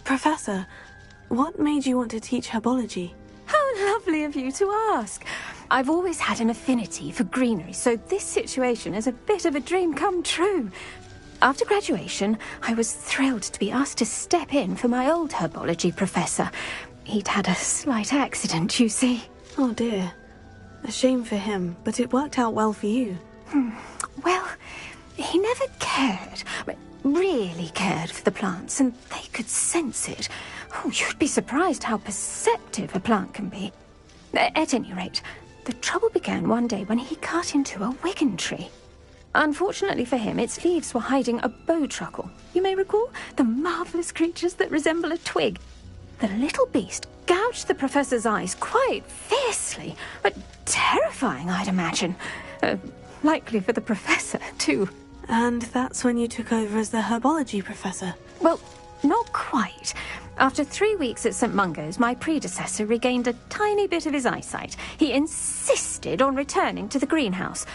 Professor, what made you want to teach herbology? How lovely of you to ask. I've always had an affinity for greenery, so this situation is a bit of a dream come true. After graduation, I was thrilled to be asked to step in for my old herbology professor. He'd had a slight accident, you see. Oh dear. A shame for him, but it worked out well for you. Well, he never cared, really cared for the plants, and they could sense it. Oh, you'd be surprised how perceptive a plant can be. At any rate, the trouble began one day when he cut into a wigan tree. Unfortunately for him, its leaves were hiding a bowtruckle. You may recall the marvellous creatures that resemble a twig. The little beast gouged the professor's eyes quite fiercely, but terrifying, I'd imagine. Likely for the professor, too. And that's when you took over as the herbology professor? Well, not quite. After 3 weeks at St. Mungo's, my predecessor regained a tiny bit of his eyesight. He insisted on returning to the greenhouse.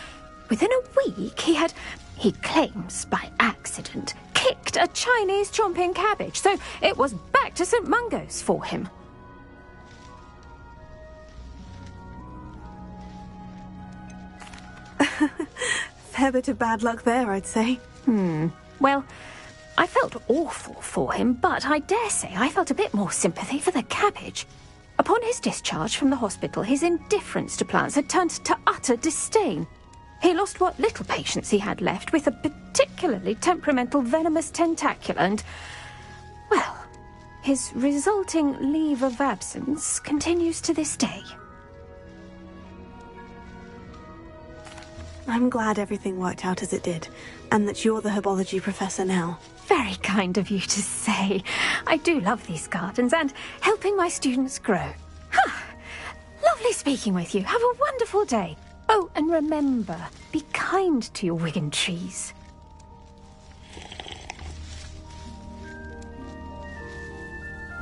Within a week, he claims by accident, kicked a Chinese chomping cabbage, so it was back to St. Mungo's for him. Fair bit of bad luck there, I'd say. Well, I felt awful for him, but I dare say I felt a bit more sympathy for the cabbage. Upon his discharge from the hospital, his indifference to plants had turned to utter disdain. He lost what little patience he had left with a particularly temperamental venomous tentacula and, well, his resulting leave of absence continues to this day. I'm glad everything worked out as it did, and that you're the herbology professor now. Very kind of you to say. I do love these gardens and helping my students grow. Lovely speaking with you. Have a wonderful day. Oh, and remember, be kind to your wigan trees.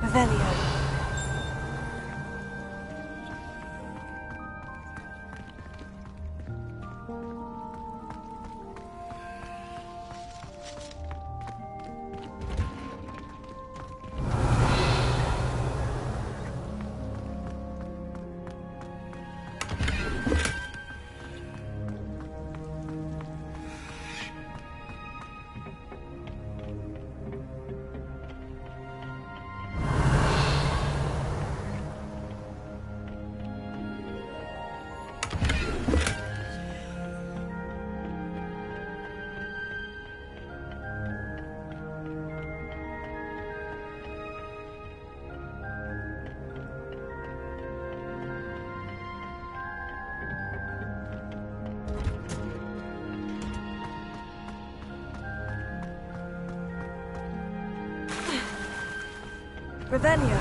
Revelio. Revelio.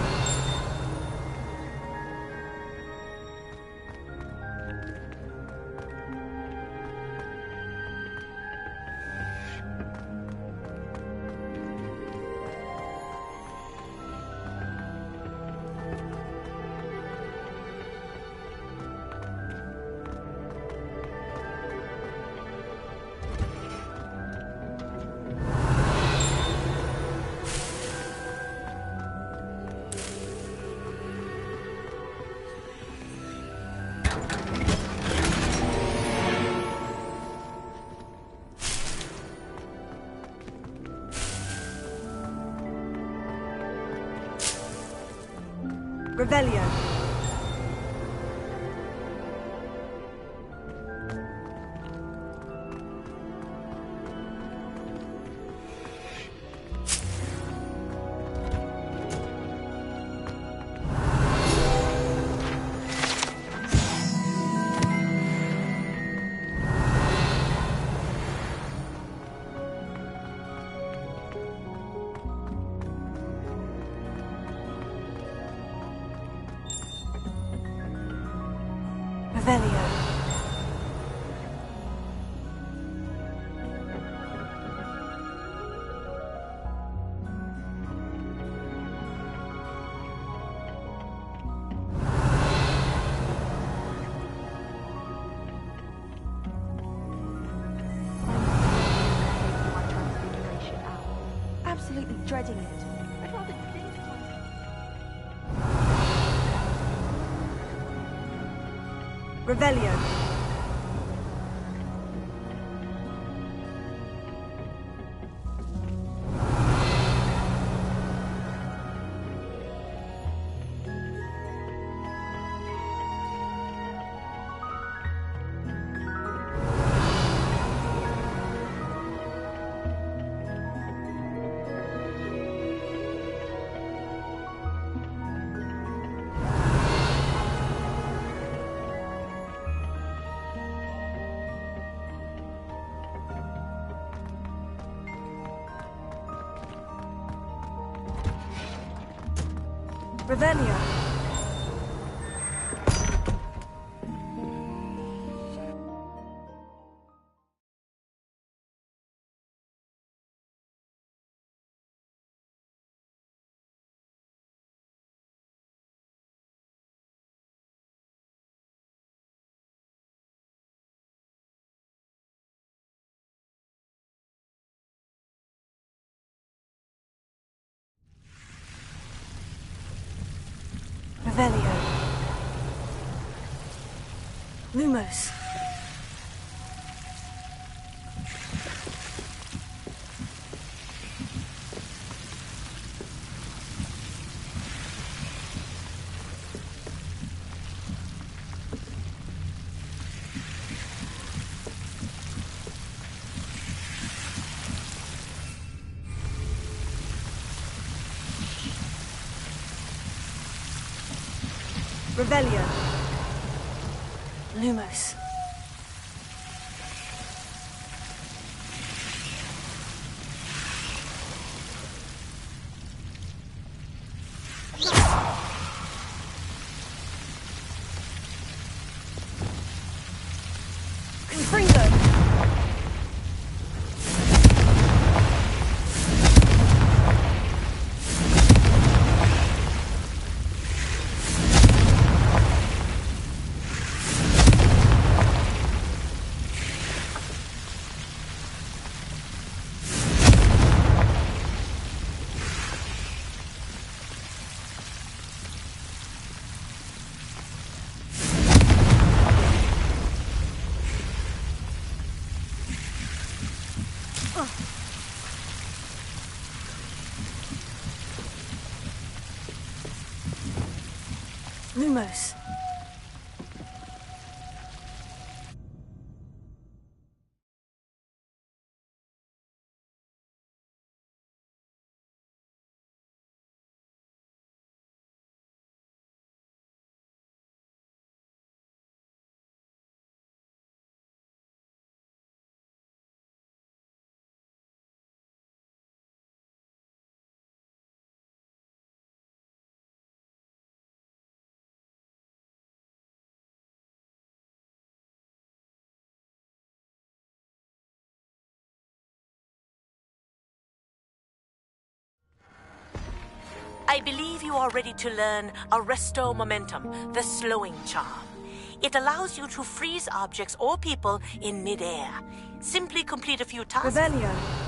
Revelio. Revelio. Absolutely dreading it. I'd rather think Revelio. Revelio. Revelio. Lumos. Revelio. Lumos. Confringo. Lumos. I believe you are ready to learn Arresto Momentum, the slowing charm. It allows you to freeze objects or people in midair. Simply complete a few tasks. Revelio.